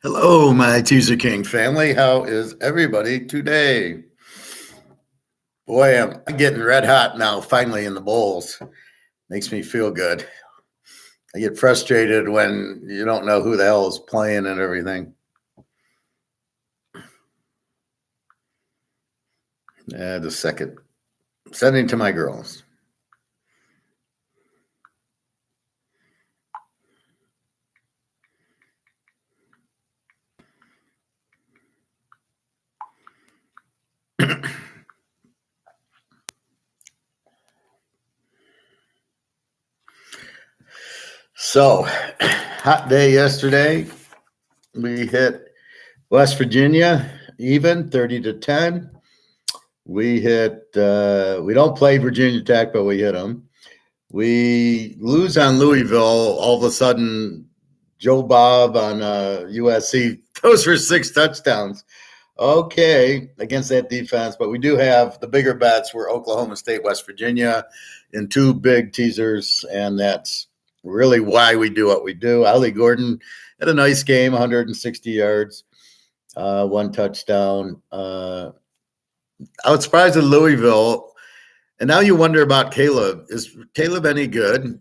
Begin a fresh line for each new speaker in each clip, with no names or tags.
Hello, my Teaserking family. How is everybody today? Boy, I'm getting red hot now, finally in the bowls. Makes me feel good. I get frustrated when you don't know who the hell is playing and everything. Just a second. Sending to my girls. So, hot day yesterday. We hit West Virginia even 30-10. We don't play Virginia Tech, but we hit them. We lose on Louisville. All of a sudden, Joe Bob on USC throws for 6 touchdowns. Okay, against that defense, but we do have the bigger bets were Oklahoma State, West Virginia in 2 big teasers, and that's really why we do what we do. Ali Gordon had a nice game, 160 yards, 1 touchdown. I was surprised at Louisville. And now you wonder about Caleb. Is Caleb any good?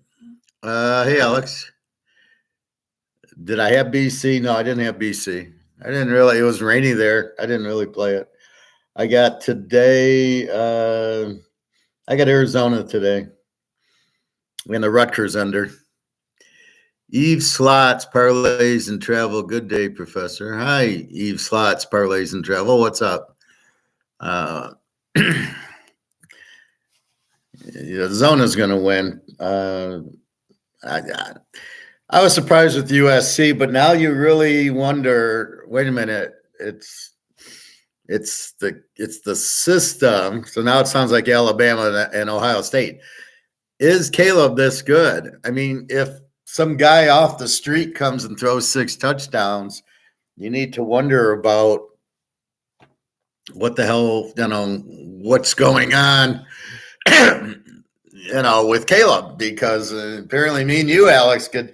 Hey, Alex. Did I have BC? No, I didn't have BC. I didn't really. It was rainy there. I didn't really play it. I got today. I got Arizona today. And the Rutgers under. Eve Slots, Parlays and Travel. Good day, Professor. Hi, Eve Slots, Parlays and Travel. What's up? Zona's going to win. I was surprised with USC, but now you really wonder. Wait a minute, it's the system. So now it sounds like Alabama and Ohio State. Is Caleb this good? I mean, if some guy off the street comes and throws 6 touchdowns, you need to wonder about what the hell, what's going on. With Caleb, because apparently me and you, Alex, could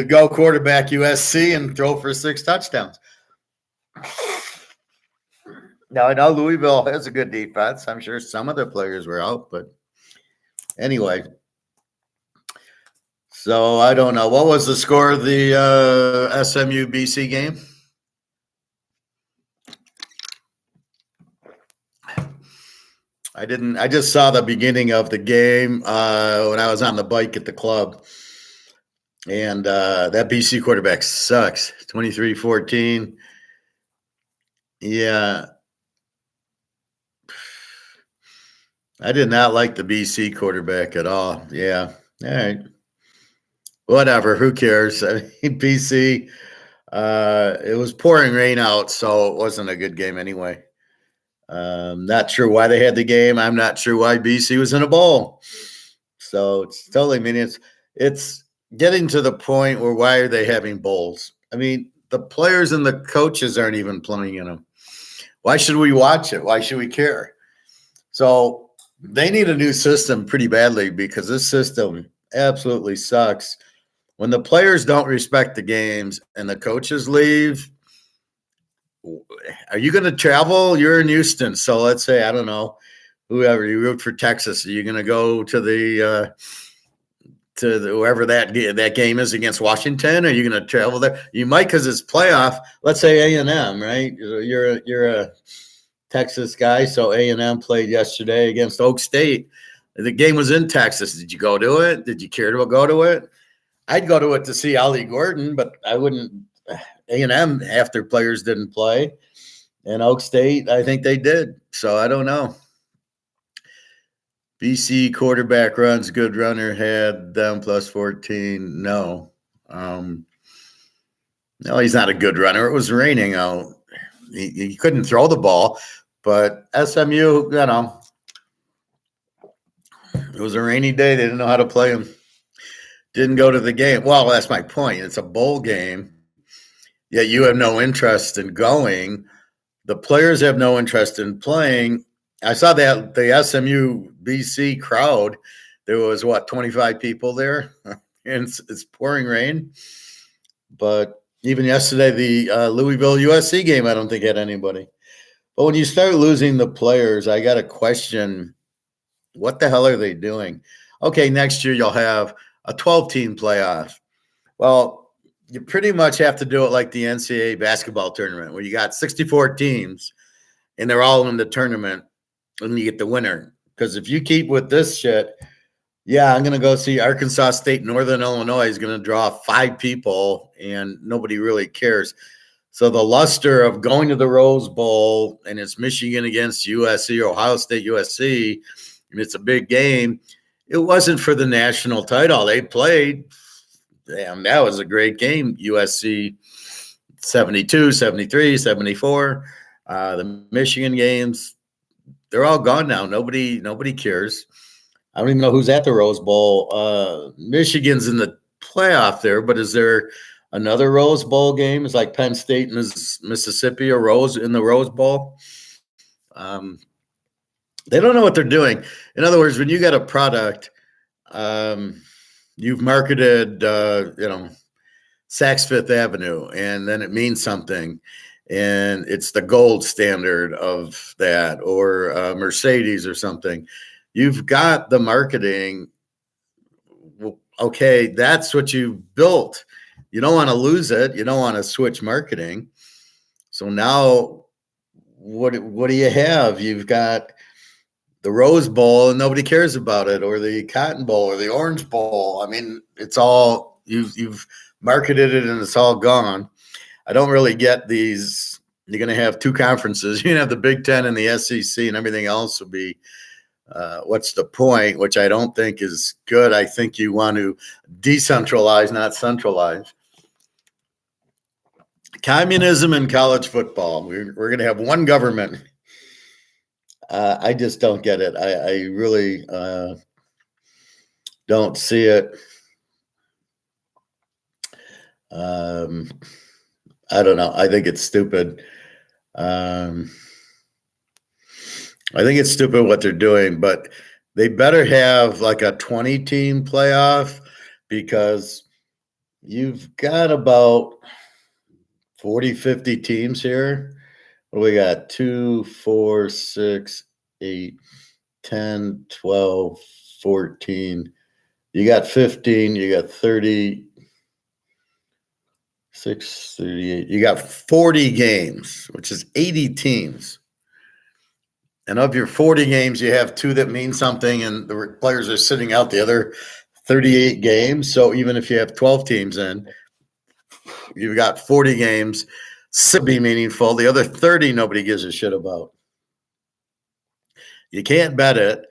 go quarterback USC and throw for 6 touchdowns. Now, I know Louisville has a good defense. I'm sure some of the players were out, but anyway. So I don't know. What was the score of the SMU BC game? I just saw the beginning of the game when I was on the bike at the club. And that BC quarterback sucks. 23-14. Yeah. I did not like the BC quarterback at all. Yeah. All right. Whatever. Who cares? I mean, BC, it was pouring rain out, so it wasn't a good game anyway. Not sure why they had the game. I'm not sure why BC was in a bowl. So it's totally, I mean, it's getting to the point where why are they having bowls? I mean, the players and the coaches aren't even playing in them. Why should we watch it? Why should we care? So they need a new system pretty badly because this system absolutely sucks. When the players don't respect the games and the coaches leave, are you going to travel? You're in Houston. So let's say, I don't know, whoever you root for Texas, are you going to go to the wherever that game is against Washington? Are you going to travel there? You might, because it's playoff. Let's say A&M, right? You're a Texas guy, so A&M played yesterday against Oak State. The game was in Texas. Did you go to it? Did you care to go to it? I'd go to it to see Ali Gordon, but I wouldn't. A&M, half their players didn't play. And Oak State, I think they did. So I don't know. BC quarterback runs, good runner, had them plus 14. No. No, he's not a good runner. It was raining out. He couldn't throw the ball. But SMU, it was a rainy day. They didn't know how to play him. Didn't go to the game. Well, that's my point. It's a bowl game. Yet you have no interest in going. The players have no interest in playing. I saw that the SMU BC crowd, there was 25 people there, and it's pouring rain. But Even yesterday, the Louisville USC game, I don't think had anybody. But when you start losing the players, I got to question what the hell are they doing? Okay, next year you'll have a 12-team playoff. Well, you pretty much have to do it like the NCAA basketball tournament where you got 64 teams and they're all in the tournament and you get the winner. Because if you keep with this shit, yeah, I'm going to go see Arkansas State, Northern Illinois is going to draw 5 people and nobody really cares. So the luster of going to the Rose Bowl and it's Michigan against USC, Ohio State, USC, and it's a big game. It wasn't for the national title. They played. Damn, that was a great game. USC 72, 73, 74. The Michigan games, they're all gone now. Nobody cares. I don't even know who's at the Rose Bowl. Michigan's in the playoff there, but is there another Rose Bowl game? It's like Penn State and Mississippi, a Rose in the Rose Bowl. They don't know what they're doing. In other words, when you got a product, you've marketed, Saks Fifth Avenue, and then it means something, and it's the gold standard of that, or Mercedes or something. You've got the marketing. Okay, that's what you built. You don't want to lose it. You don't want to switch marketing. So now, what do you have? You've got the Rose Bowl and nobody cares about it, or the Cotton Bowl or the Orange Bowl. I mean, it's all you've marketed it and it's all gone. I don't really get these. You're going to have 2 conferences. You're going to have the Big Ten and the SEC, and everything else will be what's the point, which I don't think is good. I think you want to decentralize, not centralize. Communism in college football. We're going to have one government. I just don't get it. I really don't see it. I don't know. I think it's stupid. I think it's stupid what they're doing, but they better have like a 20-team playoff, because you've got about 40, 50 teams here. What do we got? 2, 4, 6, 8, 10, 12, 14. You got 15. You got 30. 6, 38. You got 40 games, which is 80 teams. And of your 40 games, you have 2 that mean something, and the players are sitting out the other 38 games. So even if you have 12 teams in, you've got 40 games. 6 be meaningful. The other 30, nobody gives a shit about. You can't bet it.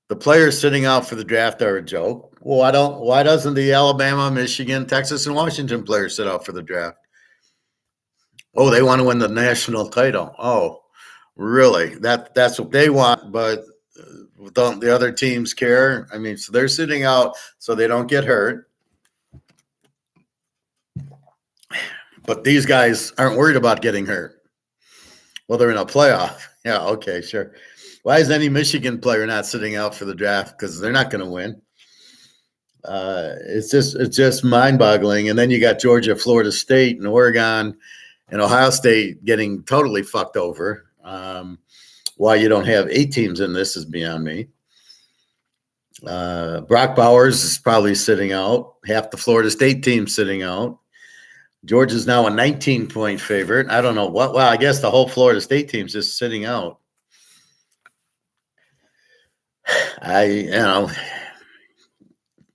The players sitting out for the draft are a joke. Well, why doesn't the Alabama, Michigan, Texas, and Washington players sit out for the draft? Oh, they want to win the national title. Oh, really? That's what they want, but don't the other teams care? I mean, so they're sitting out so they don't get hurt. But these guys aren't worried about getting hurt. Well, they're in a playoff. Yeah, okay, sure. Why is any Michigan player not sitting out for the draft? Because they're not going to win. It's just mind-boggling. And then you got Georgia, Florida State, and Oregon, and Ohio State getting totally fucked over. Why you don't have 8 teams in this is beyond me. Brock Bowers is probably sitting out. Half the Florida State team sitting out. Georgia's now a 19-point favorite. I don't know what. Well, I guess the whole Florida State team's just sitting out.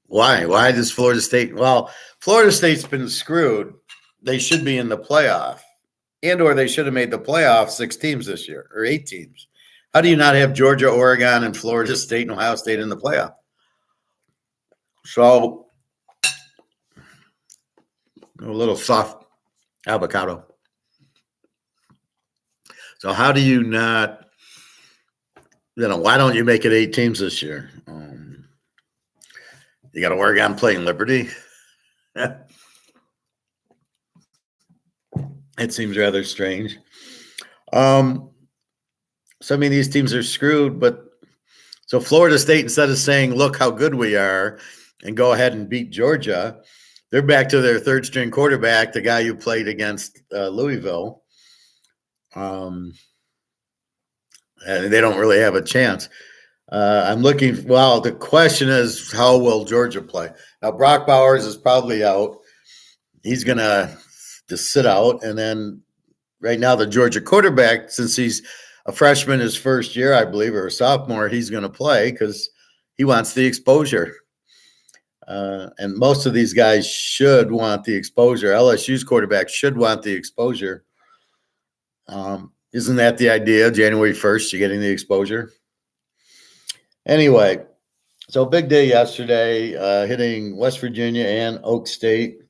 Why? Why does Florida State? Well, Florida State's been screwed. They should be in the playoff, or they should have made the playoff 6 teams this year, or 8 teams. How do you not have Georgia, Oregon, and Florida State and Ohio State in the playoff? So a little soft avocado. So how do you not? Why don't you make it 8 teams this year? You got Oregon playing Liberty. It seems rather strange. So, I mean, these teams are screwed, but so Florida State, instead of saying, look how good we are and go ahead and beat Georgia, they're back to their third string quarterback, the guy who played against Louisville. And they don't really have a chance. I'm looking. Well, the question is, how will Georgia play? Now, Brock Bowers is probably out. He's going to just sit out. And then right now, the Georgia quarterback, since he's a freshman his first year, I believe, or a sophomore, he's going to play because he wants the exposure. And most of these guys should want the exposure. LSU's quarterback should want the exposure. Isn't that the idea? January 1st, you're getting the exposure. Anyway, so big day yesterday, hitting West Virginia and Oak State.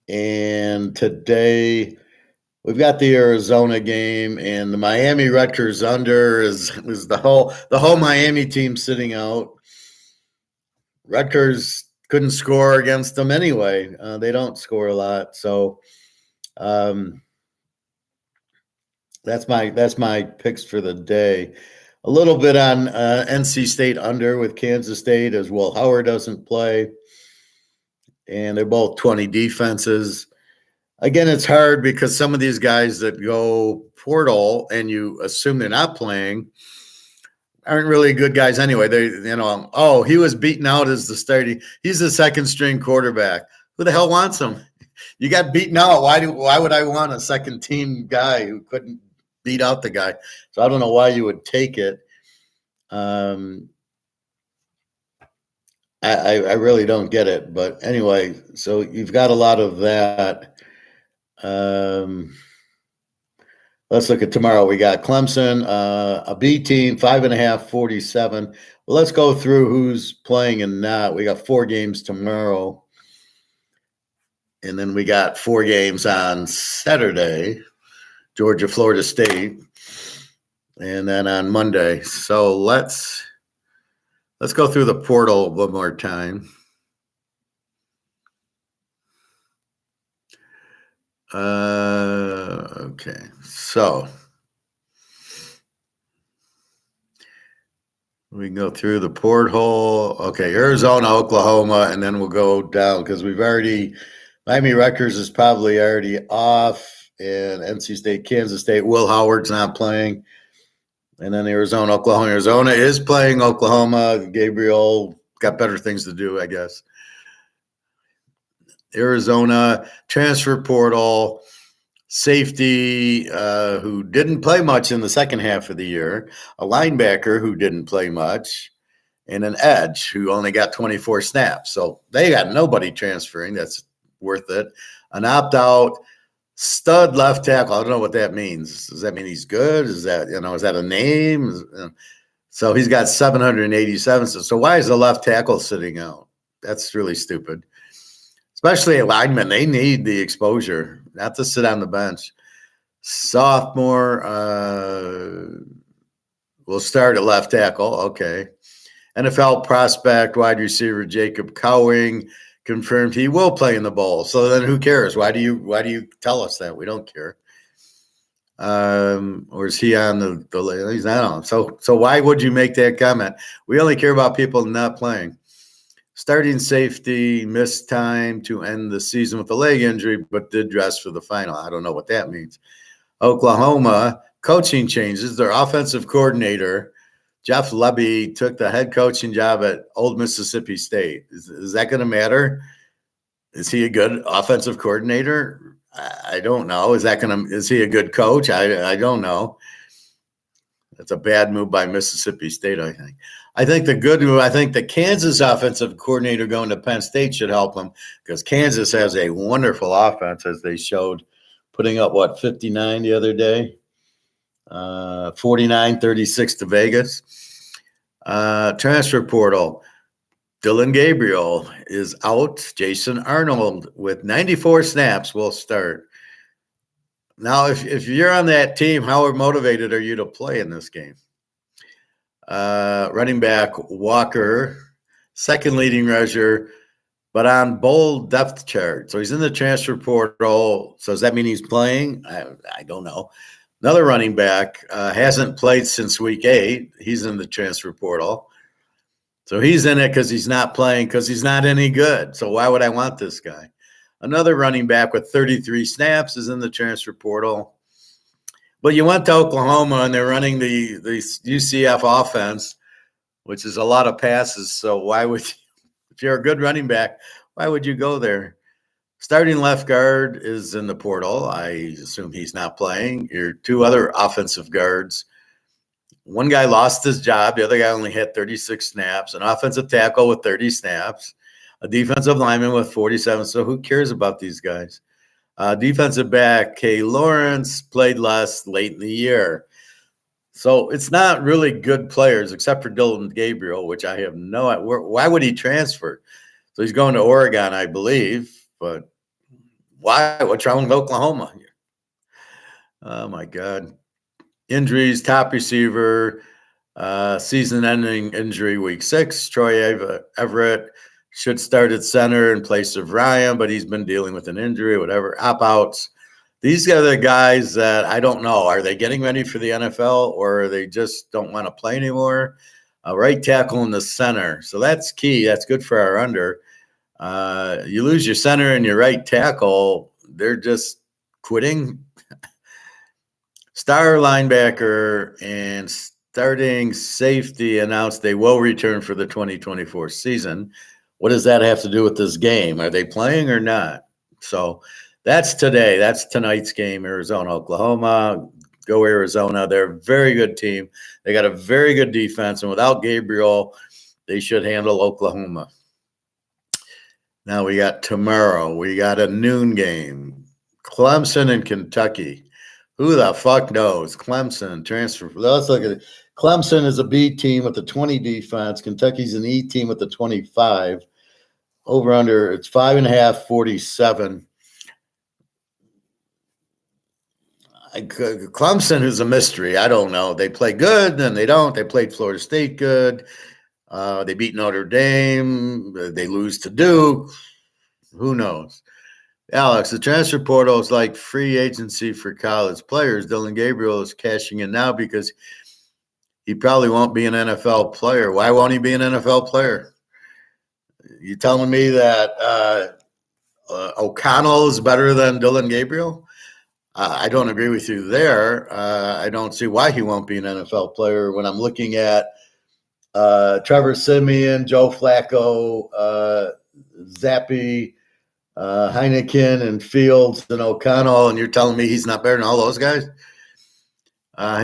And today we've got the Arizona game, and the Miami Rutgers under is the whole Miami team sitting out. Rutgers couldn't score against them anyway. They don't score a lot, so that's my picks for the day. A little bit on NC State under with Kansas State, as Will Howard doesn't play, and they're both 20 defenses. Again, it's hard because some of these guys that go portal and you assume they're not playing aren't really good guys anyway. He was beaten out as the starting. He's the second string quarterback. Who the hell wants him? You got beaten out. Why would I want a second team guy who couldn't beat out the guy? So I don't know why you would take it. I really don't get it. But anyway, so you've got a lot of that. Let's look at tomorrow. We got Clemson, a B team, 5.5, 47. Well, let's go through who's playing and not. We got 4 games tomorrow. And then we got 4 games on Saturday, Georgia, Florida State. And then on Monday. So let's go through the portal one more time. Okay, so we can go through the porthole. Okay, Arizona, Oklahoma, and then we'll go down because Miami Rutgers is probably already off, and NC State, Kansas State, Will Howard's not playing. And then Arizona, Oklahoma. Arizona is playing Oklahoma. Gabriel got better things to do, I guess. Arizona, transfer portal, safety who didn't play much in the second half of the year, a linebacker who didn't play much, and an edge who only got 24 snaps. So they got nobody transferring. That's worth it. An opt-out stud left tackle. I don't know what that means. Does that mean he's good? Is that a name? So he's got 787. So why is the left tackle sitting out? That's really stupid. Especially a lineman, they need the exposure, not to sit on the bench. Sophomore will start at left tackle. Okay. NFL prospect, wide receiver Jacob Cowing confirmed he will play in the bowl. So then who cares? Why do you tell us that? We don't care. Or is he on the he's not on. So why would you make that comment? We only care about people not playing. Starting safety missed time to end the season with a leg injury, but did dress for the final. I don't know what that means. Oklahoma, coaching changes. Their offensive coordinator, Jeff Lebby, took the head coaching job at Old Mississippi State. Is that going to matter? Is he a good offensive coordinator? I don't know. Is he a good coach? I don't know. That's a bad move by Mississippi State, I think. I think the Kansas offensive coordinator going to Penn State should help them because Kansas has a wonderful offense, as they showed, putting up, 59 the other day? 49-36 to Vegas. Transfer portal. Dylan Gabriel is out. Jason Arnold with 94 snaps will start. Now, if you're on that team, how motivated are you to play in this game? Running back Walker, second leading rusher, but on bold depth chart. So he's in the transfer portal. So does that mean he's playing? I don't know. Another running back hasn't played since week 8. He's in the transfer portal. So he's in it because he's not playing because he's not any good. So why would I want this guy? Another running back with 33 snaps is in the transfer portal. But you went to Oklahoma and they're running the UCF offense, which is a lot of passes. So why would you, if you're a good running back, why would you go there? Starting left guard is in the portal. I assume he's not playing. Your two other offensive guards. One guy lost his job. The other guy only had 36 snaps. An offensive tackle with 30 snaps. A defensive lineman with 47. So who cares about these guys? Defensive back Kay Lawrence played less late in the year. So it's not really good players except for Dylan Gabriel, which I have no idea. Why would he transfer? So he's going to Oregon, I believe. But why? What's wrong with Oklahoma? Oh, my God. Injuries, top receiver, season-ending injury week 6. Troy Everett should start at center in place of Ryan, but he's been dealing with an injury, whatever. Opt-outs. These are the guys that I don't know. Are they getting ready for the NFL or they just don't want to play anymore? Right tackle in the center. So that's key. That's good for our under. You lose your center and your right tackle, they're just quitting. Star linebacker and starting safety announced they will return for the 2024 season. What does that have to do with this game? Are they playing or not? So that's today. That's tonight's game, Arizona, Oklahoma. Go Arizona. They're a very good team. They got a very good defense, and without Gabriel, they should handle Oklahoma. Now we got tomorrow. We got a noon game. Clemson and Kentucky. Who the fuck knows? Clemson transfer. Let's look at it. Clemson is a B team with a 20 defense. Kentucky's an E team with a 25. Over under, it's 5.5, 47. Clemson is a mystery. I don't know. They play good, then they don't. They played Florida State good. They beat Notre Dame. They lose to Duke. Who knows? Alex, the transfer portal is like free agency for college players. Dylan Gabriel is cashing in now because he probably won't be an NFL player. Why won't he be an NFL player? You telling me that O'Connell is better than Dylan Gabriel? I don't agree with you there. I don't see why he won't be an NFL player when I'm looking at Trevor Siemian, Joe Flacco, Zappi, Heineken, and Fields, and O'Connell, and you're telling me he's not better than all those guys?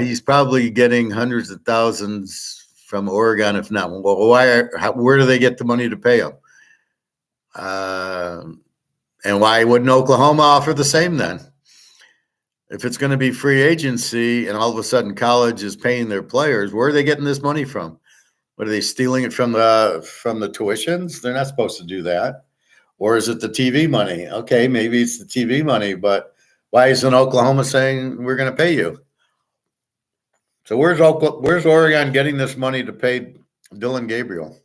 He's probably getting hundreds of thousands from Oregon, if not. Well, where do they get the money to pay him? And why wouldn't Oklahoma offer the same then? If it's going to be free agency and all of a sudden college is paying their players, where are they getting this money from? What, are they stealing it from the tuitions? They're not supposed to do that. Or is it the TV money? Okay, maybe it's the TV money, but why isn't Oklahoma saying we're going to pay you? So where's Oregon getting this money to pay Dylan Gabriel?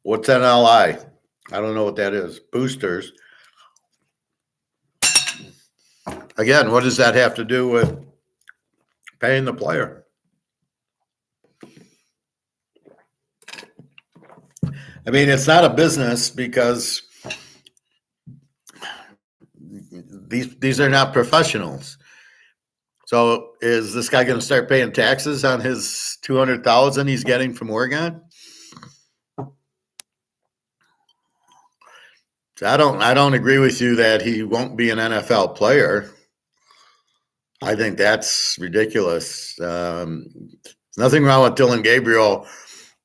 What's NLI? I don't know what that is. Boosters. Again, what does that have to do with paying the player? I mean, it's not a business because these are not professionals. So is this guy going to start paying taxes on his $200,000 he's getting from Oregon? So I don't agree with you that he won't be an NFL player. I think that's ridiculous. There's nothing wrong with Dylan Gabriel.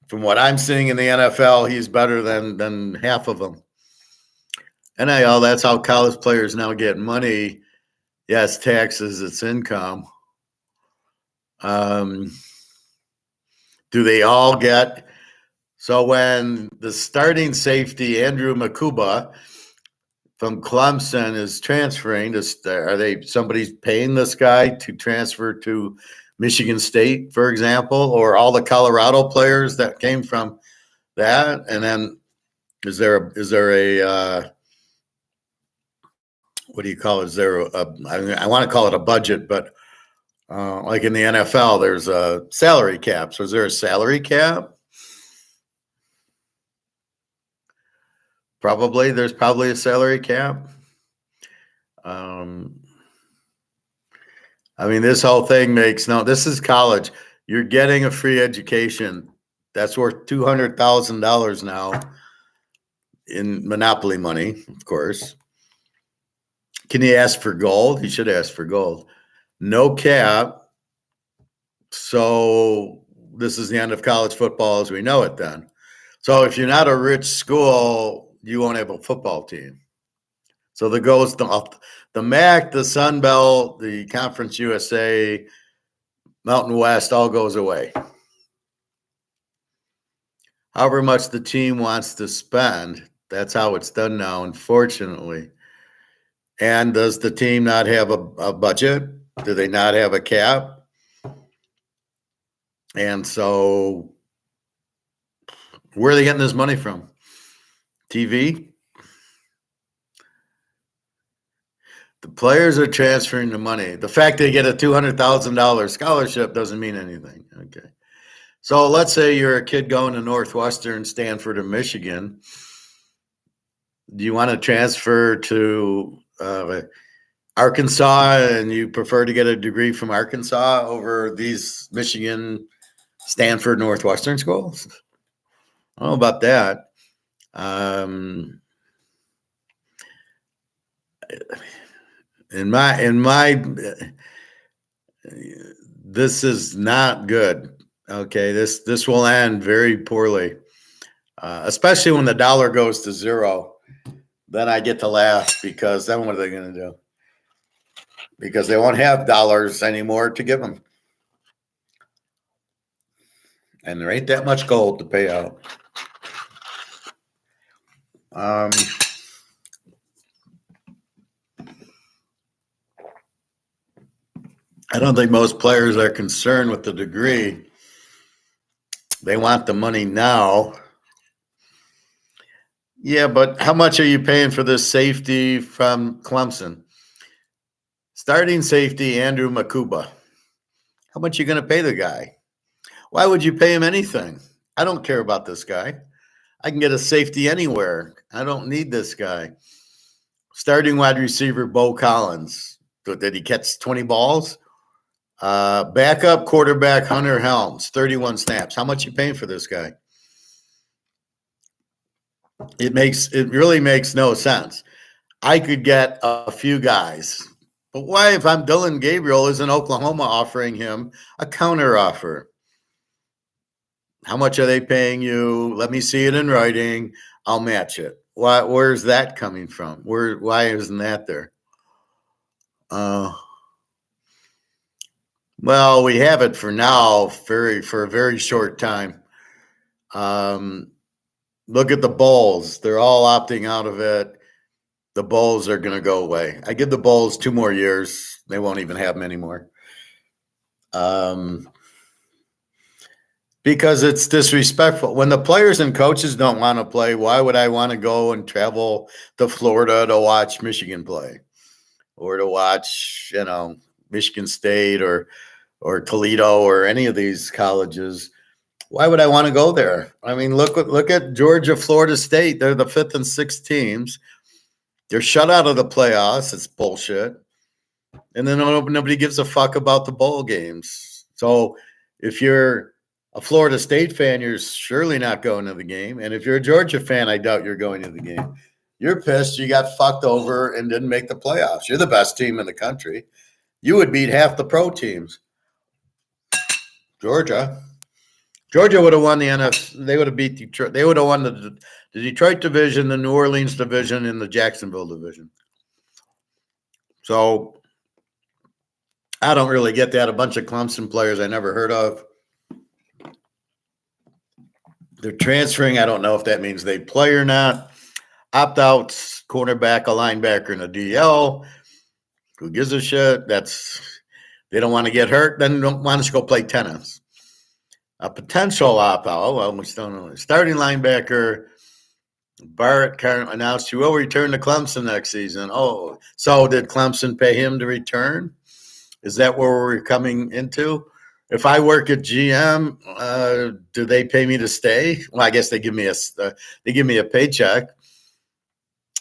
From what I'm seeing in the NFL, he's better than half of them. NIL, that's how college players now get money. Yes, taxes, it's income. Do they all get? So when the starting safety, Andrew Makuba from Clemson, is transferring, somebody's paying this guy to transfer to Michigan State, for example, or all the Colorado players that came from that? And then is there a what do you call it? Is there I want to call it a budget, but like in the NFL, there's a salary cap. So is there a salary cap? There's probably a salary cap. This whole thing this is college. You're getting a free education. That's worth $200,000 now in monopoly money, of course. Can he ask for gold? He should ask for gold. No cap. So this is the end of college football as we know it then. So if you're not a rich school, you won't have a football team. So there goes the MAC, the Sun Belt, the Conference USA, Mountain West all goes away. However much the team wants to spend, that's how it's done now, unfortunately. And does the team not have a budget? Do they not have a cap? And so where are they getting this money from? TV? The players are transferring the money. The fact they get a $200,000 scholarship doesn't mean anything. Okay. So let's say you're a kid going to Northwestern, Stanford, or Michigan. Do you want to transfer to Arkansas and you prefer to get a degree from Arkansas over these Michigan, Stanford, Northwestern schools? I don't know about that. This is not good. Okay, this will end very poorly, especially when the dollar goes to zero. Then I get to laugh because then what are they going to do? Because they won't have dollars anymore to give them. And there ain't that much gold to pay out. I don't think most players are concerned with the degree. They want the money now. Yeah, but how much are you paying for this safety from Clemson? Starting safety, Andrew Makuba. How much are you going to pay the guy? Why would you pay him anything? I don't care about this guy. I can get a safety anywhere. I don't need this guy. Starting wide receiver, Bo Collins. Did he catch 20 balls? Backup quarterback, Hunter Helms, 31 snaps. How much are you paying for this guy? It really makes no sense. I could get a few guys, but why, if I'm Dylan Gabriel, isn't Oklahoma offering him a counter offer? How much are they paying you? Let me see it in writing. I'll match it. Where's that coming from? Why isn't that there? Well, we have it for now, for a very short time. Look at the Bowls. They're all opting out of it. The Bowls are going to go away. I give the Bowls 2 more years. They won't even have them anymore. Because it's disrespectful. When the players and coaches don't want to play, why would I want to go and travel to Florida to watch Michigan play or to watch, Michigan State or Toledo or any of these colleges? Why would I want to go there? I mean, look at Georgia, Florida State. They're the 5th and 6th teams. They're shut out of the playoffs. It's bullshit. And then nobody gives a fuck about the bowl games. So if you're a Florida State fan, you're surely not going to the game. And if you're a Georgia fan, I doubt you're going to the game. You're pissed you got fucked over and didn't make the playoffs. You're the best team in the country. You would beat half the pro teams. Georgia would have won the NFC. They would have beat Detroit. They would have won the Detroit division, the New Orleans division, and the Jacksonville division. So I don't really get that. A bunch of Clemson players I never heard of. They're transferring. I don't know if that means they play or not. Opt-outs, cornerback, a linebacker, and a DL. Who gives a shit? They don't want to get hurt. Then don't want to go play tennis. A potential opt-out. Well, we still don't know. Starting linebacker, Barrett currently announced he will return to Clemson next season. Oh, so did Clemson pay him to return? Is that where we're coming into? If I work at GM, do they pay me to stay? Well, I guess they give me a paycheck.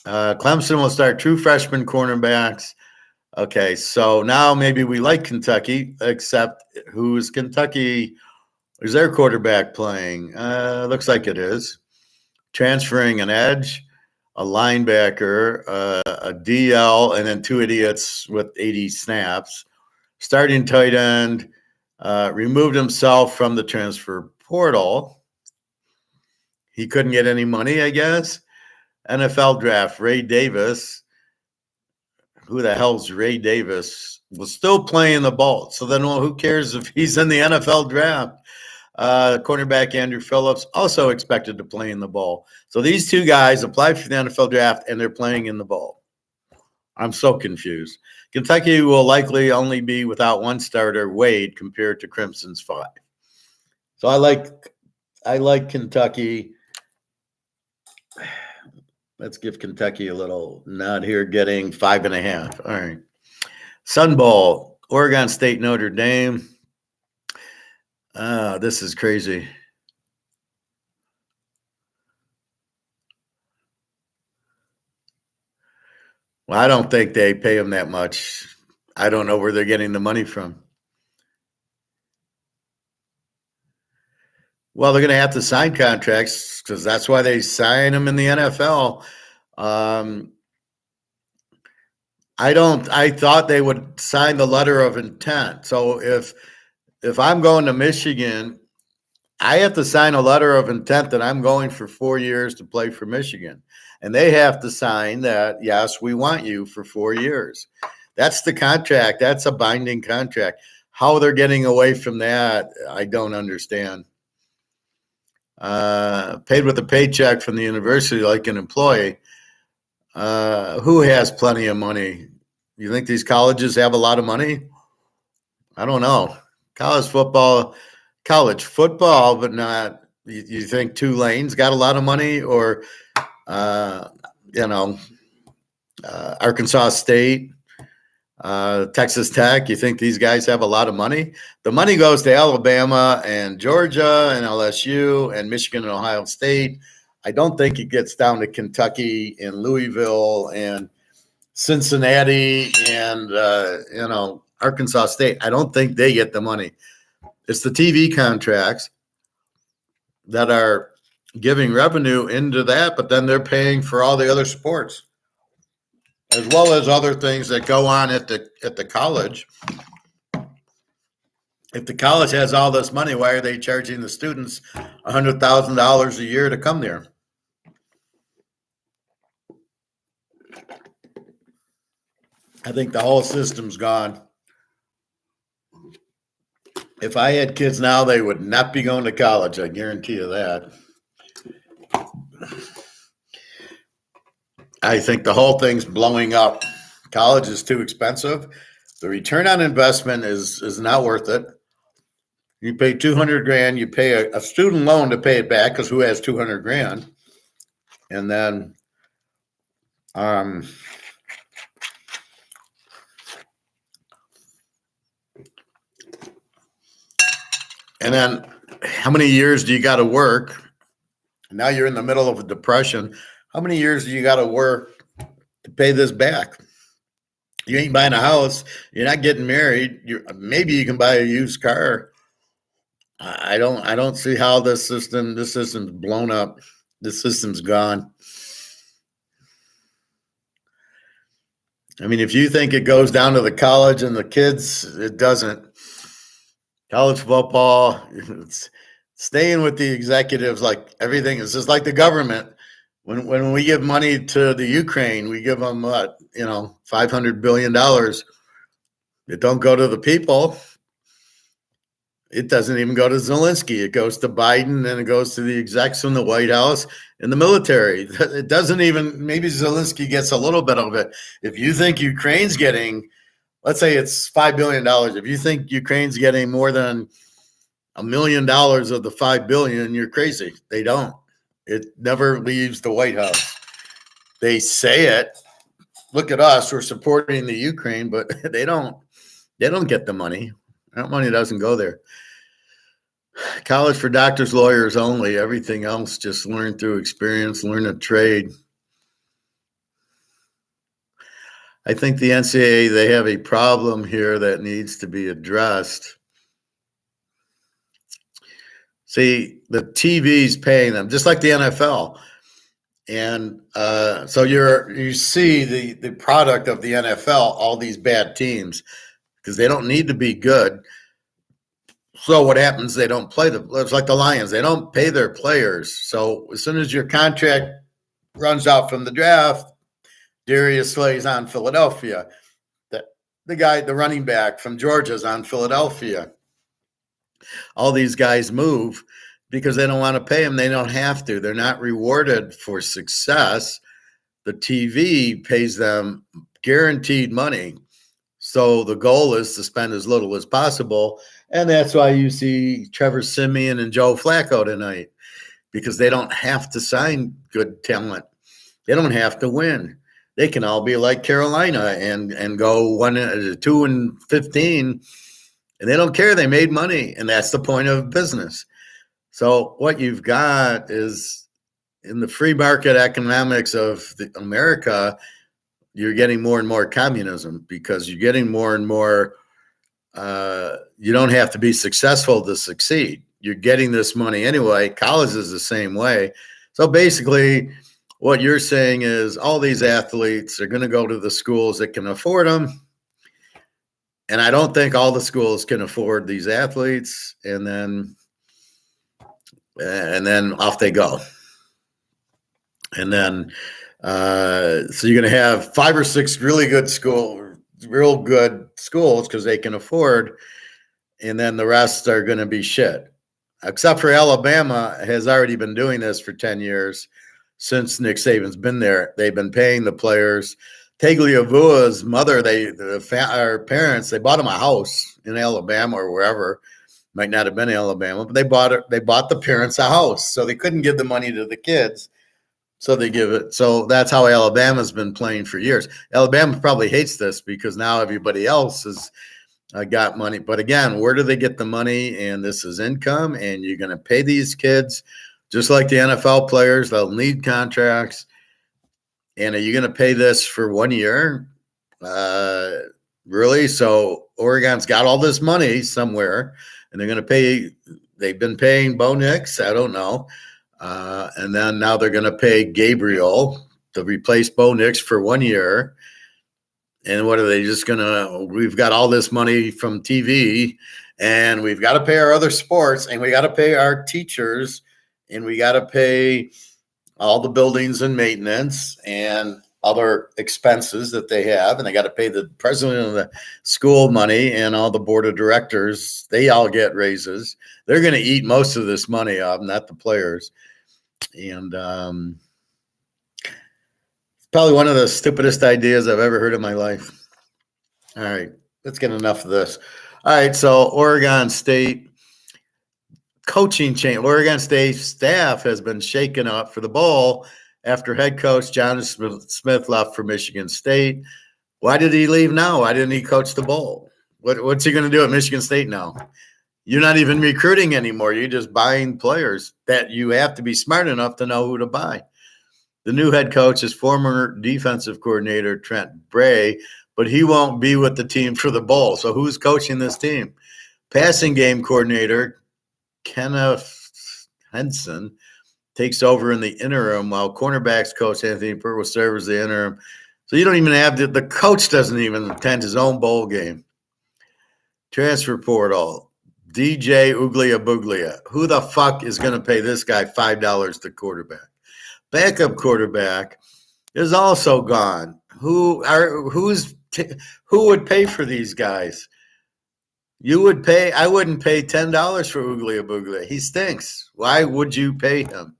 Clemson will start true freshman cornerbacks. Okay, so now maybe we like Kentucky, except who is Kentucky? Is their quarterback playing? Looks like it is. Transferring an edge, a linebacker, a DL, and then two idiots with 80 snaps. Starting tight end, removed himself from the transfer portal. He couldn't get any money, I guess. NFL draft, Ray Davis. Who the hell's Ray Davis? Was still playing the ball. So then, well, who cares if he's in the NFL draft? Cornerback Andrew Phillips also expected to play in the bowl. So these two guys applied for the NFL draft and they're playing in the bowl. I'm so confused. Kentucky will likely only be without one starter, Wade, compared to Crimson's 5. So I like Kentucky. Let's give Kentucky a little nod here, getting 5.5. All right. Sun Bowl, Oregon State, Notre Dame. This is crazy. Well, I don't think they pay them that much. I don't know where they're getting the money from. Well, they're going to have to sign contracts because that's why they sign them in the NFL. I thought they would sign the letter of intent. So if I'm going to Michigan, I have to sign a letter of intent that I'm going for 4 years to play for Michigan. And they have to sign that, yes, we want you for 4 years. That's the contract. That's a binding contract. How they're getting away from that, I don't understand. Paid with a paycheck from the university like an employee. Who has plenty of money? You think these colleges have a lot of money? I don't know. College football, but not. You think Tulane's got a lot of money, or Arkansas State, Texas Tech? You think these guys have a lot of money? The money goes to Alabama and Georgia and LSU and Michigan and Ohio State. I don't think it gets down to Kentucky and Louisville and Cincinnati and Arkansas State. I don't think they get the money. It's the TV contracts that are giving revenue into that, but then they're paying for all the other sports, as well as other things that go on at the college. If the college has all this money, why are they charging the students $100,000 a year to come there? I think the whole system's gone. If I had kids now, they would not be going to college. I guarantee you that. I think the whole thing's blowing up. College is too expensive. The return on investment is not worth it. You pay $200,000. You pay a student loan to pay it back, because who has $200,000? And then, how many years do you got to work? Now you're in the middle of a depression. How many years do you got to work to pay this back? You ain't buying a house. You're not getting married. Maybe you can buy a used car. I don't see how this system's blown up. This system's gone. I mean, if you think it goes down to the college and the kids, it doesn't. College football, it's staying with the executives like everything is just like the government. When we give money to the Ukraine, we give them $500 billion. It don't go to the people. It doesn't even go to Zelensky. It goes to Biden, and it goes to the execs in the White House and the military. It doesn't even, maybe Zelensky gets a little bit of it. If you think Ukraine's getting, let's say it's $5 billion. If you think Ukraine's getting more than $1 million of the $5 billion, you're crazy. They don't. It never leaves the White House. They say it. Look at us. We're supporting the Ukraine, but they don't get the money. That money doesn't go there. College for doctors, lawyers only. Everything else, just learn through experience, learn a trade. I think the NCAA, they have a problem here that needs to be addressed. See, the TV's paying them, just like the NFL. And so you see the product of the NFL, all these bad teams, because they don't need to be good. So what happens? They don't play it's like the Lions. They don't pay their players. So as soon as your contract runs out from the draft, Darius Slay's on Philadelphia. The running back from Georgia is on Philadelphia. All these guys move because they don't want to pay them. They don't have to. They're not rewarded for success. The TV pays them guaranteed money. So the goal is to spend as little as possible. And that's why you see Trevor Siemian and Joe Flacco tonight, because they don't have to sign good talent. They don't have to win. They can all be like Carolina and go 2-15, and they don't care. They made money, and that's the point of business. So what you've got is, in the free market economics of America, you're getting more and more communism, because you're getting more and more. You don't have to be successful to succeed. You're getting this money anyway. College is the same way. So basically, what you're saying is all these athletes are going to go to the schools that can afford them. And I don't think all the schools can afford these athletes. And then off they go. And then, so you're going to have 5 or 6 real good schools, because they can afford. And then the rest are going to be shit. Except for Alabama has already been doing this for 10 years. Since Nick Saban's been there, they've been paying the players. Tagliavua's mother, our parents, they bought him a house in Alabama or wherever. Might not have been Alabama, but they bought the parents a house, so they couldn't give the money to the kids. So they give it. So that's how Alabama's been playing for years. Alabama probably hates this because now everybody else has got money. But again, where do they get the money? And this is income, and you're going to pay these kids. Just like the NFL players, they'll need contracts. And are you going to pay this for 1 year? Really? So Oregon's got all this money somewhere, and they're going to pay. They've been paying Bo Nix. I don't know. And then now they're going to pay Gabriel to replace Bo Nix for 1 year. And what are they just going to – we've got all this money from TV, and we've got to pay our other sports, and we got to pay our teachers, and we got to pay all the buildings and maintenance and other expenses that they have. And they got to pay the president of the school money and all the board of directors. They all get raises. They're going to eat most of this money up, not the players. And it's probably one of the stupidest ideas I've ever heard in my life. All right, let's get enough of this. All right, so Oregon State coaching change. Oregon State staff has been shaken up for the bowl after head coach John Smith left for Michigan State. Why did he leave now? Why didn't he coach the bowl? What's he going to do at Michigan State now? You're not even recruiting anymore. You're just buying players that you have to be smart enough to know who to buy. The new head coach is former defensive coordinator Trent Bray, but he won't be with the team for the bowl. So who's coaching this team? Passing game coordinator Kenneth Henson takes over in the interim, while cornerbacks coach Anthony Pert will serve as the interim. So you don't even have the coach doesn't even attend his own bowl game. Transfer portal, DJ Uglia. Who the fuck is going to pay this guy $5 to quarterback? Backup quarterback is also gone. Who would pay for these guys? You would pay. I wouldn't pay $10 for Uglia. He stinks. Why would you pay him?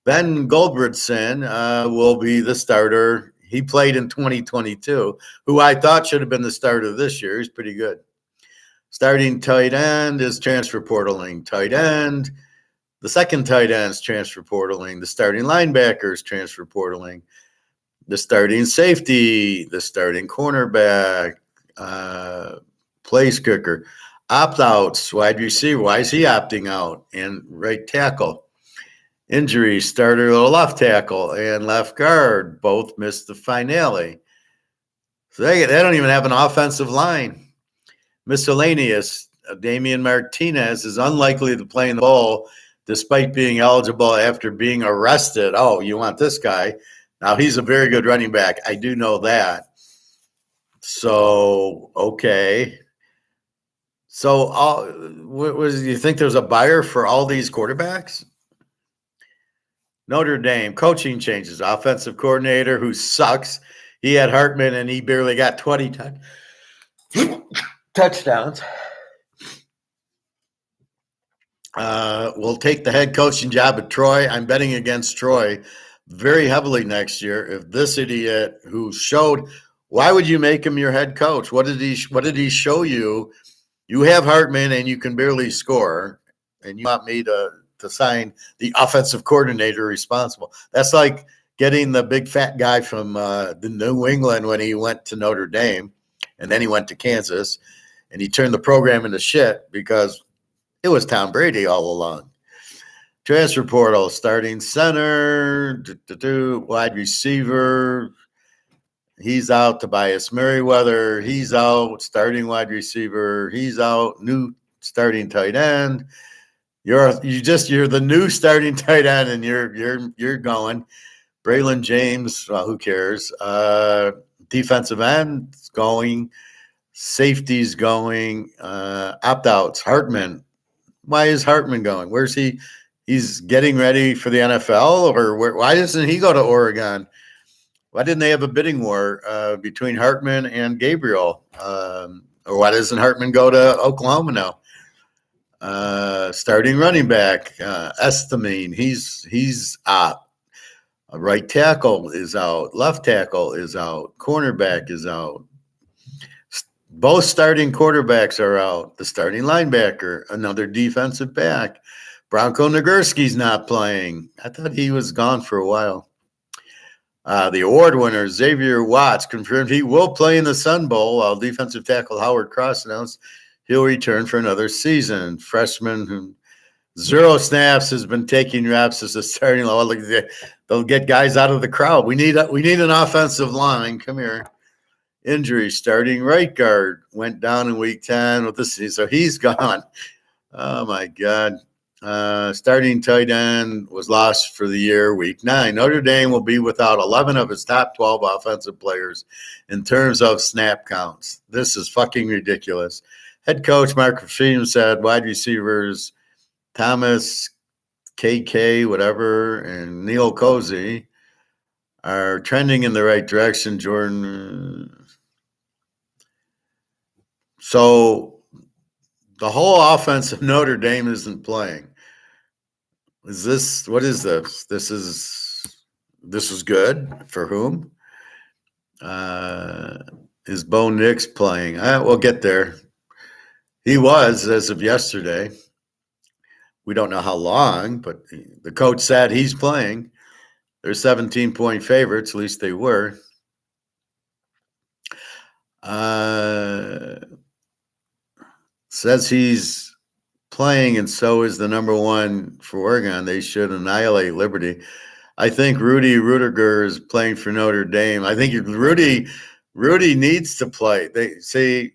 Ben Goldbridson will be the starter. He played in 2022, who I thought should have been the starter this year. He's pretty good. Starting tight end is transfer portaling. Tight end. The second tight end is transfer portaling. The starting linebacker is transfer portaling. The starting safety, the starting cornerback, place kicker, opt-outs, wide receiver. Why is he opting out? And right tackle. Injury, starter left tackle and left guard both missed the finale. So they don't even have an offensive line. Miscellaneous. Damian Martinez is unlikely to play in the bowl despite being eligible after being arrested. Oh, you want this guy? Now, he's a very good running back. I do know that. So, okay. So, you think there's a buyer for all these quarterbacks? Notre Dame, coaching changes. Offensive coordinator who sucks. He had Hartman, and he barely got 20 touchdowns. Will take the head coaching job at Troy. I'm betting against Troy very heavily next year. If this idiot who showed, why would you make him your head coach? What did he show you? You have Hartman and you can barely score, and you want me to sign the offensive coordinator responsible. That's like getting the big fat guy from the New England when he went to Notre Dame, and then he went to Kansas, and he turned the program into shit because it was Tom Brady all along. Transfer portal, starting center, wide receiver. He's out. Tobias Merriweather. He's out. Starting wide receiver. He's out. New starting tight end. You're the new starting tight end, and you're going. Braylon James. Well, who cares? Defensive end going. Safety's going. Opt-outs. Hartman. Why is Hartman going? Where's he? He's getting ready for the NFL, or why doesn't he go to Oregon? Why didn't they have a bidding war between Hartman and Gabriel? Or why doesn't Hartman go to Oklahoma now? Starting running back, Estamine, he's out. Right tackle is out. Left tackle is out. Cornerback is out. Both starting quarterbacks are out. The starting linebacker, another defensive back. Bronco Nagurski's not playing. I thought he was gone for a while. The award winner, Xavier Watts, confirmed he will play in the Sun Bowl, while defensive tackle Howard Cross announced he'll return for another season. Freshman who 0 snaps has been taking reps as a starting level. They'll get guys out of the crowd. We need an offensive line. Come here. Injury, starting right guard went down in week 10 with the season, so he's gone. Oh my God. Starting tight end was lost for the year, week 9. Notre Dame will be without 11 of its top 12 offensive players in terms of snap counts. This is fucking ridiculous. Head coach Mark Fashim said wide receivers Thomas, KK, whatever, and Neil Cozy are trending in the right direction. Jordan. So the whole offense of Notre Dame isn't playing. What is this? This is good for whom? Is Bo Nix playing? We'll get there. He was as of yesterday. We don't know how long, but the coach said he's playing. They're 17-point favorites, at least they were. Says he's playing, and so is the number 1 for Oregon. They should annihilate Liberty. I think Rudy Rudiger is playing for Notre Dame. I think Rudy needs to play. They say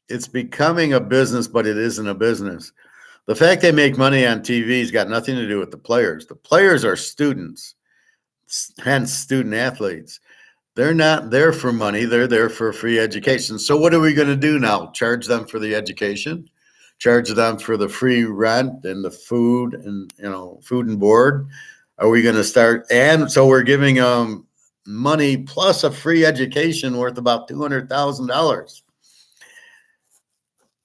it's becoming a business, but it isn't a business. The fact they make money on TV has got nothing to do with the players. The players are students, hence student athletes. They're not there for money. They're there for free education. So what are we going to do now? Charge them for the education? Charge them for the free rent and the food and, food and board? Are we going to start? And so we're giving them money plus a free education worth about $200,000.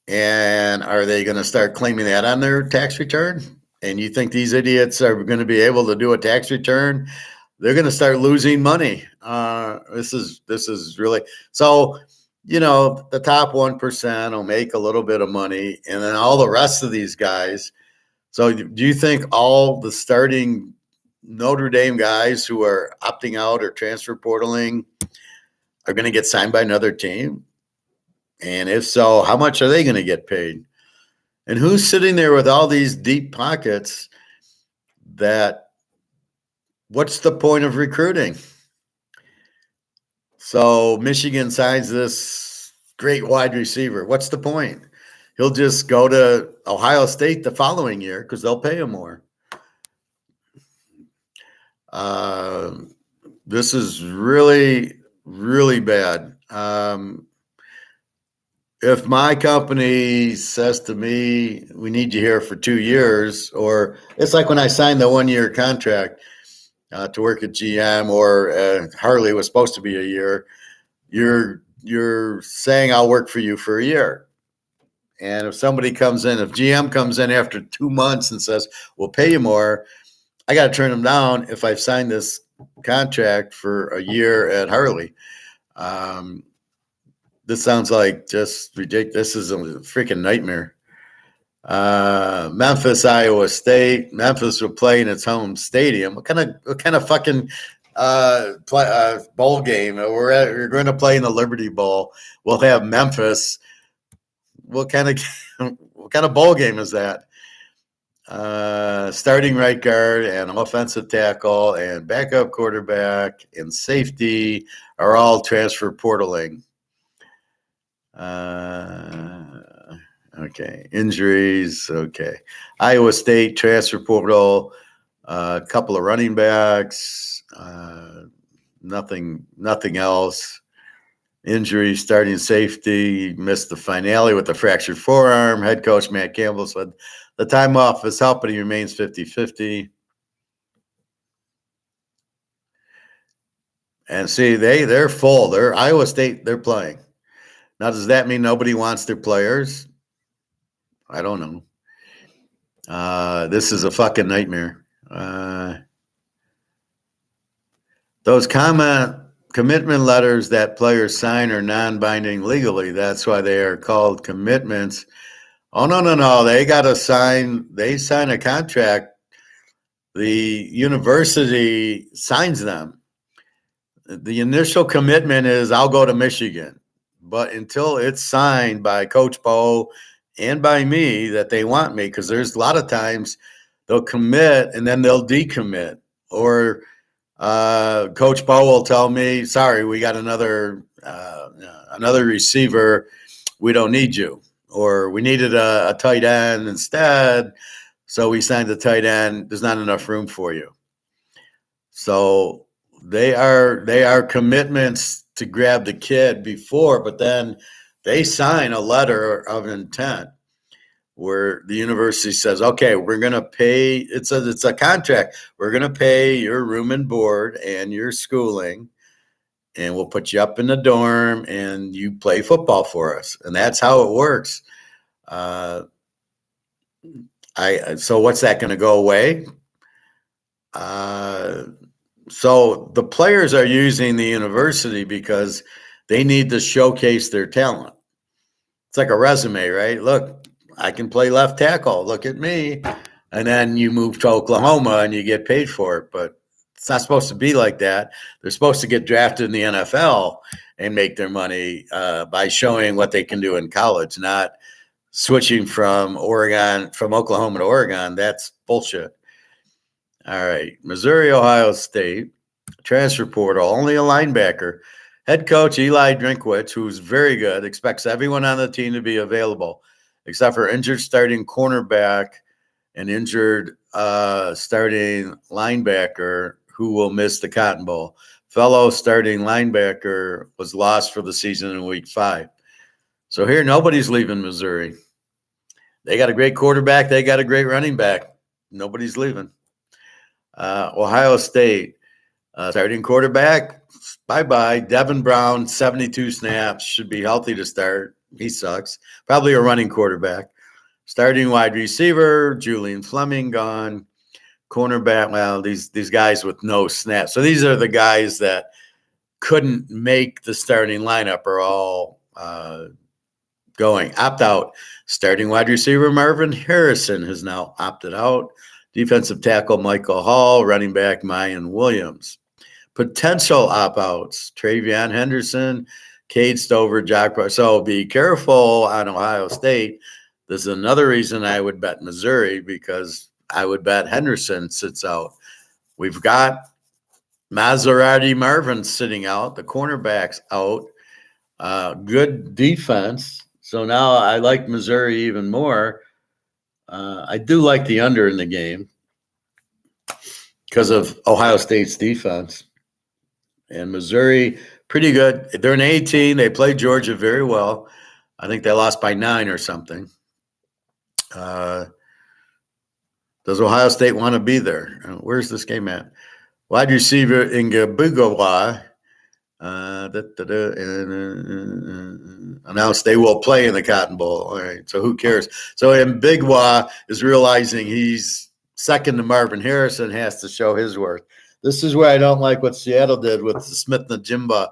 And are they going to start claiming that on their tax return? And you think these idiots are going to be able to do a tax return? They're going to start losing money. This is really so. The top 1% will make a little bit of money, and then all the rest of these guys. So, do you think all the starting Notre Dame guys who are opting out or transfer portaling are going to get signed by another team? And if so, how much are they going to get paid? And who's sitting there with all these deep pockets what's the point of recruiting? So Michigan signs this great wide receiver. What's the point? He'll just go to Ohio State the following year because they'll pay him more. This is really, really bad. If my company says to me, we need you here for 2 years, or it's like when I signed the 1-year contract to work at GM, or Harley was supposed to be a year, you're saying I'll work for you for a year. And if somebody comes in, if GM comes in after 2 months and says, we'll pay you more, I got to turn them down if I've signed this contract for a year at Harley. This sounds like just ridiculous. This is a freaking nightmare. Memphis, Iowa State. Memphis will play in its home stadium. What kind of fucking bowl game? We're going to play in the Liberty Bowl. We'll have Memphis. What kind of bowl game is that? Starting right guard and offensive tackle and backup quarterback and safety are all transfer portaling. Okay. Injuries. Okay. Iowa State transfer portal. A couple of running backs. Nothing else. Injury, starting safety, missed the finale with a fractured forearm. Head coach Matt Campbell said the time off is helping. He remains 50-50. And see, they're full. They're Iowa State, they're playing. Now, does that mean nobody wants their players? I don't know. This is a fucking nightmare. Those commitment letters that players sign are non-binding legally. That's why they are called commitments. Oh, no. They got to sign. They sign a contract. The university signs them. The initial commitment is I'll go to Michigan. But until it's signed by Coach Bo and by me that they want me, because there's a lot of times they'll commit and then they'll decommit. Or Coach Bo will tell me, sorry, we got another receiver. We don't need you. Or we needed a tight end instead, so we signed the tight end. There's not enough room for you. So they are commitments to grab the kid before, but then they sign a letter of intent where the university says, okay, we're going to pay. It's a contract. We're going to pay your room and board and your schooling, and we'll put you up in the dorm and you play football for us. And that's how it works. So what's that going to go away? So the players are using the university because they need to showcase their talent. It's like a resume, right? Look, I can play left tackle. Look at me. And then you move to Oklahoma and you get paid for it. But it's not supposed to be like that. They're supposed to get drafted in the NFL and make their money by showing what they can do in college, not switching from Oklahoma to Oregon. That's bullshit. All right. Missouri, Ohio State, transfer portal, only a linebacker. Head coach Eli Drinkwitz, who's very good, expects everyone on the team to be available, except for injured starting cornerback and injured starting linebacker who will miss the Cotton Bowl. Fellow starting linebacker was lost for the season in week 5. So here, nobody's leaving Missouri. They got a great quarterback. They got a great running back. Nobody's leaving. Ohio State, starting quarterback, bye-bye. Devin Brown, 72 snaps, should be healthy to start. He sucks. Probably a running quarterback. Starting wide receiver, Julian Fleming gone. Cornerback, well, these guys with no snaps. So these are the guys that couldn't make the starting lineup are all going. Opt out. Starting wide receiver Marvin Harrison has now opted out. Defensive tackle Michael Hall, running back Mayan Williams. Potential opt-outs, Travion Henderson, Cade Stover, Jock. So be careful on Ohio State. This is another reason I would bet Missouri, because I would bet Henderson sits out. We've got Maserati Marvin sitting out. The cornerback's out. Good defense. So now I like Missouri even more. I do like the under in the game because of Ohio State's defense. And Missouri, pretty good. They're an A team. They played Georgia very well. I think they lost by 9 or something. Does Ohio State want to be there? Where's this game at? Wide receiver Ingabugawa announced they will play in the Cotton Bowl. All right, so who cares? So Mbigwa is realizing he's second to Marvin Harrison, has to show his worth. This is where I don't like what Seattle did with Smith Najimba.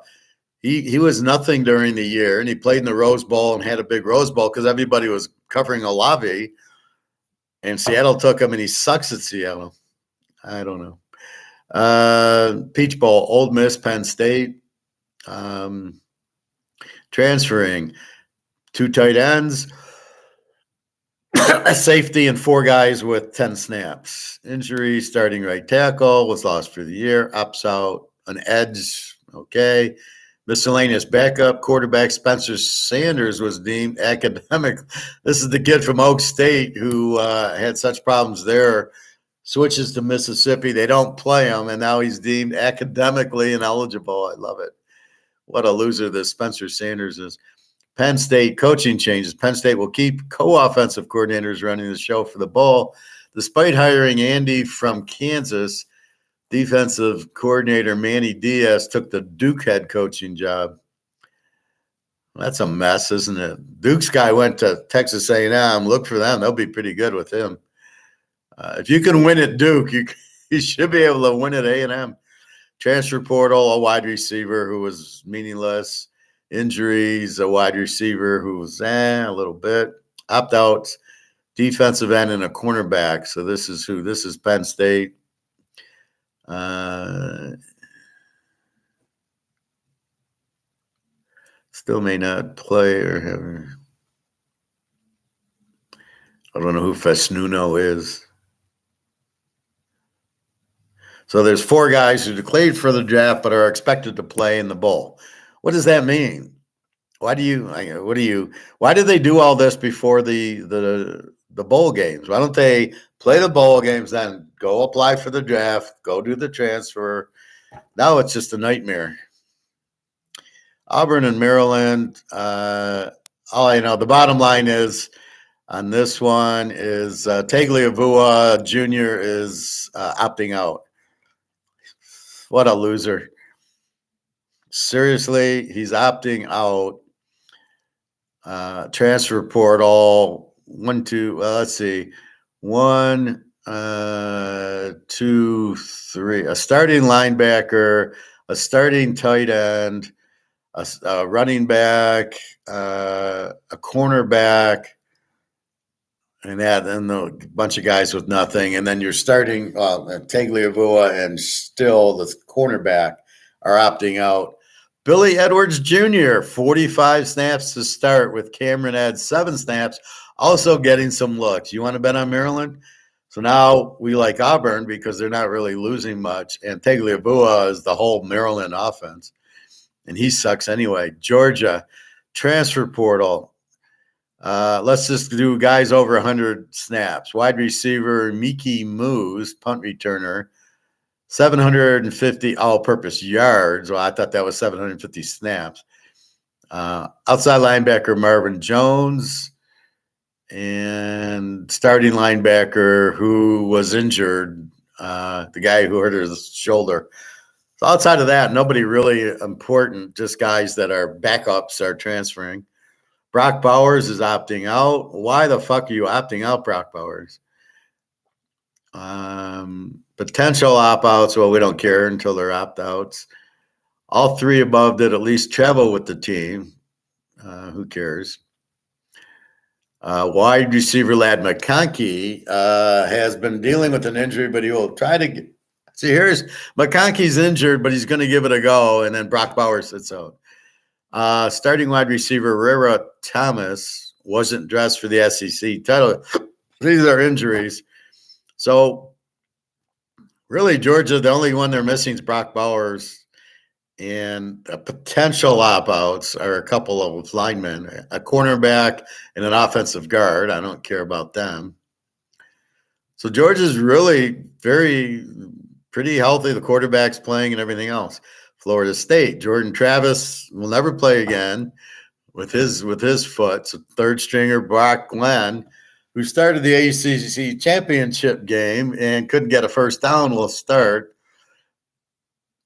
He was nothing during the year, and he played in the Rose Bowl and had a big Rose Bowl because everybody was covering Olave, and Seattle took him, and he sucks at Seattle. I don't know. Peach Bowl, Ole Miss, Penn State. Transferring 2 tight ends, a safety, and 4 guys with 10 snaps. Injury, starting right tackle was lost for the year. Opts out, an edge, okay. Miscellaneous backup quarterback Spencer Sanders was deemed academic. This is the kid from Oak State who had such problems there. Switches to Mississippi. They don't play him, and now he's deemed academically ineligible. I love it. What a loser this Spencer Sanders is. Penn State coaching changes. Penn State will keep co-offensive coordinators running the show for the bowl. Despite hiring Andy from Kansas, defensive coordinator Manny Diaz took the Duke head coaching job. That's a mess, isn't it? Duke's guy went to Texas A&M. Look for them. They'll be pretty good with him. If you can win at Duke, you should be able to win at A&M. Transfer portal, a wide receiver who was meaningless. Injuries, a wide receiver who was a little bit. Opt-outs, defensive end, and a cornerback. So this is who? This is Penn State. Still may not play or have. I don't know who Fesnuno is. So there's 4 guys who declared for the draft but are expected to play in the bowl. What does that mean? Why did they do all this before the bowl games? Why don't they play the bowl games, then go apply for the draft, go do the transfer? Now it's just a nightmare. Auburn and Maryland. All I know, the bottom line is on this one is Tagliavua Jr. is opting out. What a loser. Seriously, he's opting out. Transfer portal. 1, 2, let's see. 1, 2, 3. A starting linebacker, a starting tight end, a running back, a cornerback, and a bunch of guys with nothing. And then you're starting Tagliavua and still the cornerback are opting out. Billy Edwards Jr., 45 snaps to start with Cameron adds 7 snaps, also getting some looks. You want to bet on Maryland? So now we like Auburn because they're not really losing much. And Tagliavua is the whole Maryland offense. And he sucks anyway. Georgia, transfer portal. Let's just do guys over 100 snaps. Wide receiver Mickey Moose, punt returner, 750 all-purpose yards. Well, I thought that was 750 snaps. Outside linebacker Marvin Jones, and starting linebacker who was injured, the guy who hurt his shoulder. So outside of that, nobody really important, just guys that are backups are transferring. Brock Bowers is opting out. Why the fuck are you opting out, Brock Bowers? Potential opt-outs, well, we don't care until they're opt-outs. All 3 above did at least travel with the team. Who cares? Wide receiver Lad McConkey has been dealing with an injury, but he will try to get. See, here's McConkey's injured, but he's going to give it a go, and then Brock Bowers sits out. Starting wide receiver Rara Thomas wasn't dressed for the SEC title. These are injuries. So Really, Georgia, the only one they're missing is Brock Bowers, and potential opt-outs are a couple of linemen, a cornerback and an offensive guard. I don't care about them. So Georgia's really pretty healthy. The quarterback's playing and everything else. Florida State, Jordan Travis will never play again with his foot. So third stringer Brock Glenn, who started the ACC championship game and couldn't get a first down, will start.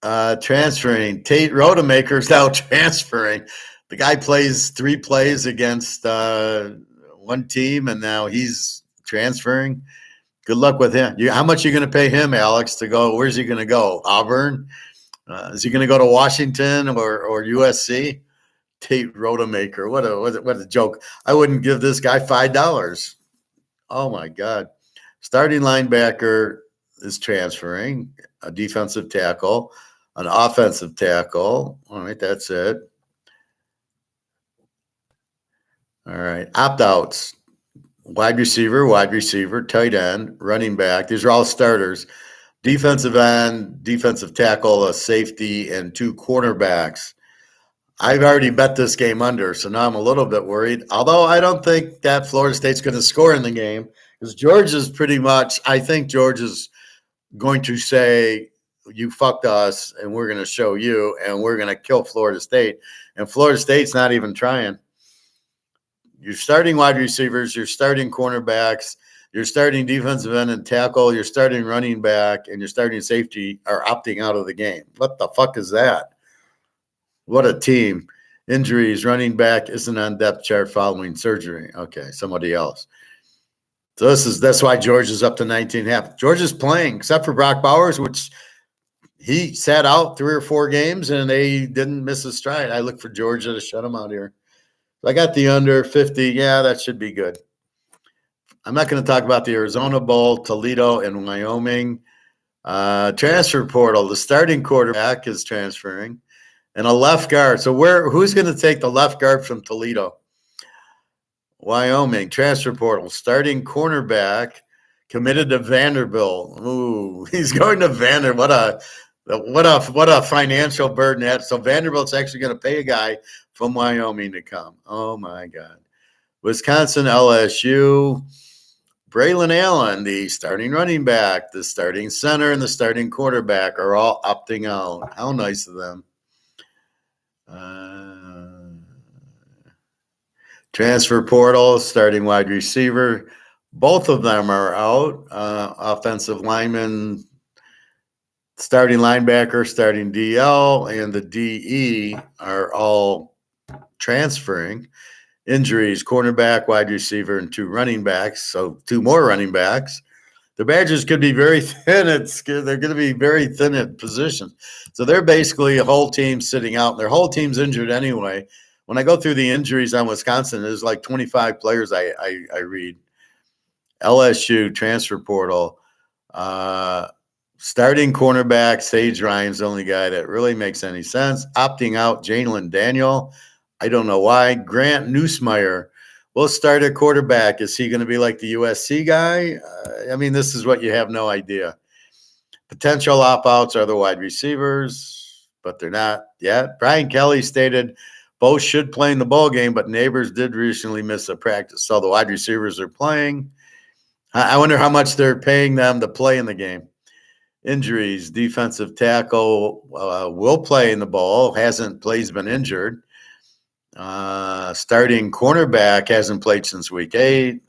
Transferring. Tate Rodemaker's now transferring. The guy plays 3 plays against one team, and now he's transferring. Good luck with him. How much are you going to pay him, Alex, to go? Where's he going to go? Auburn? Is he going to go to Washington or USC? Tate Rodemaker. What a joke. I wouldn't give this guy $5. Oh, my God. Starting linebacker is transferring. A defensive tackle. An offensive tackle. All right, that's it. All right. Opt-outs. Wide receiver, tight end, running back. These are all starters. Defensive end, defensive tackle, a safety, and 2 cornerbacks. I've already bet this game under, so now I'm a little bit worried. Although I don't think that Florida State's going to score in the game, because Georgia's I think Georgia's going to say, you fucked us, and we're going to show you, and we're going to kill Florida State. And Florida State's not even trying. You're starting wide receivers, you're starting cornerbacks, you're starting defensive end and tackle, you're starting running back, and you're starting safety are opting out of the game. What the fuck is that? What a team. Injuries, running back isn't on depth chart following surgery. Okay, somebody else. So that's why Georgia's up to 19.5. Georgia's playing, except for Brock Bowers, which he sat out 3 or 4 games, and they didn't miss a stride. I look for Georgia to shut him out here. I got the under 50. Yeah, that should be good. I'm not going to talk about the Arizona Bowl, Toledo, and Wyoming. Transfer portal. The starting quarterback is transferring, and a left guard. So who's going to take the left guard from Toledo? Wyoming. Transfer portal. Starting cornerback committed to Vanderbilt. Ooh, he's going to Vanderbilt. What a financial burden that. So Vanderbilt's actually going to pay a guy from Wyoming to come. Oh, my God. Wisconsin, LSU, Braylon Allen, the starting running back, the starting center, and the starting quarterback are all opting out. How nice of them. Transfer portal, starting wide receiver. Both of them are out. Offensive lineman, starting linebacker, starting DL, and the DE are all transferring. Injuries, cornerback, wide receiver, and 2 running backs. So 2 more running backs. The Badgers could be very thin. They're going to be very thin at positions. So they're basically a whole team sitting out. Their whole team's injured anyway. When I go through the injuries on Wisconsin, there's like 25 players I read. LSU, transfer portal. Starting cornerback, Sage Ryan's the only guy that really makes any sense. Opting out, Jalen Daniel. I don't know why. Grant Neusmeyer will start at quarterback. Is he going to be like the USC guy? This is what you have no idea. Potential opt-outs are the wide receivers, but they're not yet. Brian Kelly stated both should play in the bowl game, but Neighbors did recently miss a practice. So the wide receivers are playing. I wonder how much they're paying them to play in the game. Injuries, defensive tackle will play in the bowl. Hasn't played, he's been injured. Starting cornerback hasn't played since week 8.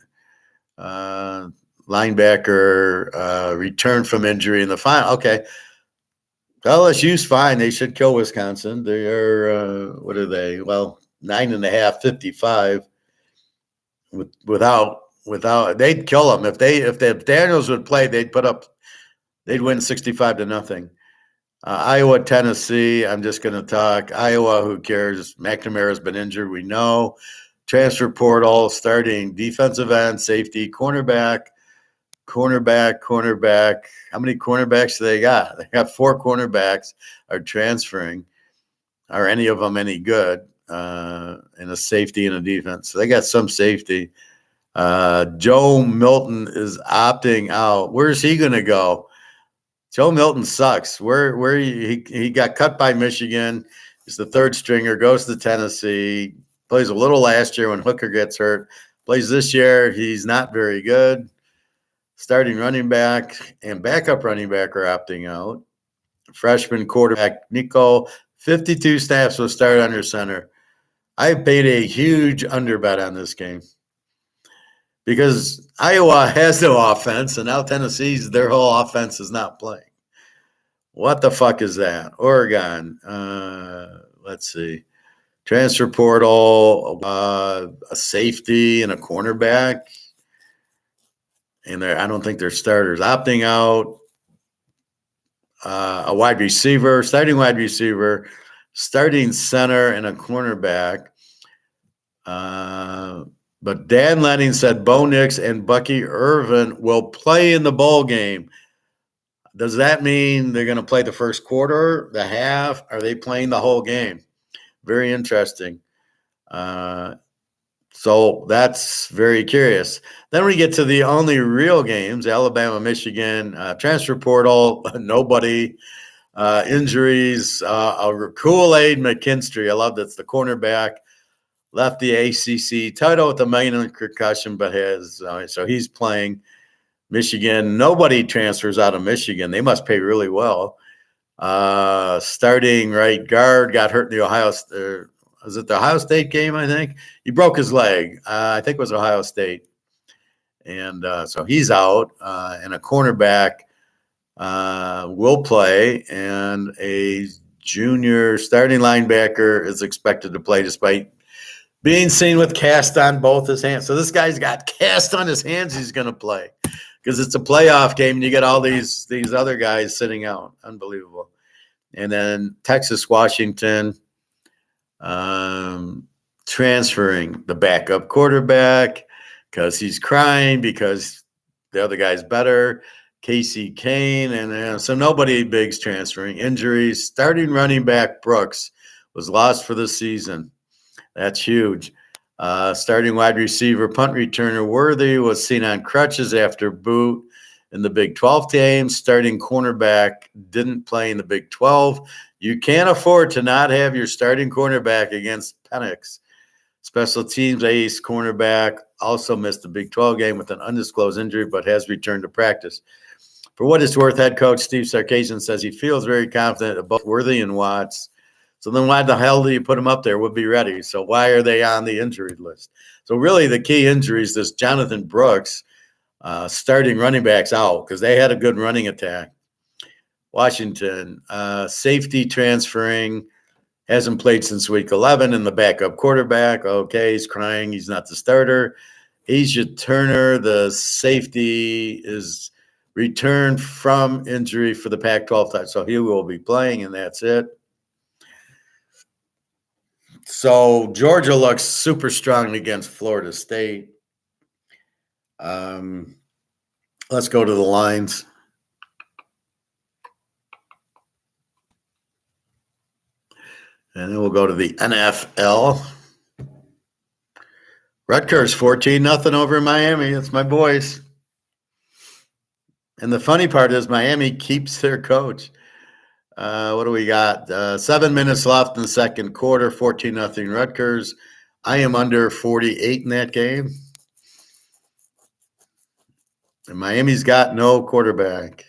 Linebacker returned from injury in the final. Okay. LSU's fine. They should kill Wisconsin. They are, what are they? Well, 9.5, 55. Without, they'd kill them. If Daniels would play, they'd win 65-0. Iowa, Tennessee, I'm just going to talk. Iowa, who cares? McNamara's been injured, we know. Transfer portal, starting defensive end, safety, cornerback. How many cornerbacks do they got? They got 4 cornerbacks are transferring. Are any of them any good? And a safety and a defense. So they got some safety. Joe Milton is opting out. Where's he going to go? Joe Milton sucks. Where he got cut by Michigan. He's the third stringer, goes to Tennessee, plays a little last year when Hooker gets hurt, plays this year. He's not very good. Starting running back and backup running back are opting out. Freshman quarterback Nico, 52 snaps will start under center. I paid a huge underbet on this game because Iowa has no offense, and now Tennessee's their whole offense is not playing. What the fuck is that? Oregon. Let's see. Transfer portal, a safety and a cornerback. And I don't think they're starters. Opting out. A wide receiver, starting wide receiver, starting center, and a cornerback. But Dan Lanning said Bo Nix and Bucky Irvin will play in the bowl game. Does that mean they're going to play the first quarter, the half? Are they playing the whole game? Very interesting. So that's very curious. Then we get to the only real games, Alabama, Michigan, transfer portal, nobody, injuries, Kool-Aid McKinstry. I love that's the cornerback. Left the ACC title with a minor concussion, but so he's playing. Michigan, nobody transfers out of Michigan. They must pay really well. Starting right guard got hurt in the was it the Ohio State game, I think? He broke his leg. I think it was Ohio State. And so he's out. And a cornerback will play. And a junior starting linebacker is expected to play despite being seen with cast on both his hands. So this guy's got cast on his hands. He's going to play because it's a playoff game. And you get all these other guys sitting out. Unbelievable. And then Texas, Washington. Transferring the backup quarterback because he's crying because the other guy's better. Casey Kane, and so nobody big's transferring. Injuries. Starting running back Brooks was lost for the season. That's huge. Starting wide receiver, punt returner Worthy was seen on crutches after boot in the Big 12 game. Starting cornerback didn't play in the Big 12. You can't afford to not have your starting cornerback against Penix. Special teams ace cornerback also missed the Big 12 game with an undisclosed injury, but has returned to practice. For what it's worth, head coach Steve Sarkisian says he feels very confident about Worthy and Watts. So then why the hell do you put them up there? We'll be ready. So why are they on the injury list? So really the key injuries, this Jonathan Brooks, starting running backs out because they had a good running attack. Washington, safety transferring, hasn't played since week 11, and the backup quarterback, okay, he's crying, he's not the starter. Asia Turner, the safety, is returned from injury for the Pac-12 title, so he will be playing, and that's it. So Georgia looks super strong against Florida State. Let's go to the lines. And then we'll go to the NFL. Rutgers 14-0 over Miami. That's my boys. And the funny part is Miami keeps their coach. What do we got? 7 minutes left in the second quarter, 14-0 Rutgers. I am under 48 in that game. And Miami's got no quarterback.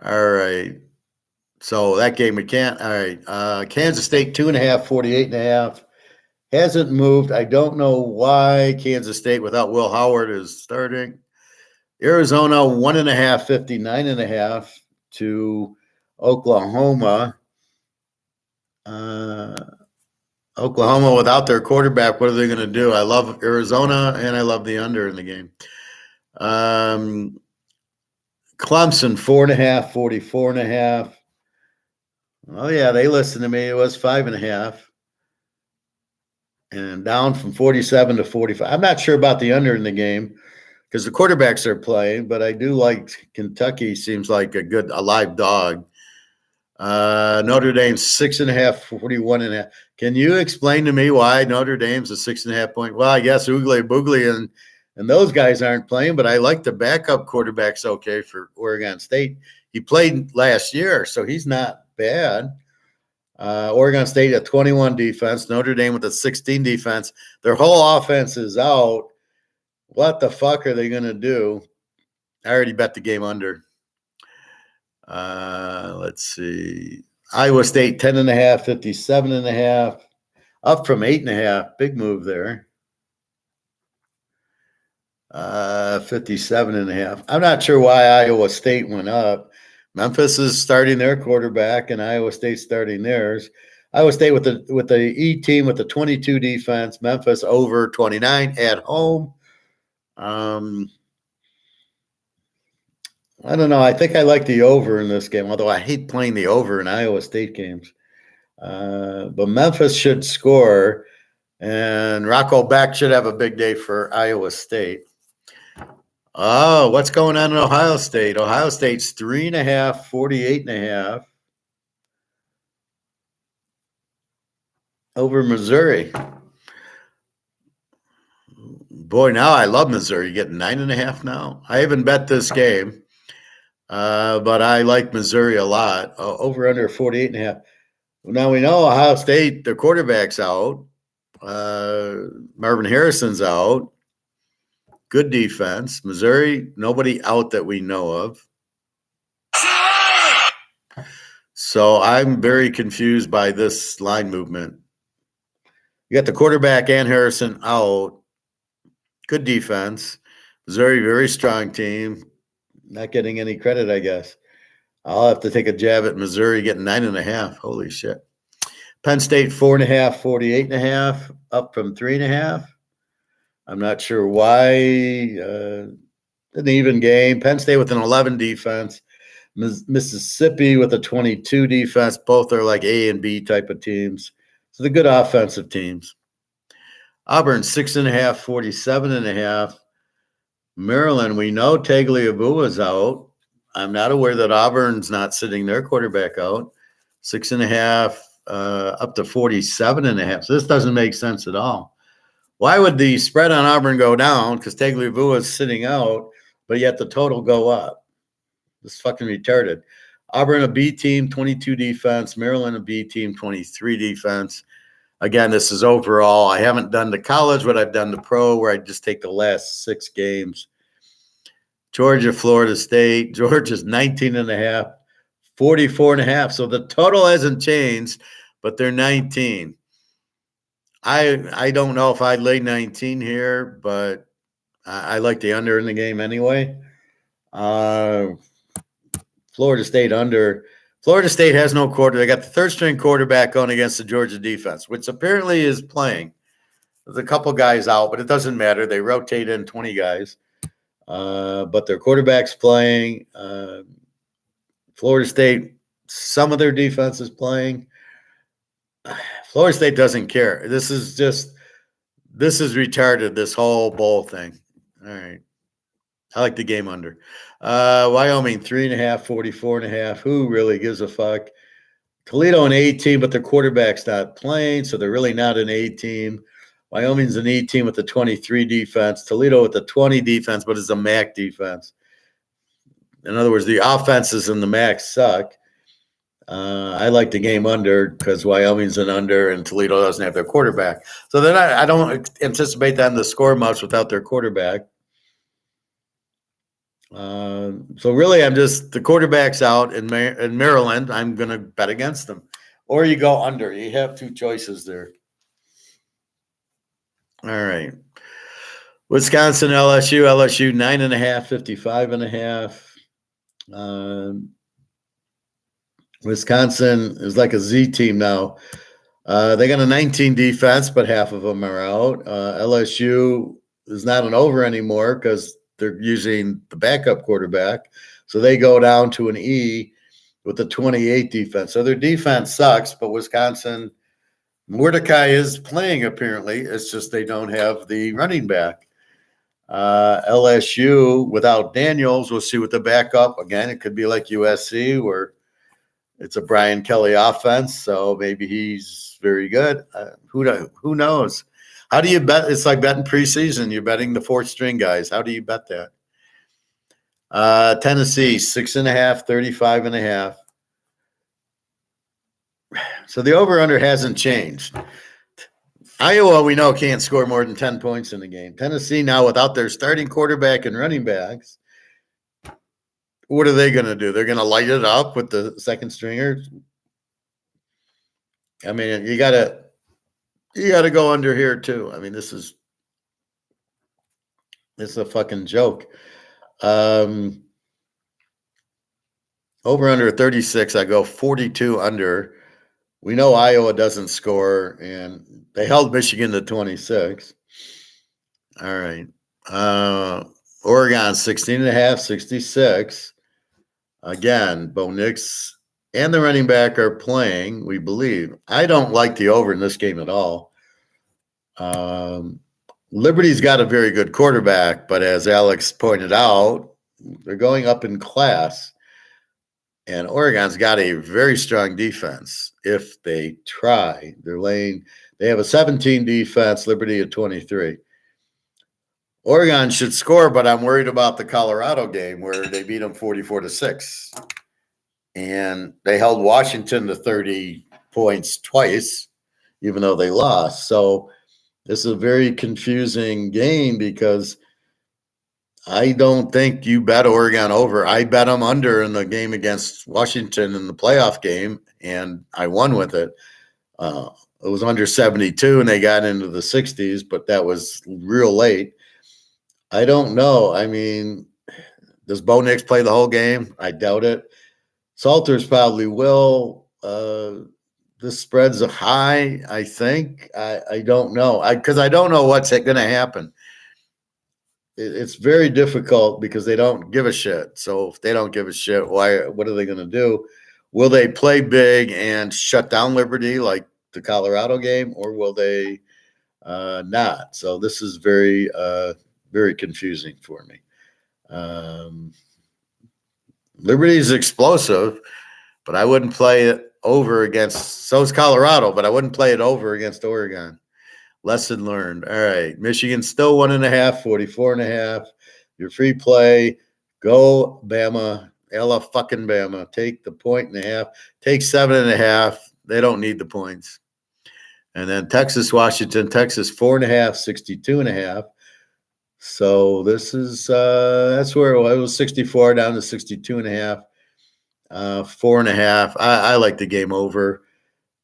All right. So that game we can't. All right. Kansas State 2.5, 48.5. Hasn't moved. I don't know why Kansas State without Will Howard is starting. Arizona 1.5, 59.5 to Oklahoma. Oklahoma without their quarterback, what are they going to do? I love Arizona and I love the under in the game. Clemson 4.5, 44.5. Oh yeah, they listened to me. It was 5.5. And down from 47 to 45. I'm not sure about the under in the game because the quarterbacks are playing, but I do like Kentucky. Seems like a live dog. Notre Dame 6.5, 41.5. Can you explain to me why Notre Dame's a 6.5 point? Well, I guess Oogly Boogly and and those guys aren't playing, but I like the backup quarterback's okay for Oregon State. He played last year, so he's not bad. Oregon State at 21 defense, Notre Dame with a 16 defense. Their whole offense is out. What the fuck are they going to do? I already bet the game under. Let's see. Iowa State 10.5, 57.5, up from 8.5. Big move there. 57.5. I'm not sure why Iowa State went up. Memphis is starting their quarterback, and Iowa State starting theirs. Iowa State with the E team with the 22 defense. Memphis over 29 at home. I don't know. I think I like the over in this game, although I hate playing the over in Iowa State games. But Memphis should score, and Rocco Beck should have a big day for Iowa State. Oh, what's going on in Ohio State? Ohio State's 3.5, 48.5 over Missouri. Boy, now I love Missouri. Getting 9.5 now. I haven't bet this game, but I like Missouri a lot. Over under 48.5. Now we know Ohio State, their quarterback's out. Marvin Harrison's out. Good defense. Missouri, nobody out that we know of. So I'm very confused by this line movement. You got the quarterback and Harrison out. Good defense. Missouri, very strong team. Not getting any credit, I guess. I'll have to take a jab at Missouri getting 9.5. Holy shit. Penn State 4.5, 48.5, up from 3.5. I'm not sure why. An even game. Penn State with an 11 defense. Mississippi with a 22 defense. Both are like A and B type of teams. So they're good offensive teams. Auburn 6.5, 47.5. Maryland, we know Tagliabue's out. I'm not aware that Auburn's not sitting their quarterback out. 6.5 up to 47.5. So this doesn't make sense at all. Why would the spread on Auburn go down? Because Tagliabue is sitting out, but yet the total go up. This is fucking retarded. Auburn a B team, 22 defense. Maryland a B team, 23 defense. Again, this is overall. I haven't done the college, but I've done the pro, where I just take the last 6 games. Georgia, Florida State. Georgia's 19.5, 44.5. So the total hasn't changed, but they're 19. I don't know if I'd lay 19 here, but I like the under in the game anyway. Florida State under. Florida State has no quarter. They got the third-string quarterback going against the Georgia defense, which apparently is playing. There's a couple guys out, but it doesn't matter. They rotate in 20 guys. But their quarterback's playing. Florida State, some of their defense is playing. Florida State doesn't care. This is retarded, this whole bowl thing. All right. I like the game under. Wyoming, 3.5, 44.5. Who really gives a fuck? Toledo an A team, but their quarterback's not playing, so they're really not an A team. Wyoming's an E team with the 23 defense. Toledo with the 20 defense, but it's a MAC defense. In other words, the offenses in the MAC suck. I like the game under because Wyoming's an under and Toledo doesn't have their quarterback. So then I don't anticipate them to score much without their quarterback. So really, I'm just, the quarterback's out in Maryland. I'm going to bet against them. Or you go under. You have 2 choices there. All right. Wisconsin, LSU. LSU 9.5, 55.5. Wisconsin is like a Z team now. They got a 19 defense, but half of them are out. LSU is not an over anymore because they're using the backup quarterback. So they go down to an E with a 28 defense. So their defense sucks, but Wisconsin, Mordecai is playing apparently. It's just they don't have the running back. LSU without Daniels, we'll see with the backup. Again, it could be like USC where It's a Brian Kelly offense, so maybe he's very good. Who knows? How do you bet? It's like betting preseason. You're betting the fourth string guys. How do you bet that? Tennessee, 6.5, 35.5. So the over-under hasn't changed. Iowa, we know, can't score more than 10 points in the game. Tennessee now, without their starting quarterback and running backs, what are they going to do? They're going to light it up with the second stringers. I mean, you gotta go under here too. I mean, this is a fucking joke. Over under 36, I go 42 under. We know Iowa doesn't score, and they held Michigan to 26. All right. Oregon, 16.5, 66. Again, Bo Nix and the running back are playing, we believe. I don't like the over in this game at all. Liberty's got a very good quarterback, but as Alex pointed out, they're going up in class. And Oregon's got a very strong defense if they try. They have a 17 defense, Liberty a 23. Oregon should score, but I'm worried about the Colorado game where they beat them 44-6. And they held Washington to 30 points twice, even though they lost. So this is a very confusing game because I don't think you bet Oregon over. I bet them under in the game against Washington in the playoff game, and I won with it. It was under 72, and they got into the 60s, but that was real late. I don't know. I mean, does Bo Nix play the whole game? I doubt it. Salters probably will. This spread's high, I think. I don't know. Because I don't know what's going to happen. It's very difficult because they don't give a shit. So if they don't give a shit, what are they going to do? Will they play big and shut down Liberty like the Colorado game, or will they not? So this is very, very confusing for me. Liberty is explosive, but I wouldn't play it over against – so is Colorado, but I wouldn't play it over against Oregon. Lesson learned. All right. Michigan still 1.5, 44.5. Your free play. Go Bama. Ella fucking Bama. Take the 1.5. Take 7.5. They don't need the points. And then Texas, Washington. Texas 4.5, 62.5. So this is that's where it was 64 down to 62.5. 4.5. I like the game over.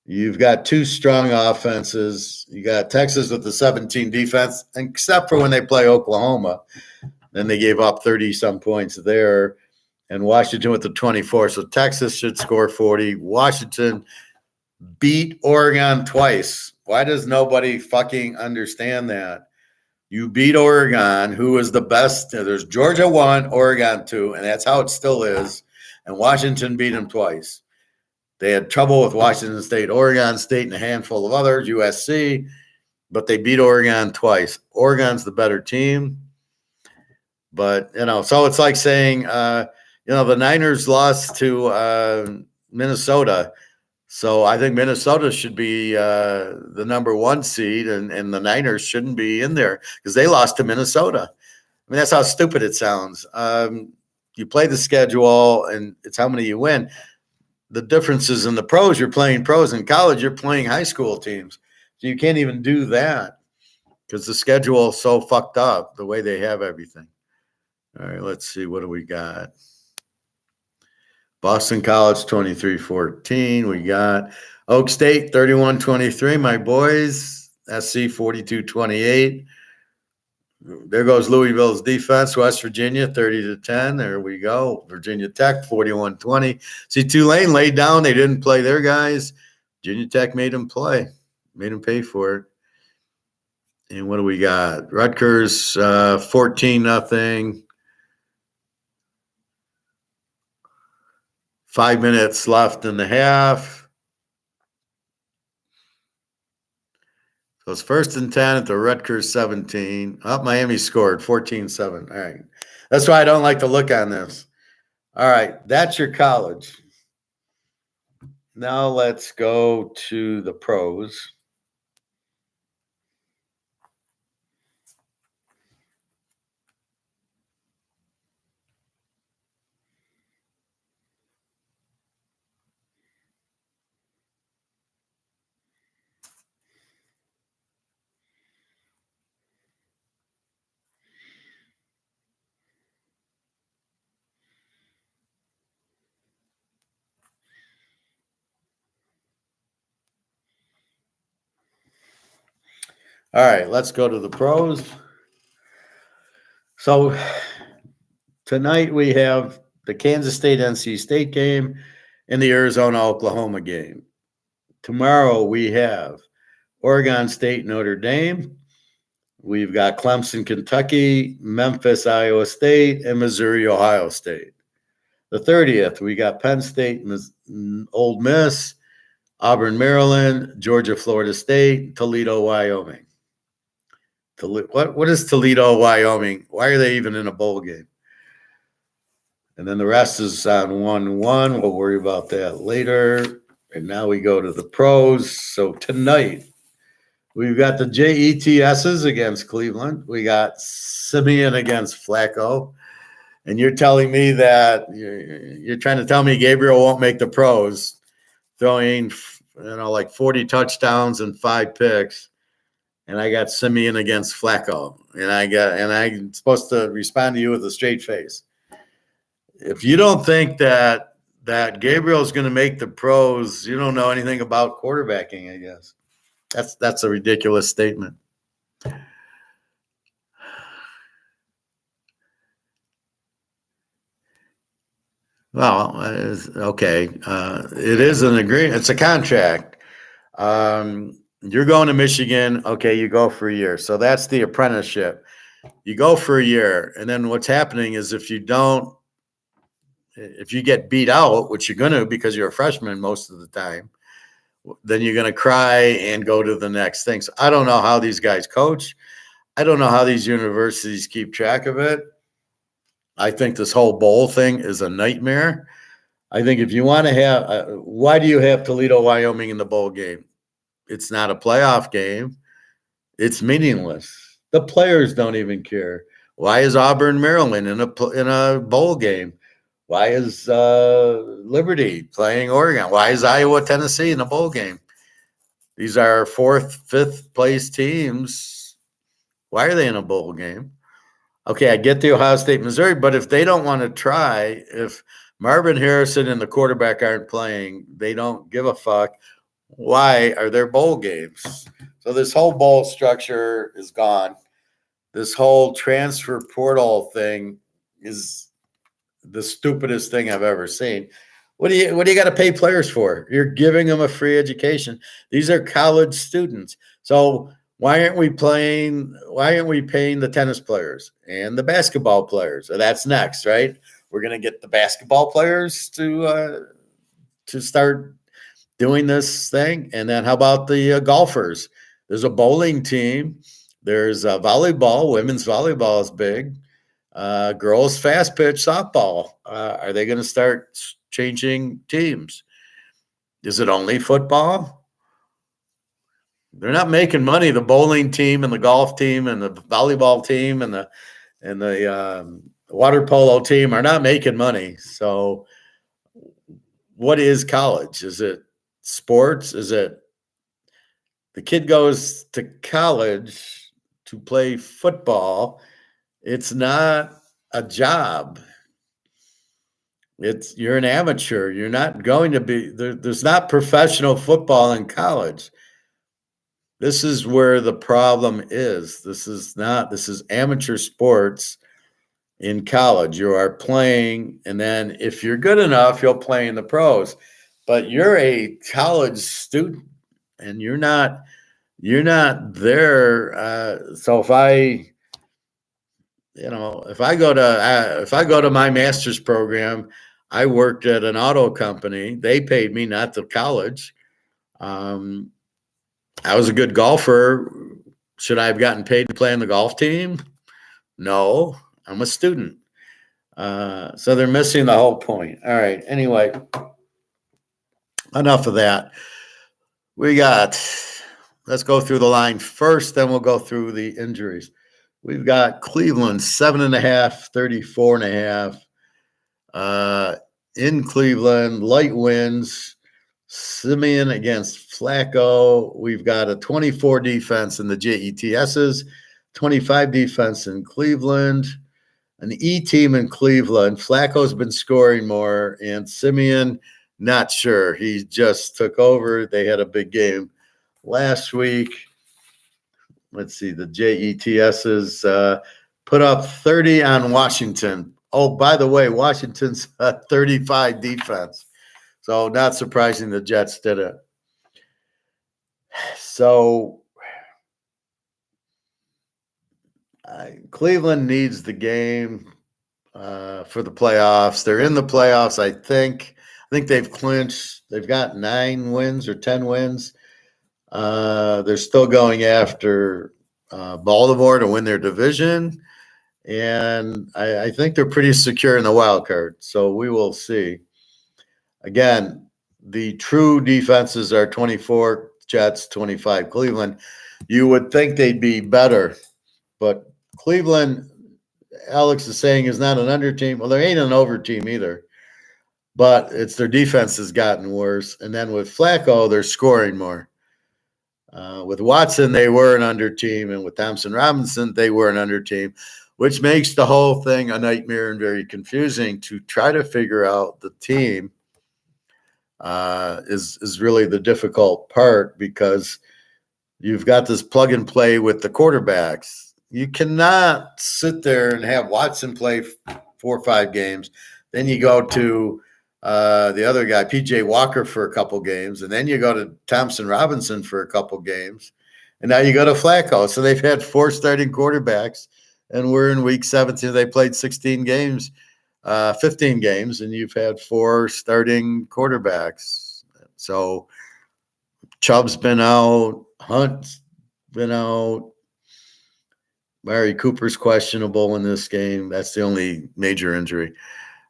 You've got two strong offenses. You got Texas with the 17 defense, except for when they play Oklahoma. Then they gave up 30-some points there. And Washington with the 24. So Texas should score 40. Washington beat Oregon twice. Why does nobody fucking understand that? You beat Oregon, who is the best. There's Georgia 1, Oregon 2, and that's how it still is. And Washington beat them twice. They had trouble with Washington State, Oregon State, and a handful of others, USC, but they beat Oregon twice. Oregon's the better team. But, so it's like saying, the Niners lost to Minnesota. So I think Minnesota should be the number 1 seed, and the Niners shouldn't be in there because they lost to Minnesota. I mean, that's how stupid it sounds. You play the schedule, and it's how many you win. The difference is in the pros, you're playing pros. In college, you're playing high school teams. So you can't even do that because the schedule is so fucked up the way they have everything. All right, let's see. What do we got? Boston College 23-14. We got Oak State 31-23. My boys, SC 42-28. There goes Louisville's defense. West Virginia 30-10. There we go. Virginia Tech 41-20. See, Tulane laid down. They didn't play their guys. Virginia Tech made them play, made them pay for it. And what do we got? Rutgers 14-0. 5 minutes left in the half. So it's 1st and 10 at the Rutgers 17. Miami scored 14-7. All right. That's why I don't like to look on this. All right. That's your college. Now let's go to the pros. All right, let's go to the pros. So tonight we have the Kansas State NC State game and the Arizona Oklahoma game. Tomorrow we have Oregon State Notre Dame. We've got Clemson Kentucky, Memphis Iowa State, and Missouri Ohio State. The 30th, we got Penn State, Ole Miss, Auburn Maryland, Georgia Florida State, Toledo Wyoming. What is Toledo Wyoming? Why are they even in a bowl game? And then the rest is on 1-1. We'll worry about that later. And now we go to the pros. So tonight, we've got the JETSs against Cleveland. We got Simeon against Flacco. And you're telling me that you're trying to tell me Gabriel won't make the pros, throwing like 40 touchdowns and 5 picks. And I got Simeon against Flacco. And I'm supposed to respond to you with a straight face. If you don't think that Gabriel's going to make the pros, you don't know anything about quarterbacking, I guess. That's a ridiculous statement. Well, okay. It is an agreement. It's a contract. You're going to Michigan. Okay, you go for a year. So that's the apprenticeship. You go for a year. And then what's happening is if you get beat out, which you're going to because you're a freshman most of the time, then you're going to cry and go to the next thing. So I don't know how these guys coach. I don't know how these universities keep track of it. I think this whole bowl thing is a nightmare. I think if you want to have why do you have Toledo, Wyoming in the bowl game? It's not a playoff game. It's meaningless. The players don't even care. Why is Auburn, Maryland in a bowl game? Why is Liberty playing Oregon? Why is Iowa, Tennessee in a bowl game? These are 4th, 5th place teams. Why are they in a bowl game? Okay, I get the Ohio State, Missouri, but if they don't want to try, if Marvin Harrison and the quarterback aren't playing, they don't give a fuck. Why are there bowl games? So this whole bowl structure is gone. This whole transfer portal thing is the stupidest thing I've ever seen. What do you got to pay players for? You're giving them a free education. These are college students. So why aren't we paying the tennis players and the basketball players? So that's next, right? We're going to get the basketball players to start doing this thing. And then how about the golfers? There's a bowling team. There's volleyball. Women's volleyball is big. Girls fast pitch softball. Are they going to start changing teams? Is it only football? They're not making money. The bowling team and the golf team and the volleyball team and the water polo team are not making money. So what is college? Is it sports? Is it the kid goes to college to play football? It's not a job. You're an amateur. You're not going to be there's not professional football in college. This is where the problem is. This is amateur sports in college. You are playing, and then if you're good enough, you'll play in the pros. But you're a college student, and you're not there. So if I go to my master's program, I worked at an auto company. They paid me, not the college. I was a good golfer. Should I have gotten paid to play on the golf team? No, I'm a student. So they're missing the whole point. All right. Anyway, enough of that. Let's go through the line first, then we'll go through the injuries. We've got Cleveland 7.5, 34.5. In Cleveland, light winds. Simeon against Flacco. We've got a 24 defense in the JETSs, 25 defense in Cleveland, an E team in Cleveland. Flacco's been scoring more, and Simeon, not sure. He just took over. They had a big game last week. Let's see, the JETSs put up 30 on Washington. Oh, by the way, Washington's 35 defense. So not surprising the Jets did it. So Cleveland needs the game for the playoffs. They're in the playoffs, I think. I think they've clinched. They've got 9 wins or 10 wins. They're still going after Baltimore to win their division. And I think they're pretty secure in the wild card. So we will see. Again, the true defenses are 24 Jets, 25 Cleveland. You would think they'd be better, but Cleveland, Alex is saying, is not an under team. Well, there ain't an over team either, but it's their defense has gotten worse. And then with Flacco, they're scoring more. With Watson, they were an under team, and with Thompson Robinson, they were an under team, which makes the whole thing a nightmare and very confusing to try to figure out the team. Is really the difficult part because you've got this plug and play with the quarterbacks. You cannot sit there and have Watson play 4 or 5 games. Then you go to the other guy, PJ Walker, for a couple games. And then you go to Thompson Robinson for a couple games. And now you go to Flacco. So they've had 4 starting quarterbacks. And we're in week 17. They played 16 games. 15 games, and you've had 4 starting quarterbacks. So Chubb's been out, Hunt's been out, Mari Cooper's questionable in this game. That's the only major injury.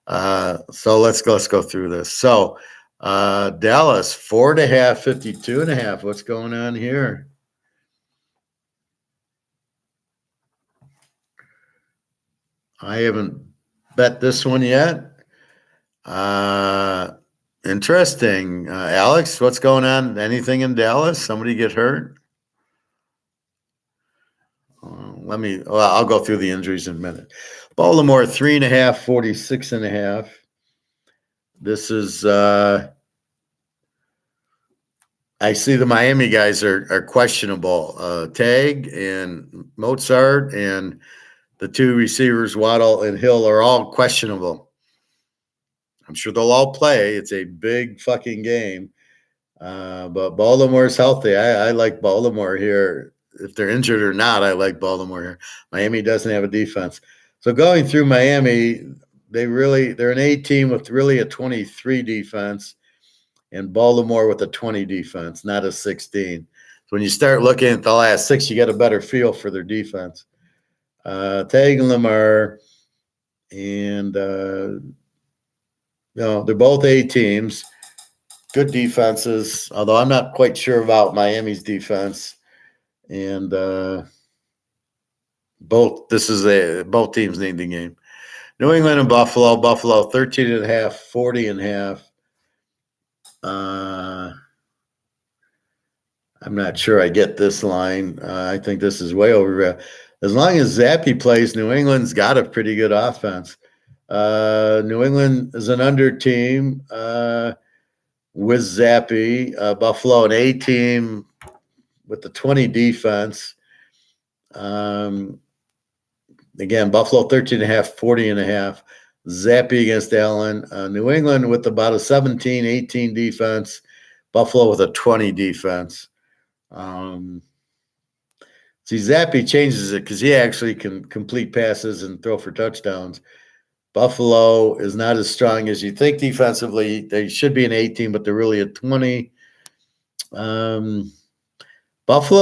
So let's go through this. So Dallas 4.5, 52.5. What's going on here? I haven't bet this one yet. Interesting. Alex, what's going on? Anything in Dallas? Somebody get hurt? I'll go through the injuries in a minute. Baltimore 3.5, 46.5. This is, I see the Miami guys are questionable. Tag and Mozart and the 2 receivers, Waddle and Hill, are all questionable. I'm sure they'll all play. It's a big fucking game. But Baltimore's healthy. I like Baltimore here. If they're injured or not, I like Baltimore here. Miami doesn't have a defense. So going through Miami, they're an A team with really a 23 defense, and Baltimore with a 20 defense, not a 16. So when you start looking at the last 6, you get a better feel for their defense. Tag and Lamar, and they're both A teams, good defenses. Although I'm not quite sure about Miami's defense, and both teams need the game. New England and Buffalo 13.5, 40.5. I'm not sure I get this line. I think this is way over. As long as Zappy plays, New England's got a pretty good offense. New England is an under team with Zappy. Buffalo, an A team with the 20 defense. Again, Buffalo 13.5, 40.5. Zappy against Allen. New England with about a 17, 18 defense. Buffalo with a 20 defense. See, Zappy changes it because he actually can complete passes and throw for touchdowns. Buffalo is not as strong as you think defensively. They should be an 18, but they're really a 20. Buffalo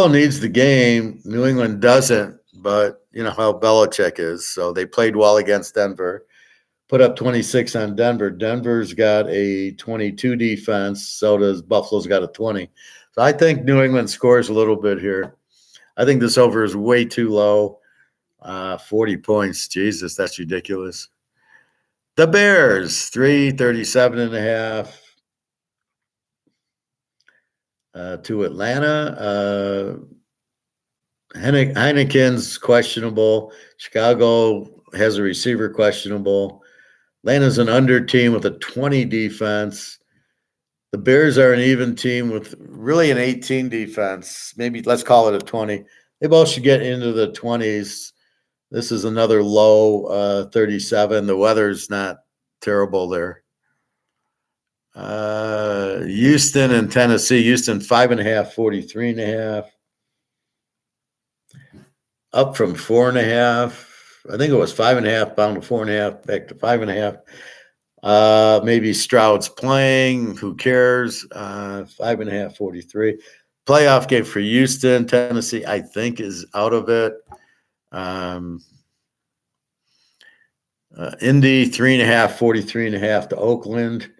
needs the game. New England doesn't, but you know how Belichick is. So they played well against Denver. put up 26 on Denver. Denver's got a 22 defense. So does Buffalo's got a 20. So I think New England scores a little bit here. I think this over is way too low. 40 points. Jesus, that's ridiculous. The Bears, 337.5 to Atlanta. Heineken's questionable. Chicago has a receiver questionable. Atlanta's an under team with a 20 defense. The Bears are an even team with really an 18 defense. Maybe let's call it a 20. They both should get into the 20s. This is another low 37. The weather's not terrible there. Houston and Tennessee. Houston 5.5, 43.5. Up from 4.5. I think it was 5.5, down to 4.5, back to 5.5. Maybe Stroud's playing. Who cares? 5.5, 43. Playoff game for Houston. Tennessee, I think, is out of it. Indy, 3.5, 43.5 to Oakland.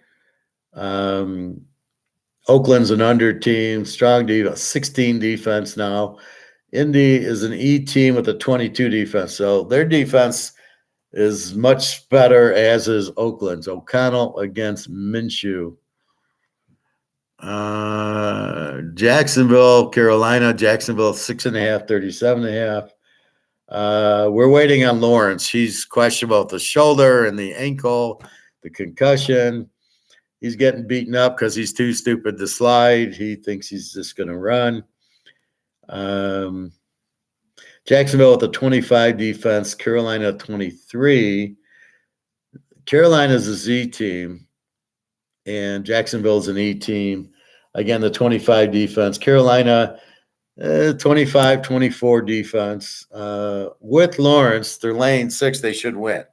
Oakland's an under team. Strong defense, 16 defense now. Indy is an E team with a 22 defense. So their defense is much better, as is Oakland's. O'Connell against Minshew. Jacksonville, Carolina. Jacksonville, 6.5, 37.5. We're waiting on Lawrence. He's questionable with the shoulder and the ankle, the concussion. He's getting beaten up because he's too stupid to slide. He thinks he's just going to run. Jacksonville with a 25 defense, Carolina 23. Carolina's a Z team, and Jacksonville's an E team. Again, the 25 defense. Carolina, 25, 24 defense. With Lawrence, they're laying 6. They should win.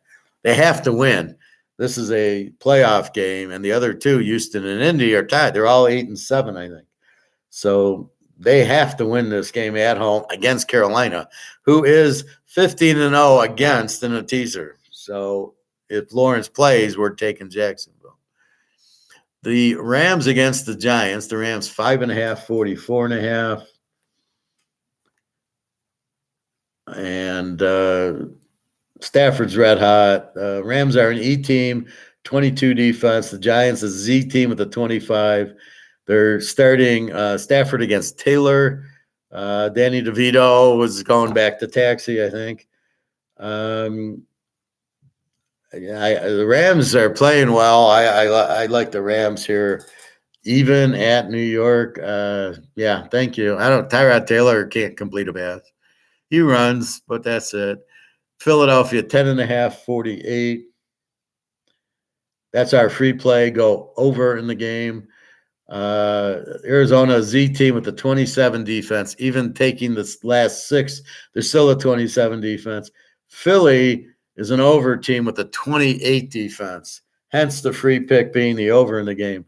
They have to win. This is a playoff game, and the other two, Houston and Indy, are tied. They're all 8-7, I think. So they have to win this game at home against Carolina, who is 15-0 against in a teaser. So if Lawrence plays, we're taking Jacksonville. The Rams against the Giants. The Rams 5.5, 44.5. And Stafford's red hot. Rams are an E team, 22 defense. The Giants, a Z team with a 25. They're starting Stafford against Taylor. Danny DeVito was going back to taxi, I think. The Rams are playing well. I like the Rams here, even at New York. Yeah, thank you. Tyrod Taylor can't complete a pass. He runs, but that's it. Philadelphia, 10.5, 48. That's our free play. Go over in the game. Arizona Z team with the 27 defense, even taking the last 6, they're still a 27 defense. Philly is an over team with a 28 defense, hence the free pick being the over in the game.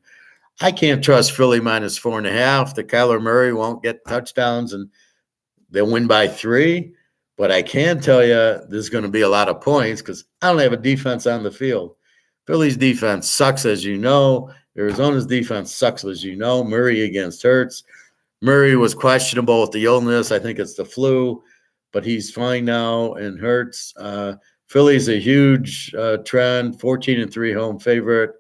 I can't trust Philly minus 4.5. The Kyler Murray won't get touchdowns and they'll win by 3. But I can tell you there's going to be a lot of points because I don't have a defense on the field. Philly's defense sucks, as you know. Arizona's defense sucks, as you know. Murray against Hurts. Murray was questionable with the illness. I think it's the flu, but he's fine now. And Hurts. Philly's a huge trend, 14-3 home favorite.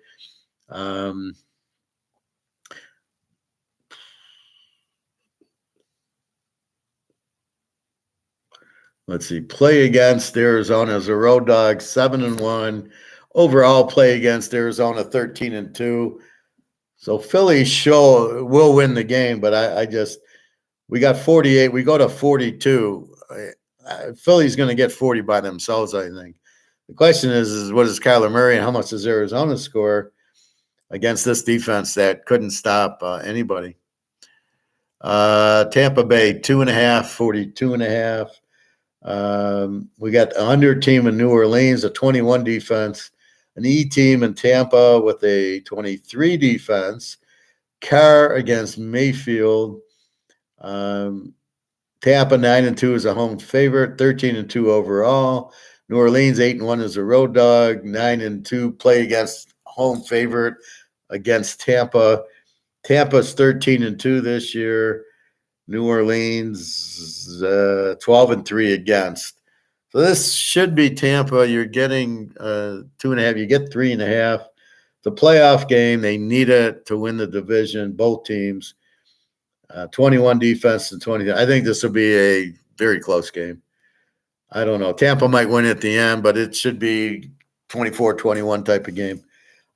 Let's see. Play against Arizona as a road dog, 7-1. Overall, play against Arizona, 13-2. So Philly will win the game, but we got 48. We go to 42. Philly's going to get 40 by themselves, I think. The question is what is Kyler Murray and how much does Arizona score against this defense that couldn't stop anybody? Tampa Bay, 2.5, 42.5. We got an under team in New Orleans, a 21 defense, an E team in Tampa with a 23 defense. Carr against Mayfield. Tampa 9-2 is a home favorite, 13-2 overall. New Orleans 8-1 is a road dog. 9-2 play against home favorite against Tampa. Tampa's 13-2 this year. New Orleans 12-3 against. So this should be Tampa. You're getting 2.5. You get 3.5. The playoff game, they need it to win the division. Both teams, 21 defense and 20. I think this will be a very close game. I don't know. Tampa might win at the end, but it should be 24-21 type of game.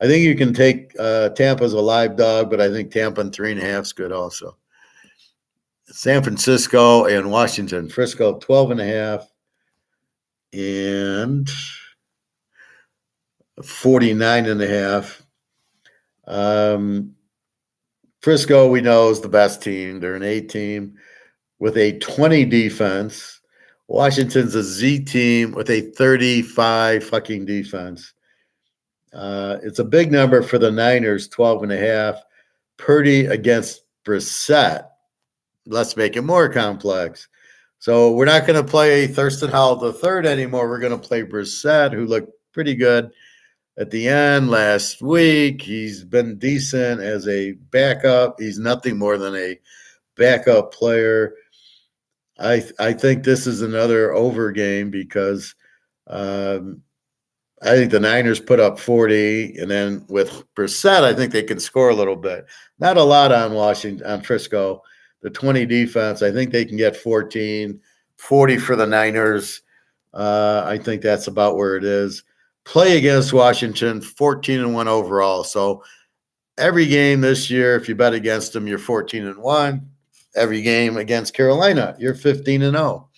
I think you can take Tampa as a live dog, but I think Tampa in 3.5 is good also. San Francisco and Washington. Frisco 12.5 and 49.5. Frisco, we know, is the best team. They're an A team with a 20 defense. Washington's a Z team with a 35 fucking defense. It's a big number for the Niners, 12.5. Purdy against Brissett. Let's make it more complex. So we're not going to play Thurston Howell III anymore. We're going to play Brissett, who looked pretty good at the end last week. He's been decent as a backup. He's nothing more than a backup player. I think this is another over game because I think the Niners put up 40, and then with Brissett, I think they can score a little bit. Not a lot on Frisco. The 20 defense, I think they can get 14, 40 for the Niners. I think that's about where it is. Play against Washington, 14-1 overall. So every game this year, if you bet against them, you're 14-1. Every game against Carolina, you're 15-0.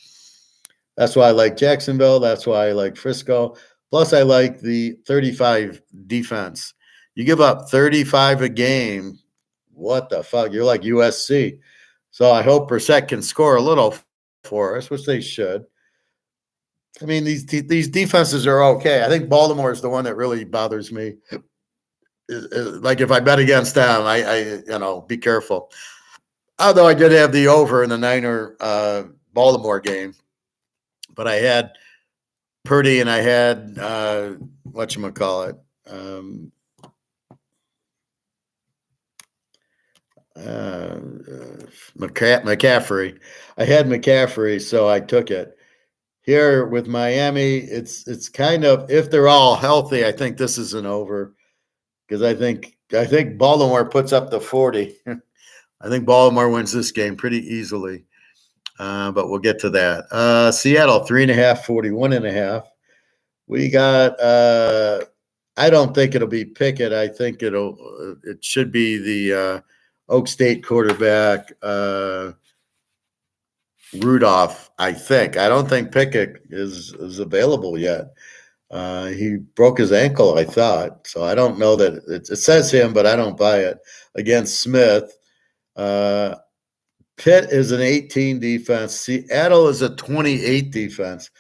That's why I like Jacksonville. That's why I like Frisco. Plus, I like the 35 defense. You give up 35 a game, what the fuck? You're like USC. So I hope Brissett can score a little for us, which they should. I mean, these defenses are okay. I think Baltimore is the one that really bothers me. Like if I bet against them, I be careful. Although I did have the over in the Niner Baltimore game, but I had Purdy and I had whatchamacallit. McCaffrey. I had McCaffrey, so I took it. Here with Miami, it's kind of, if they're all healthy, I think this is an over because I think Baltimore puts up the 40. I think Baltimore wins this game pretty easily, but we'll get to that. Seattle 3.5, 41.5. We got. I don't think it'll be Pickett. I think it should be the Oak State quarterback, Rudolph, I think. I don't think Pickett is available yet. He broke his ankle, I thought. So I don't know that it says him, but I don't buy it. Against Smith. Pitt is an 18 defense. Seattle is a 28 defense,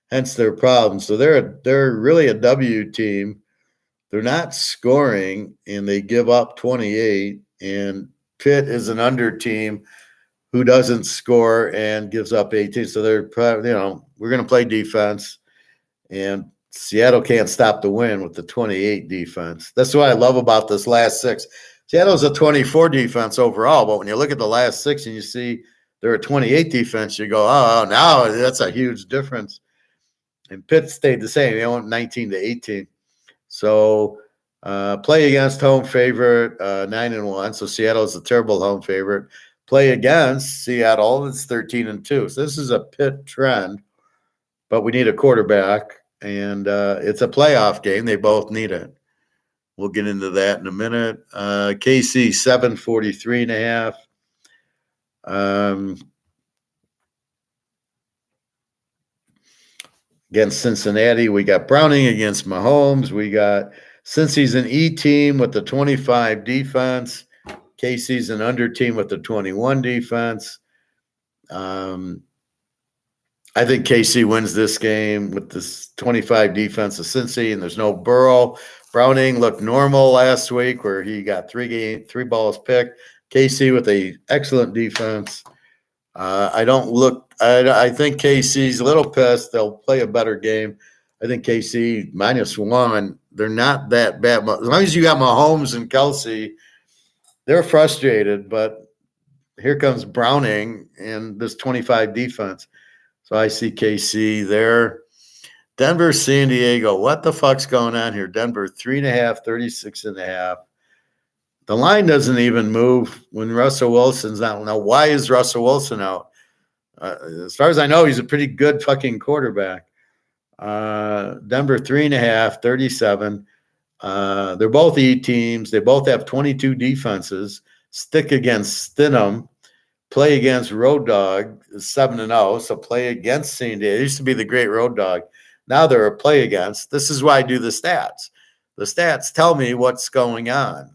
hence their problem. So they're really a W team. They're not scoring, and they give up 28. And Pitt is an under team who doesn't score and gives up 18. So they're probably, we're going to play defense, and Seattle can't stop the win with the 28 defense. That's what I love about this last six. Seattle's a 24 defense overall, but when you look at the last six and you see they're a 28 defense, you go, oh, now that's a huge difference. And Pitt stayed the same. They went 19-18. So play against home favorite, 9-1. So Seattle's a terrible home favorite. Play against Seattle, it's 13-2. So this is a Pitt trend, but we need a quarterback, and it's a playoff game. They both need it. We'll get into that in a minute. KC 743.5. Against Cincinnati, we got Browning against Mahomes. We got Cincy's an E team with the 25 defense. KC's an under team with the 21 defense. I think KC wins this game with this 25 defense of Cincy, and there's no Burrow. Browning looked normal last week where he got three balls picked. KC with a excellent defense. I think KC's a little pissed. They'll play a better game. I think KC -1. They're not that bad. As long as you got Mahomes and Kelsey, they're frustrated. But here comes Browning and this 25 defense. So I see KC there. Denver, San Diego. What the fuck's going on here? Denver 3.5, 36.5. The line doesn't even move when Russell Wilson's out. Now, why is Russell Wilson out? As far as I know, he's a pretty good fucking quarterback. Denver 3.5, 37. They're both E teams. They both have 22 defenses. Stick against Stidham. Play against Road Dog 7-0. So play against San Diego. It used to be the great Road Dog. Now they're a play against. This is why I do the stats. The stats tell me what's going on,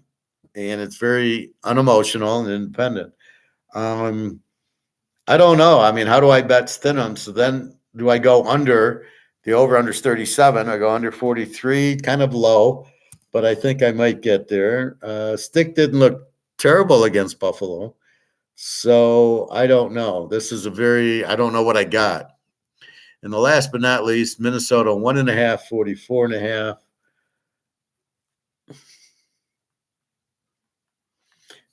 and it's very unemotional and independent. I don't know. I mean, how do I bet Stidham? So then do I go under? The over-under is 37. I go under 43, kind of low, but I think I might get there. Stick didn't look terrible against Buffalo. So I don't know. This is I don't know what I got. And the last but not least, Minnesota 1.5, 44.5.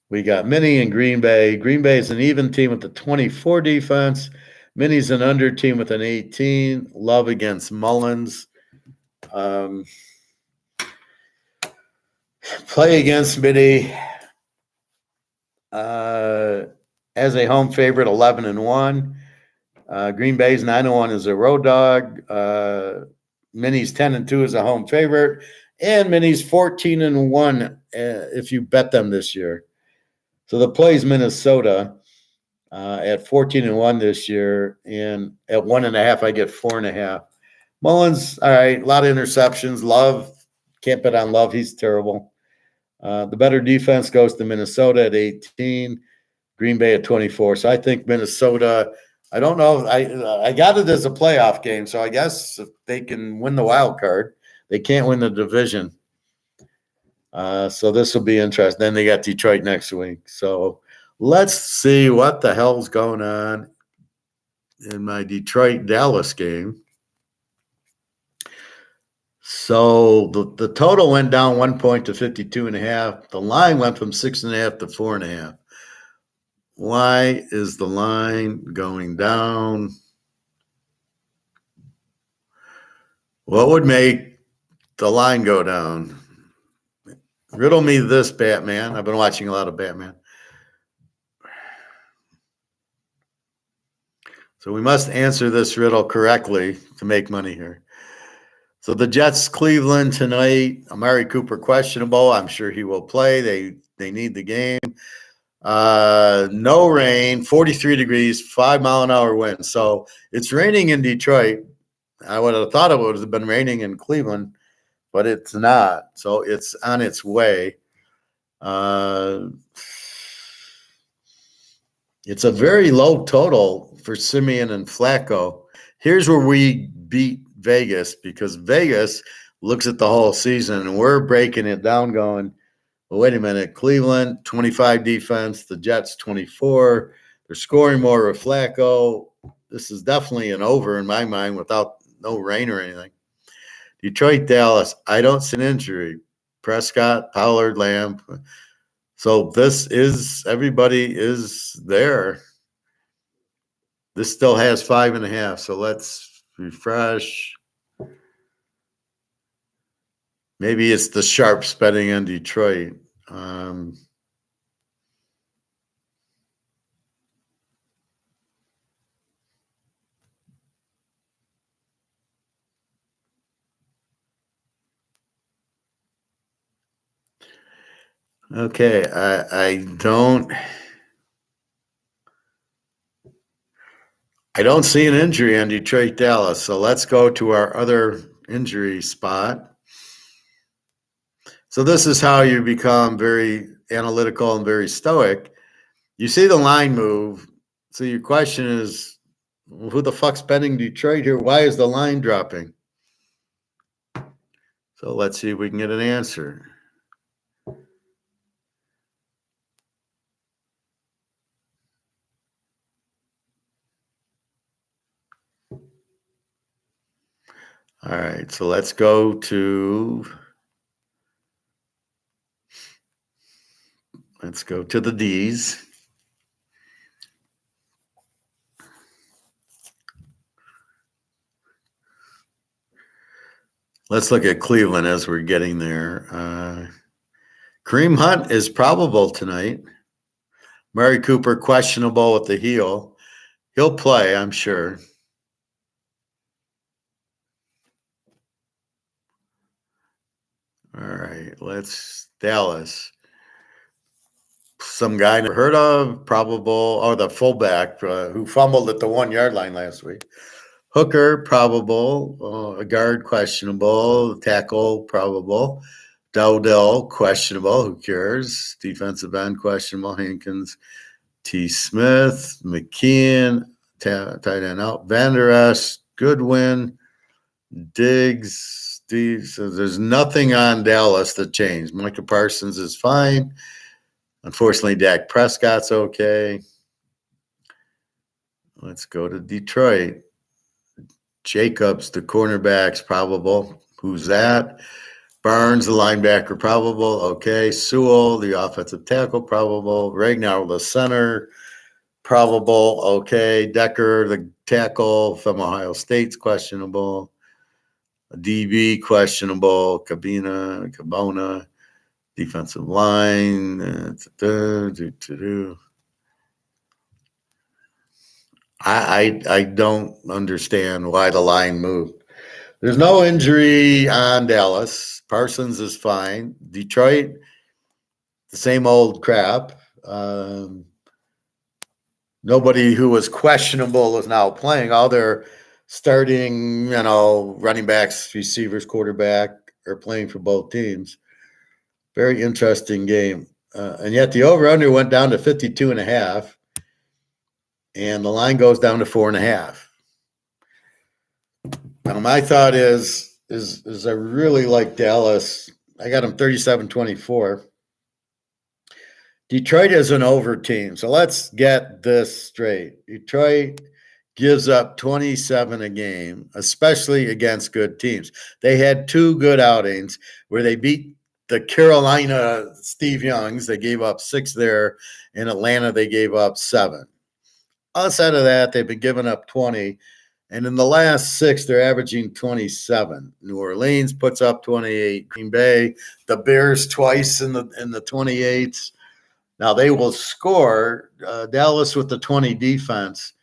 We got Minnie and Green Bay. Green Bay is an even team with a 24 defense. Minnie's an under team with an 18. Love against Mullins. Play against Minnie as a home favorite, 11-1. Green Bay's 9-1 as a road dog. Minnie's 10-2 as a home favorite. And Minnie's 14-1 if you bet them this year. So the play's Minnesota at 14-1 this year, and at 1.5 I get 4.5. Mullins, all right, a lot of interceptions. Love, can't bet on Love. He's terrible. The better defense goes to Minnesota at 18, Green Bay at 24. So I think Minnesota. I don't know. I got it as a playoff game, so I guess if they can win the wild card, they can't win the division. So this will be interesting. Then they got Detroit next week. So let's see what the hell's going on in my Detroit-Dallas game. So the total went down 1 point to 52.5. The line went from 6.5 to 4.5. Why is the line going down? What would make the line go down? Riddle me this, Batman. I've been watching a lot of Batman. So we must answer this riddle correctly to make money here. So the Jets, Cleveland tonight. Amari Cooper questionable. I'm sure he will play. They need the game. No rain, 43 degrees, 5-mile-an-hour wind. So it's raining in Detroit. I would have thought it would have been raining in Cleveland, but it's not. So it's on its way. It's a very low total for Simeon and Flacco. Here's where we beat Vegas, because Vegas looks at the whole season, and we're breaking it down going, well, wait a minute, Cleveland, 25 defense, the Jets, 24. They're scoring more with Flacco. This is definitely an over in my mind without no rain or anything. Detroit, Dallas, I don't see an injury. Prescott, Pollard, Lamb. So everybody is there. This still has 5.5. So let's refresh. Maybe it's the sharps betting on Detroit. Okay, I don't see an injury on Detroit, Dallas. So let's go to our other injury spot. So this is how you become very analytical and very stoic. You see the line move. So your question is, who the fuck's betting Detroit here? Why is the line dropping? So let's see if we can get an answer. All right, so let's go to the D's. Let's look at Cleveland as we're getting there. Kareem Hunt is probable tonight. Murray Cooper questionable with the heel. He'll play, I'm sure. All right, Dallas. Some guy never heard of, probable, or the fullback who fumbled at the 1 yard line last week. Hooker, probable. A guard, questionable. Tackle, probable. Dowdell, questionable. Who cares? Defensive end, questionable. Hankins, T. Smith, McKeon, tight end out. Van Der Esch, Goodwin, Diggs, Steve. So there's nothing on Dallas that changed. Micah Parsons is fine. Unfortunately, Dak Prescott's okay. Let's go to Detroit. Jacobs, the cornerback's probable. Who's that? Barnes, the linebacker, probable. Okay. Sewell, the offensive tackle, probable. Ragnar, the center, probable. Okay. Decker, the tackle from Ohio State's questionable. DB, questionable. Cabona, defensive line. I don't understand why the line moved. There's no injury on Dallas. Parsons is fine. Detroit, the same old crap. Nobody who was questionable is now playing. All their starting, running backs, receivers, quarterback are playing for both teams. Very interesting game. And yet the over-under went down to 52.5. And the line goes down to 4.5. Now, my thought is I really like Dallas. I got them 37-24. Detroit is an over team. So let's get this straight. Detroit gives up 27 a game, especially against good teams. They had 2 good outings where they beat the Carolina Steve Youngs. They gave up 6 there. In Atlanta, they gave up 7. Outside of that, they've been giving up 20. And in the last 6, they're averaging 27. New Orleans puts up 28. Green Bay, the Bears twice in the 28s. Now they will score. Dallas with the 20 defense.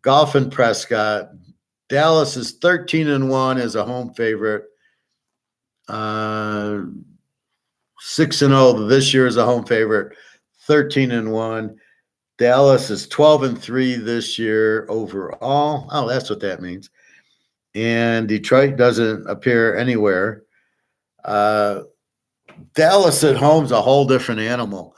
Goff and Prescott. Dallas is 13-1 as a home favorite. 6-0 this year as a home favorite. 13-1. Dallas is 12-3 this year overall. Oh, that's what that means. And Detroit doesn't appear anywhere. Dallas at home is a whole different animal.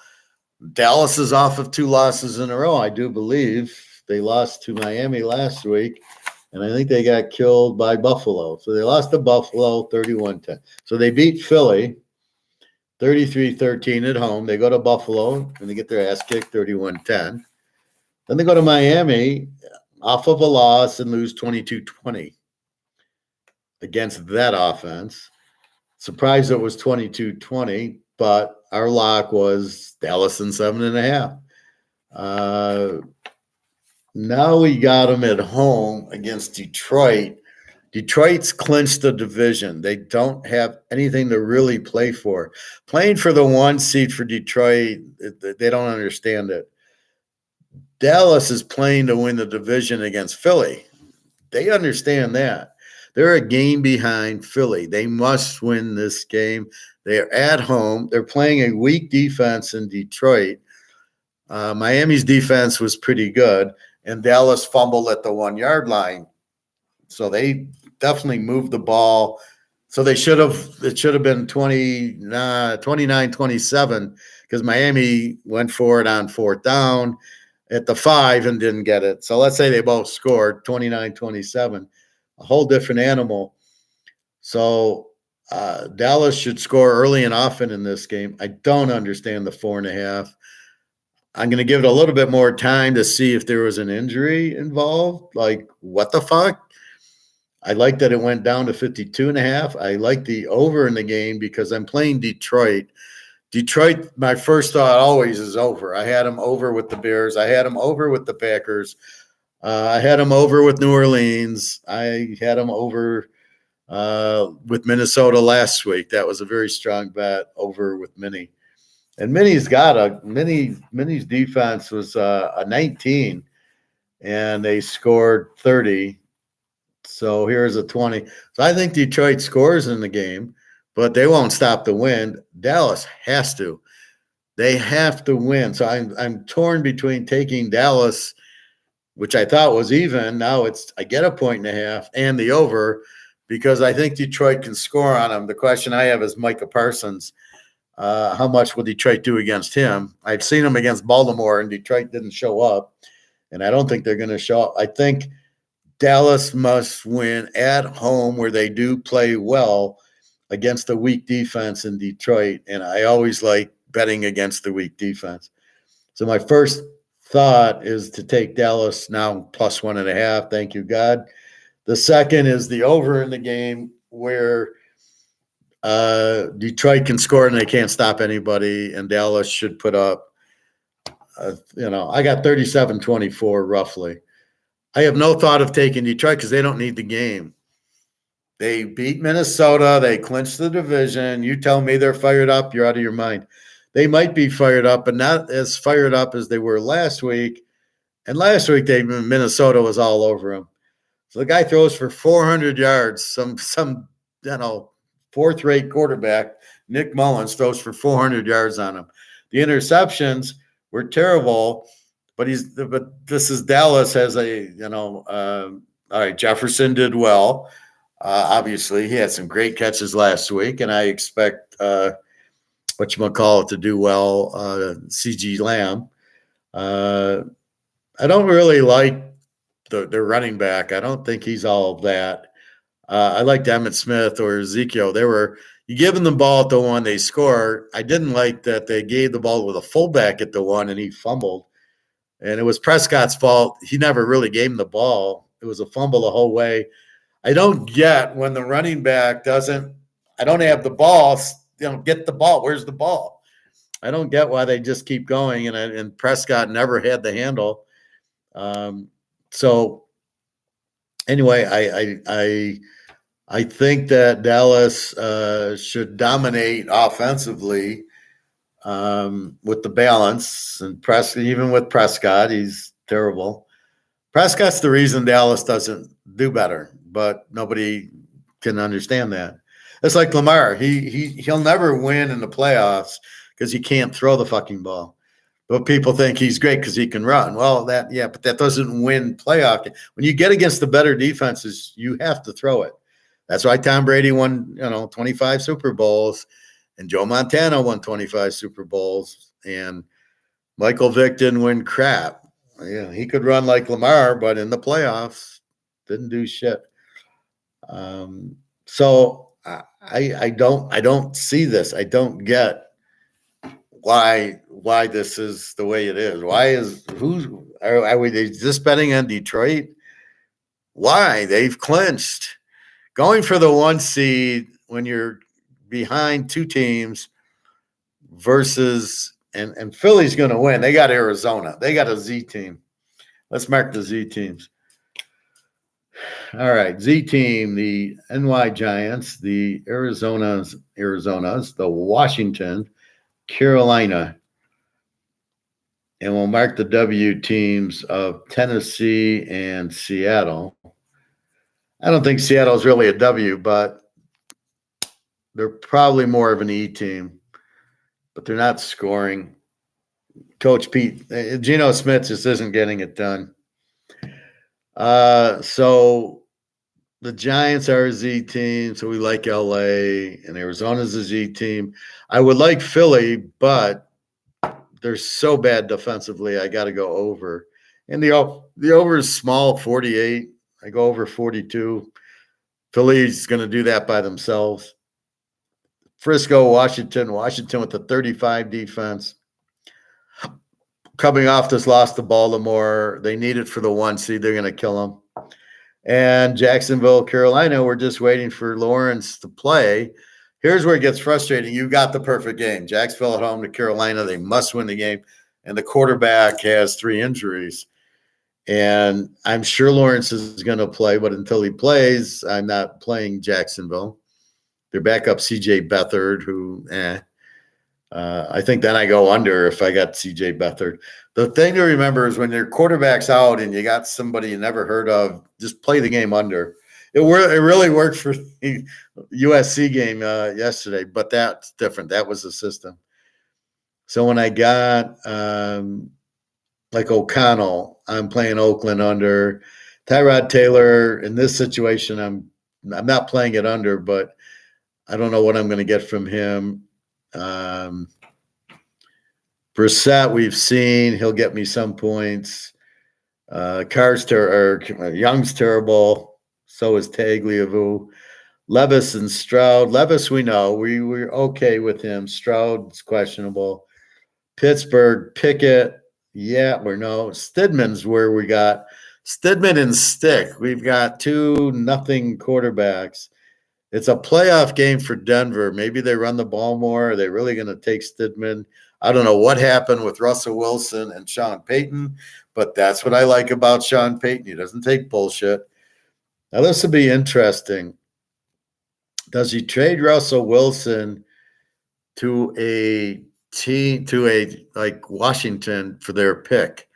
Dallas is off of 2 losses in a row, I do believe. They lost to Miami last week, and I think they got killed by Buffalo. So they lost to Buffalo 31-10. So they beat Philly 33-13 at home. They go to Buffalo, and they get their ass kicked 31-10. Then they go to Miami off of a loss and lose 22-20 against that offense. Surprised it was 22-20, but our lock was Dallas in 7.5. Now we got them at home against Detroit. Detroit's clinched the division. They don't have anything to really play for. Playing for the 1 seed for Detroit, they don't understand it. Dallas is playing to win the division against Philly. They understand that. They're a game behind Philly. They must win this game. They're at home. They're playing a weak defense in Detroit. Miami's defense was pretty good, and Dallas fumbled at the 1 yard line. So they definitely moved the ball. So it should have been 29-27 because Miami went for it on 4th down at the 5 and didn't get it. So let's say they both scored 29-27, a whole different animal. So Dallas should score early and often in this game. I don't understand the 4.5. I'm going to give it a little bit more time to see if there was an injury involved. Like, what the fuck? I like that it went down to 52.5. I like the over in the game because I'm playing Detroit. Detroit, my first thought always is over. I had them over with the Bears. I had them over with the Packers. I had them over with New Orleans. I had them over with Minnesota last week. That was a very strong bet over with Minnie. And Minnie's defense was a 19, and they scored 30. So here's a 20. So I think Detroit scores in the game, but they won't stop the win. Dallas has to. They have to win. So I'm torn between taking Dallas, which I thought was even. Now I get a 1.5 and the over because I think Detroit can score on them. The question I have is Micah Parsons. How much will Detroit do against him? I've seen him against Baltimore, and Detroit didn't show up, and I don't think they're going to show up. I think Dallas must win at home where they do play well against a weak defense in Detroit, and I always like betting against the weak defense. So my first thought is to take Dallas now plus 1.5. Thank you, God. The second is the over in the game where Detroit can score and they can't stop anybody, and Dallas should put up, I got 37-24 roughly. I have no thought of taking Detroit because they don't need the game. They beat Minnesota. They clinched the division. You tell me they're fired up, you're out of your mind. They might be fired up, but not as fired up as they were last week. And last week, Minnesota was all over them. So the guy throws for 400 yards. Some fourth-rate quarterback, Nick Mullins, throws for 400 yards on him. The interceptions were terrible, but this is Dallas has all right, Jefferson did well. Obviously, he had some great catches last week, and I expect to do well, CG Lamb. I don't really like the running back. I don't think he's all of that. I liked Emmitt Smith or Ezekiel. You give them the ball at the one, they score. I didn't like that they gave the ball with a fullback at the one and he fumbled. And it was Prescott's fault. He never really gave him the ball. It was a fumble the whole way. I don't get when the running back I don't have the ball, get the ball. Where's the ball? I don't get why they just keep going. And Prescott never had the handle. So anyway, I think that Dallas should dominate offensively with the balance. And even with Prescott, he's terrible. Prescott's the reason Dallas doesn't do better, but nobody can understand that. It's like Lamar. He'll never win in the playoffs because he can't throw the fucking ball. But people think he's great because he can run. Well, but that doesn't win playoff. When you get against the better defenses, you have to throw it. That's why Tom Brady won, 25 Super Bowls, and Joe Montana won 25 Super Bowls, and Michael Vick didn't win crap. Yeah, he could run like Lamar, but in the playoffs, didn't do shit. So I don't see this. I don't get why this is the way it is. Are we just betting on Detroit? Why? They've clinched. Going for the 1 seed when you're behind two teams versus and Philly's going to win. They got Arizona. They got a Z team. Let's mark the Z teams. All right, Z team, the NY Giants, the Arizonas, the Washington, Carolina, and we'll mark the W teams of Tennessee and Seattle. I don't think Seattle's really a W, but they're probably more of an E team, but they're not scoring. Coach Pete, Geno Smith just isn't getting it done. So the Giants are a Z team, so we like LA, and Arizona's a Z team. I would like Philly, but they're so bad defensively, I got to go over. And the over is small, 48. I go over 42. Philly's going to do that by themselves. Frisco, Washington with the 35 defense. Coming off this loss to Baltimore, they need it for the 1 seed. They're going to kill them. And Jacksonville, Carolina, we're just waiting for Lawrence to play. Here's where it gets frustrating. You got the perfect game. Jacksonville at home to Carolina. They must win the game. And the quarterback has 3 injuries. And I'm sure Lawrence is going to play, but until he plays, I'm not playing Jacksonville. Their backup, C.J. Beathard, who, I think then I go under if I got C.J. Beathard. The thing to remember is when your quarterback's out and you got somebody you never heard of, just play the game under. It really worked for the USC game yesterday, but that's different. That was the system. So when I got like O'Connell, I'm playing Oakland under. Tyrod Taylor, in this situation, I'm not playing it under, but I don't know what I'm going to get from him. Brissett, we've seen. He'll get me some points. Young's terrible. So is Tagliavue. Levis and Stroud. Levis, we know. We're okay with him. Stroud's questionable. Pittsburgh, Pickett. Yeah, we're no. Stidman's where we got Stidman and Stick. We've got 2-0 quarterbacks. It's a playoff game for Denver. Maybe they run the ball more. Are they really going to take Stidman? I don't know what happened with Russell Wilson and Sean Payton, but that's what I like about Sean Payton. He doesn't take bullshit. Now, this will be interesting. Does he trade Russell Wilson to a team, like Washington for their pick?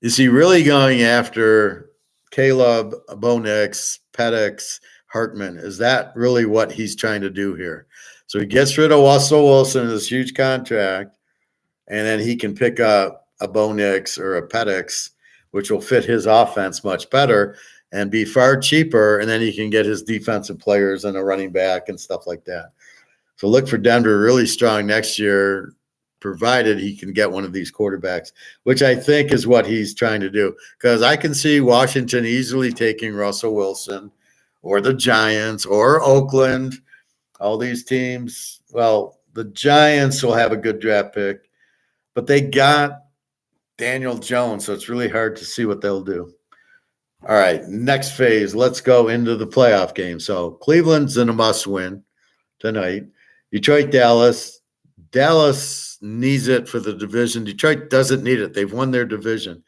Is he really going after Caleb, Bo Nix, Penix, Hartman? Is that really what he's trying to do here? So he gets rid of Russell Wilson, this huge contract, and then he can pick up a Bo Nix or a Penix, which will fit his offense much better and be far cheaper, and then he can get his defensive players and a running back and stuff like that. So look for Denver really strong next year, provided he can get one of these quarterbacks, which I think is what he's trying to do. Because I can see Washington easily taking Russell Wilson or the Giants or Oakland, all these teams. Well, the Giants will have a good draft pick, but they got Daniel Jones, so it's really hard to see what they'll do. All right, next phase. Let's go into the playoff game. So Cleveland's in a must-win tonight. Detroit, Dallas. Dallas needs it for the division. Detroit doesn't need it. They've won their division.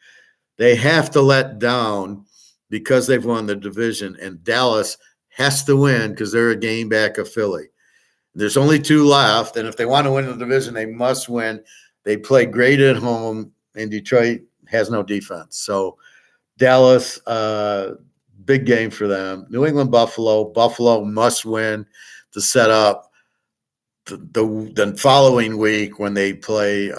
They have to let down because they've won the division, and Dallas has to win because they're a game back of Philly. There's only 2 left, and if they want to win the division, they must win. They play great at home, and Detroit has no defense. So Dallas, big game for them. New England, Buffalo. Buffalo must win to set up the following week when they play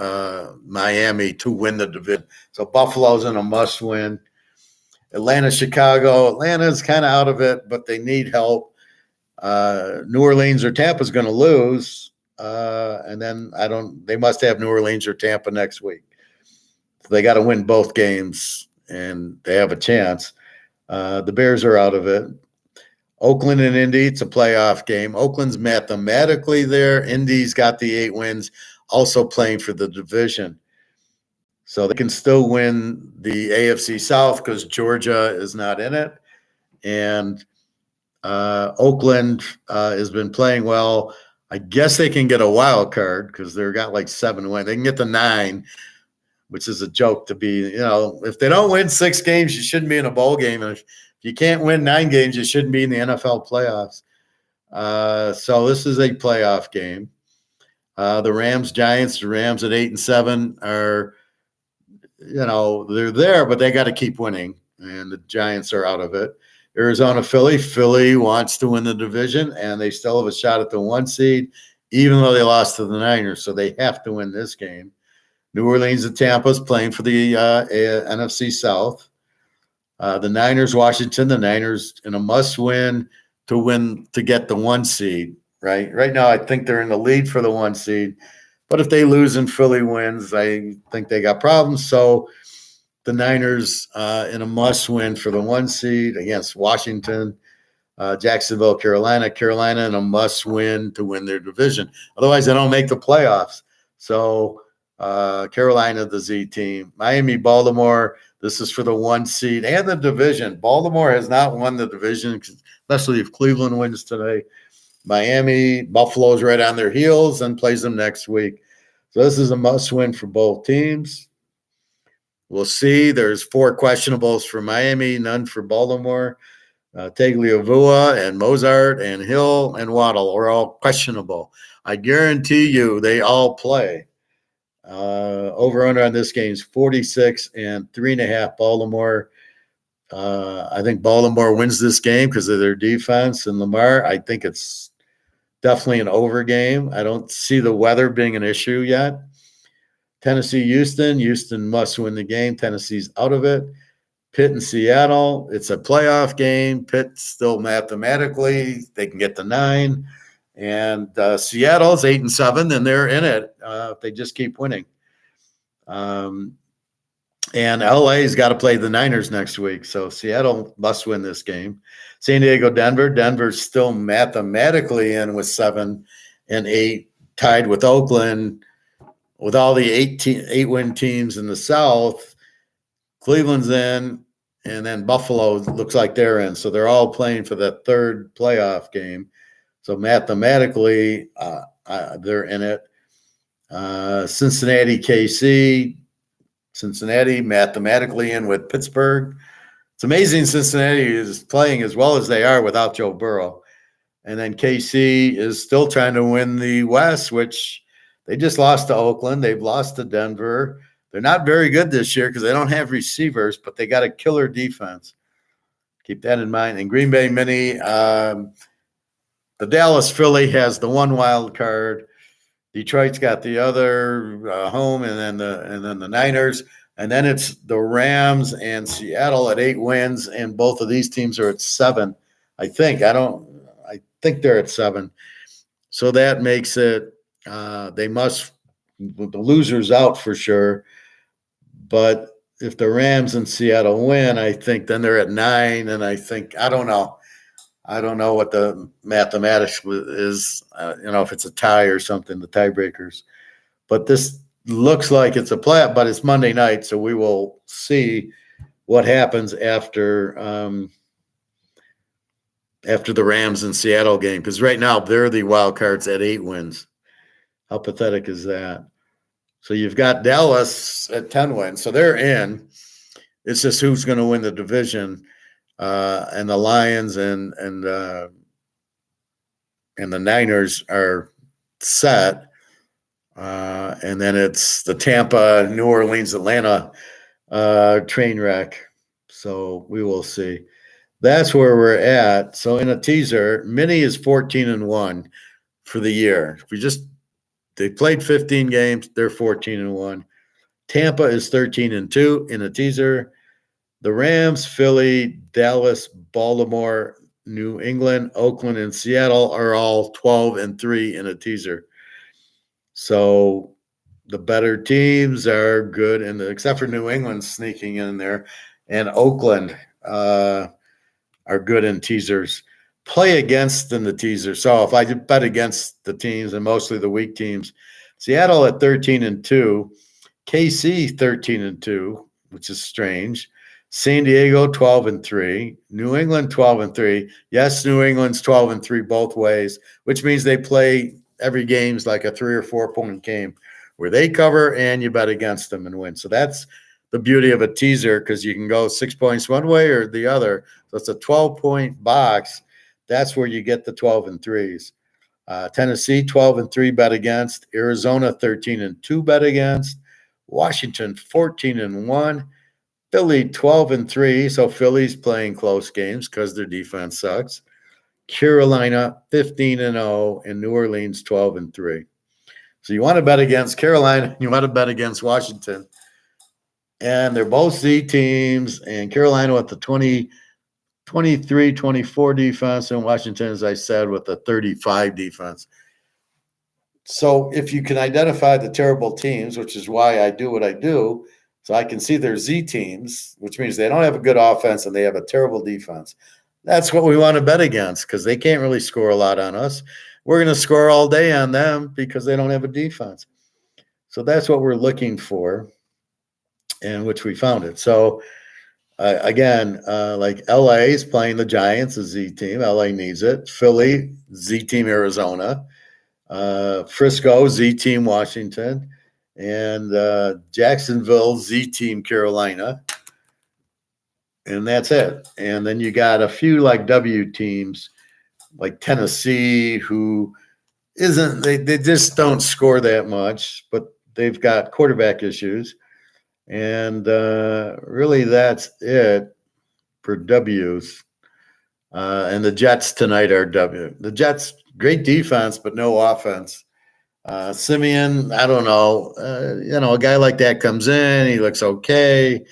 Miami to win the division. So Buffalo's in a must win. Atlanta, Chicago. Atlanta's kind of out of it, but they need help. New Orleans or Tampa's going to lose. And then they must have New Orleans or Tampa next week. So they got to win both games, and they have a chance. The Bears are out of it. Oakland and Indy, it's a playoff game. Oakland's mathematically there. Indy's got the 8 wins, also playing for the division. So they can still win the AFC South because Georgia is not in it. And Oakland has been playing well. I guess they can get a wild card because they've got like 7 wins. They can get the 9, which is a joke to be, if they don't win 6 games, you shouldn't be in a bowl game. And if you can't win 9 games, you shouldn't be in the NFL playoffs. So this is a playoff game. The Rams, Giants, the Rams at 8-7 are, they're there, but they got to keep winning. And the Giants are out of it. Arizona, Philly. Philly wants to win the division, and they still have a shot at the 1 seed, even though they lost to the Niners. So they have to win this game. New Orleans and Tampa's playing for the NFC South. The Niners, Washington. The Niners in a must-win to get the 1 seed. Right now, I think they're in the lead for the 1 seed. But if they lose and Philly wins, I think they got problems. So the Niners in a must-win for the 1 seed against Washington. Jacksonville, Carolina. Carolina in a must-win to win their division. Otherwise, they don't make the playoffs. So Carolina, the Z team. Miami, Baltimore. This is for the 1 seed and the division. Baltimore has not won the division, especially if Cleveland wins today. Miami, Buffalo's right on their heels and plays them next week. So this is a must-win for both teams. We'll see. There's 4 questionables for Miami, none for Baltimore. Tagliavua and Mozart and Hill and Waddle are all questionable. I guarantee you they all play. Over-under on this game is 46 and 3.5 Baltimore. I think Baltimore wins this game because of their defense. And Lamar, I think it's definitely an over game. I don't see the weather being an issue yet. Tennessee, Houston. Houston must win the game. Tennessee's out of it. Pitt and Seattle. It's a playoff game. Pitt still mathematically, they can get to 9. And Seattle's 8-7, and they're in it if they just keep winning. And LA's got to play the Niners next week. So Seattle must win this game. San Diego, Denver. Denver's still mathematically in with 7 and 8, tied with Oakland. With all the 8-win teams in the South, Cleveland's in, and then Buffalo looks like they're in. So they're all playing for that 3rd playoff game. So mathematically, they're in it. Cincinnati, KC. Cincinnati mathematically in with Pittsburgh. It's amazing Cincinnati is playing as well as they are without Joe Burrow. And then KC is still trying to win the West, which they just lost to Oakland. They've lost to Denver. They're not very good this year because they don't have receivers, but they got a killer defense. Keep that in mind. And Green Bay Mini, the Dallas Philly has the 1 wild card. Detroit's got the other home, and then the Niners, and then it's the Rams and Seattle at 8 wins, and both of these teams are at 7. I think they're at 7. So that makes it they must the losers out for sure. But if the Rams and Seattle win, I think then they're at 9, and I don't know. I don't know what the mathematics is, if it's a tie or something, the tiebreakers. But this looks like it's a play, but it's Monday night, so we will see what happens after the Rams and Seattle game. Because right now, they're the wild cards at 8 wins. How pathetic is that? So you've got Dallas at 10 wins, so they're in. It's just who's going to win the division. And the Lions and the Niners are set. And then it's the Tampa, New Orleans, Atlanta train wreck. So we will see. That's where we're at. So in a teaser, Mini is 14-1 for the year. They played 15 games. They're 14-1. Tampa is 13-2 in a teaser. The Rams, Philly, Dallas, Baltimore, New England, Oakland, and Seattle are all 12-3 in a teaser. So the better teams are good, and except for New England sneaking in there, and Oakland are good in teasers. Play against in the teaser. So if I bet against the teams, and mostly the weak teams, Seattle at 13-2, KC 13-2, which is strange. San Diego 12-3, New England 12-3. Yes, New England's 12-3 both ways, which means they play every game's like a 3 or 4 point game where they cover and you bet against them and win. So that's the beauty of a teaser, because you can go 6 points one way or the other. So it's a 12-point box. That's where you get the 12-3s. Tennessee 12-3 bet against. Arizona 13-2 bet against. Washington 14-1. Philly 12-3, so Philly's playing close games because their defense sucks. Carolina 15-0, and New Orleans 12-3. So you want to bet against Carolina, you want to bet against Washington, and they're both Z teams. And Carolina with the 23-24 defense, and Washington, as I said, with the 35 defense. So if you can identify the terrible teams, which is why I do what I do. So I can see their Z teams, which means they don't have a good offense and they have a terrible defense. That's what we want to bet against, because they can't really score a lot on us. We're going to score all day on them because they don't have a defense. So that's what we're looking for. in which we found it. So again, like LA is playing the Giants, a Z team. LA needs it. Philly, Z team, Arizona. Frisco, Z team, Washington. And Jacksonville, Z team, Carolina. And that's it. And then you got a few like W teams, like Tennessee, who isn't, they just don't score that much, but they've got quarterback issues. And really, that's it for W's. And the Jets tonight are W. The Jets, great defense, but no offense. Simeon, I don't know. A guy like that comes in, he looks okay.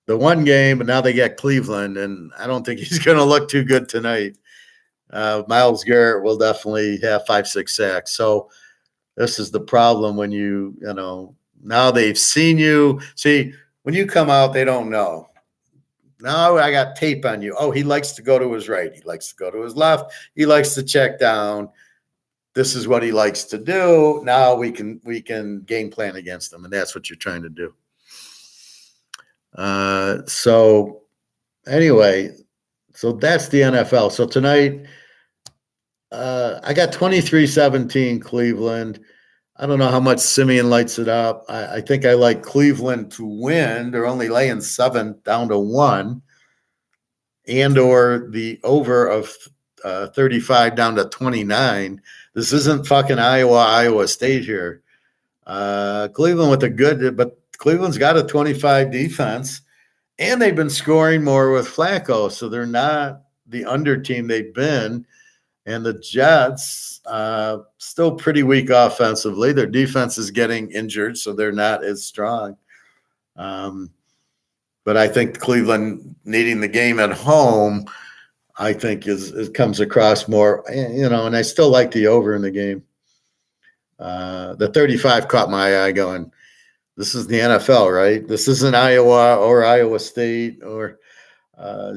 The one game, but now they got Cleveland, and I don't think he's going to look too good tonight. Myles Garrett will definitely have 5-6 sacks. So this is the problem when now they've seen you. See, when you come out, they don't know. Now I got tape on you. Oh, he likes to go to his right. He likes to go to his left. He likes to check down. This is what he likes to do. Now we can game plan against him, and that's what you're trying to do. So anyway, so that's the NFL. So tonight, I got 23-17 Cleveland. I don't know how much Simeon lights it up. I think I like Cleveland to win. They're only laying 7 down to 1, and or the over of 35 down to 29. This isn't fucking Iowa State here. Cleveland with a good, but Cleveland's got a 25 defense, and they've been scoring more with Flacco, so they're not the under team they've been. And the Jets, still pretty weak offensively. Their defense is getting injured, so they're not as strong. But I think Cleveland needing the game at home, I think it comes across more, and I still like the over in the game. The 35 caught my eye going, this is the NFL, right? This isn't Iowa or Iowa State or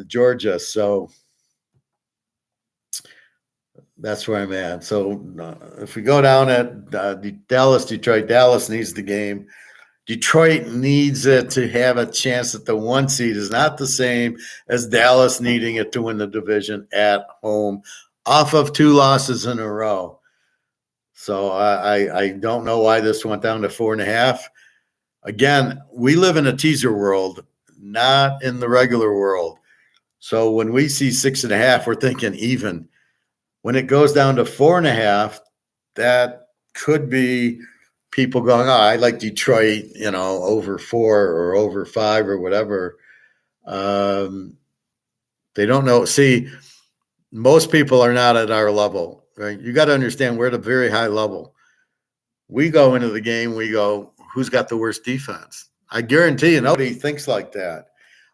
Georgia. So that's where I'm at. So if we go down at Dallas, Detroit, Dallas needs the game. Detroit needs it to have a chance that the 1 seed is not the same as Dallas needing it to win the division at home off of 2 losses in a row. So I don't know why this went down to 4.5. Again, we live in a teaser world, not in the regular world. So when we see 6.5, we're thinking even. When it goes down to 4.5, that could be people going, oh, I like Detroit, over 4 or over 5 or whatever. They don't know. See, most people are not at our level, right? You got to understand we're at a very high level. We go into the game, we go, who's got the worst defense? I guarantee you nobody thinks like that.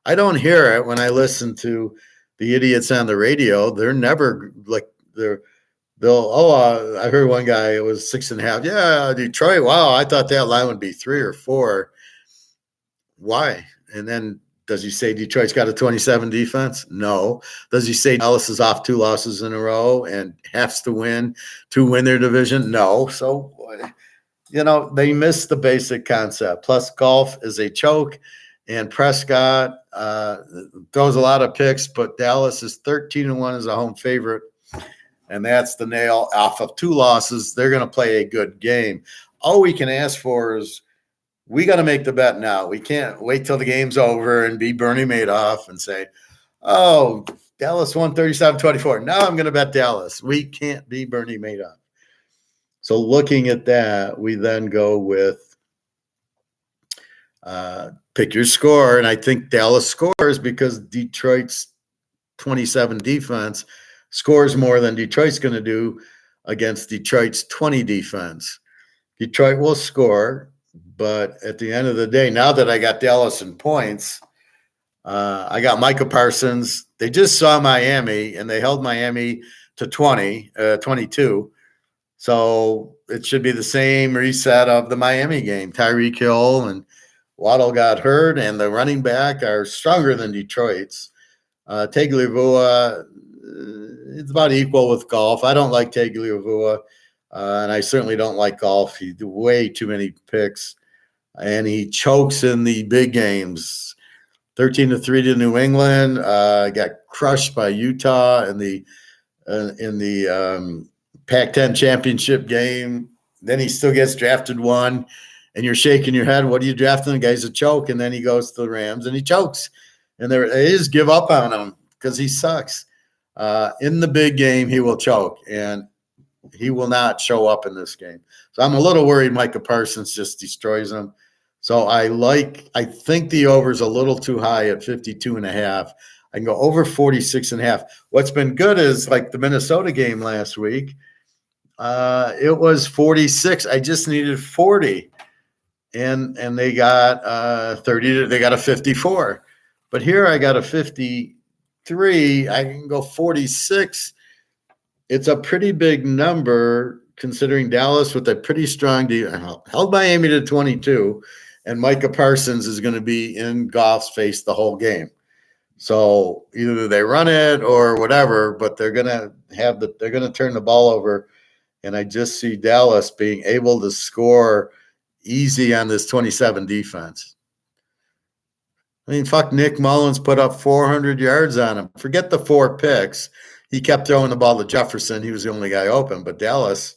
I don't hear it when I listen to the idiots on the radio. They're never like I heard one guy, it was 6.5. Yeah, Detroit. Wow, I thought that line would be 3 or 4. Why? And then does he say Detroit's got a 27 defense? No. Does he say Dallas is off 2 losses in a row and has to win their division? No. So, they miss the basic concept. Plus, golf is a choke, and Prescott throws a lot of picks, but Dallas is 13-1 as a home favorite. And that's the nail. Off of 2 losses, they're going to play a good game. All we can ask for is we got to make the bet now. We can't wait till the game's over and be Bernie Madoff and say, oh, Dallas won 37-24. Now I'm going to bet Dallas. We can't be Bernie Madoff. So looking at that, we then go with pick your score. And I think Dallas scores because Detroit's 27 defense scores more than Detroit's going to do against Detroit's 20 defense. Detroit will score, but at the end of the day, now that I got Dallas in points, I got Micah Parsons. They just saw Miami, and they held Miami to 22. So it should be the same reset of the Miami game. Tyreek Hill and Waddle got hurt, and the running back are stronger than Detroit's. Tagovailoa, it's about equal with golf. I don't like Tagovailoa, and I certainly don't like golf. He do way too many picks. and he chokes in the big games. 13-3 to New England. Got crushed by Utah in the Pac-10 championship game. Then he still gets drafted one, and you're shaking your head. What are you drafting? The guy's a choke, and then he goes to the Rams and he chokes, and they just give up on him because he sucks. In the big game, he will choke, and he will not show up in this game. So I'm a little worried Micah Parsons just destroys him. So I think the over is a little too high at 52.5. I can go over 46.5. What's been good is like the Minnesota game last week. It was 46. I just needed 40. And they got 30. They got a 54. But here I got a 53. I can go 46. It's a pretty big number considering Dallas with a pretty strong held Miami to 22, and Micah Parsons is going to be in Goff's face the whole game. So either they run it or whatever, but they're going to turn the ball over, and I just see Dallas being able to score easy on this 27 defense. I mean, fuck, Nick Mullins put up 400 yards on him. Forget the 4 picks. He kept throwing the ball to Jefferson. He was the only guy open. But Dallas,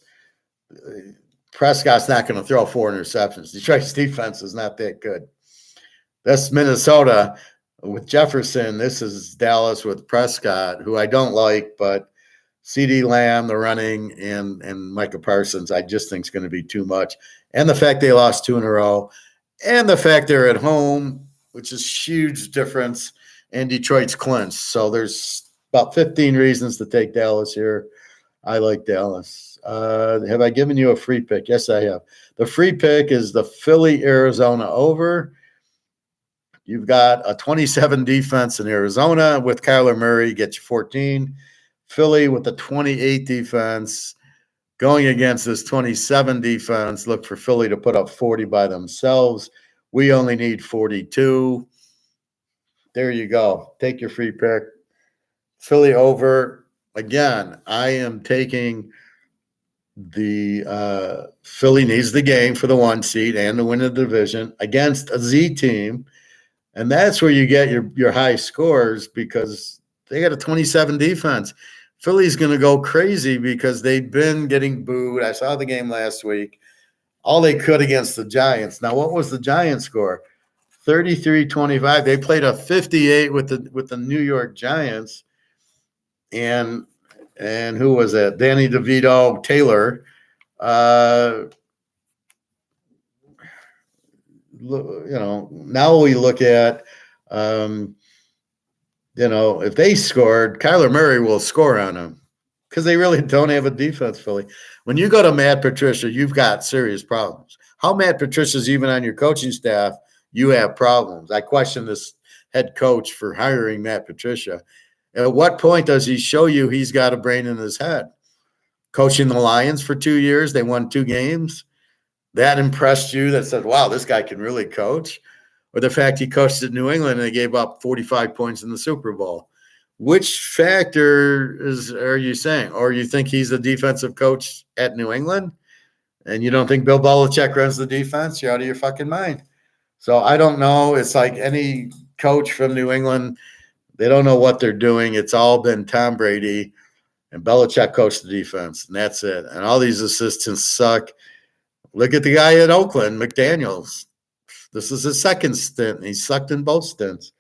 Prescott's not going to throw 4 interceptions. Detroit's defense is not that good. That's Minnesota with Jefferson. This is Dallas with Prescott, who I don't like, but CeeDee Lamb, the running, and Micah Parsons, I just think is going to be too much. And the fact they lost 2 in a row, and the fact they're at home, which is huge difference, and Detroit's clinched. So there's about 15 reasons to take Dallas here. I like Dallas. Have I given you a free pick? Yes, I have. The free pick is the Philly-Arizona over. You've got a 27 defense in Arizona with Kyler Murray, get you 14. Philly with the 28 defense going against this 27 defense. Look for Philly to put up 40 by themselves. We only need 42. There you go. Take your free pick. Philly over. Again, I am taking the Philly needs the game for the 1 seed and to win the division against a Z team. And that's where you get your high scores because they got a 27 defense. Philly's going to go crazy because they've been getting booed. I saw the game last week. All they could against the Giants. Now, what was the Giants score? 33-25. They played a 58 with the New York Giants. And who was that? Danny DeVito, Taylor. Now we look at, if they scored, Kyler Murray will score on them because they really don't have a defense, Philly. When you go to Matt Patricia, you've got serious problems. How Matt Patricia's even on your coaching staff, you have problems. I question this head coach for hiring Matt Patricia. At what point does he show you he's got a brain in his head? Coaching the Lions for 2 years, they won 2 games. That impressed you that said, wow, this guy can really coach? Or the fact he coached at New England and they gave up 45 points in the Super Bowl? Which factor are you saying? Or you think he's a defensive coach at New England and you don't think Bill Belichick runs the defense? You're out of your fucking mind. So I don't know. It's like any coach from New England, they don't know what they're doing. It's all been Tom Brady and Belichick coached the defense, and that's it. And all these assistants suck. Look at the guy at Oakland, McDaniels. This is his second stint. He sucked in both stints.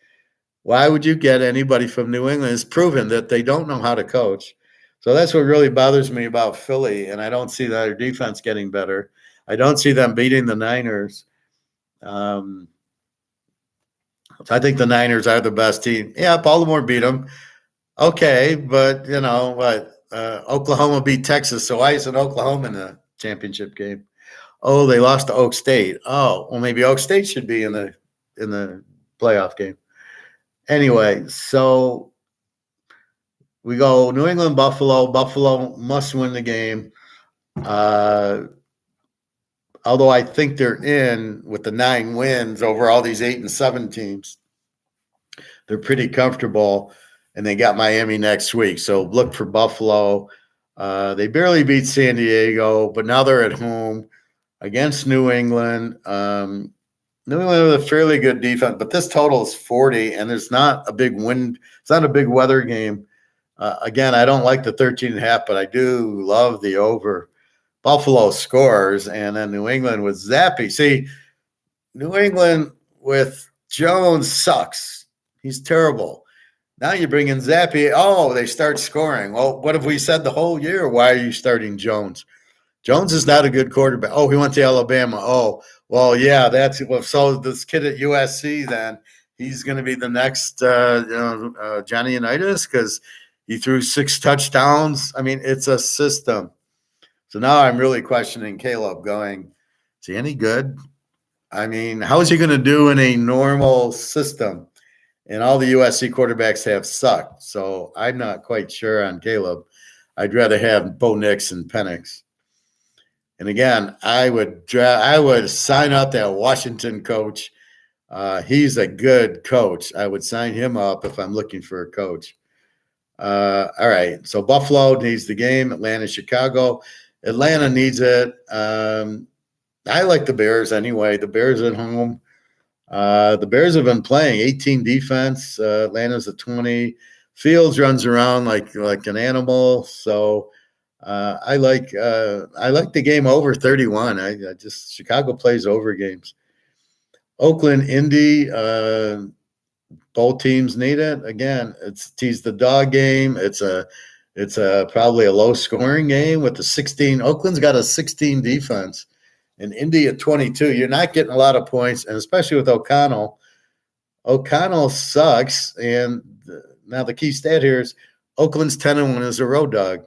Why would you get anybody from New England? It's proven that they don't know how to coach. So that's what really bothers me about Philly, and I don't see their defense getting better. I don't see them beating the Niners. So I think the Niners are the best team. Yeah, Baltimore beat them. Okay, but Oklahoma beat Texas, so why isn't Oklahoma in the championship game? Oh, they lost to Oak State. Oh, well, maybe Oak State should be in the playoff game. Anyway, so we go New England, Buffalo. Buffalo must win the game. Although I think they're in with the 9 wins over all these 8 and 7 teams. They're pretty comfortable, and they got Miami next week. So look for Buffalo. They barely beat San Diego, but now they're at home against New England. New England with a fairly good defense, but this total is 40, and there's not a big wind. It's not a big weather game. Again, I don't like the 13.5, but I do love the over. Buffalo scores, and then New England with Zappy. See, New England with Jones sucks. He's terrible. Now you bring in Zappy. Oh, they start scoring. Well, what have we said the whole year? Why are you starting Jones? Jones is not a good quarterback. Oh, he went to Alabama. Oh, well, yeah, that's well. So this kid at USC, then he's going to be the next Johnny Unitas because he threw 6 touchdowns. I mean, it's a system. So now I'm really questioning Caleb. Going, is he any good? I mean, how is he going to do in a normal system? And all the USC quarterbacks have sucked. So I'm not quite sure on Caleb. I'd rather have Bo Nix and Penix. And again, I would sign up that Washington coach. He's a good coach. I would sign him up if I'm looking for a coach. All right. So Buffalo needs the game. Atlanta, Chicago. Atlanta needs it. I like the Bears anyway. The Bears at home. The Bears have been playing 18 defense. Atlanta's at 20. Fields runs around like an animal. So I like the game over 31. I just Chicago plays over games. Oakland, Indy. Both teams need it. Again, it's tease the dog game. It's probably a low scoring game with the 16. Oakland's got a 16 defense. And Indy at 22, you're not getting a lot of points, and especially with O'Connell. O'Connell sucks, and now the key stat here is Oakland's 10-1 as a road dog.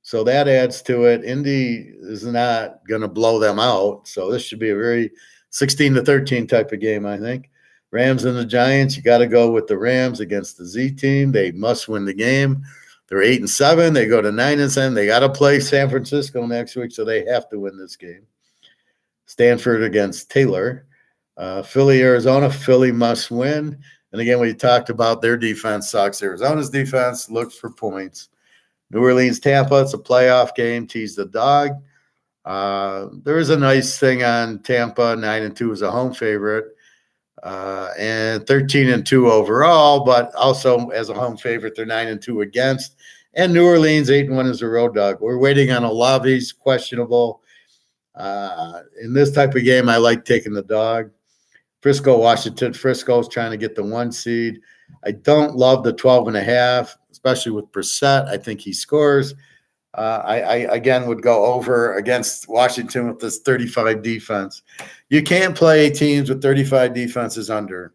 So that adds to it. Indy is not going to blow them out, so this should be a very 16-13 type of game, I think. Rams and the Giants, you got to go with the Rams against the Z team. They must win the game. They're 8-7. They go to 9-7. They got to play San Francisco next week, so they have to win this game. Stanford against Taylor. Philly, Arizona. Philly must win. And again, we talked about their defense sucks. Arizona's defense looks for points. New Orleans, Tampa. It's a playoff game. Tease the dog. There is a nice thing on Tampa. 9-2 is a home favorite. And 13-2 overall, but also as a home favorite, they're 9-2 against. And New Orleans, 8-1 is a road dog. We're waiting on Olave's questionable. In this type of game, I like taking the dog. Frisco, Washington. Frisco's trying to get the 1 seed. I don't love the 12.5, especially with Brissett. I think he scores. I again would go over against Washington with this 35 defense. You can't play teams with 35 defenses under.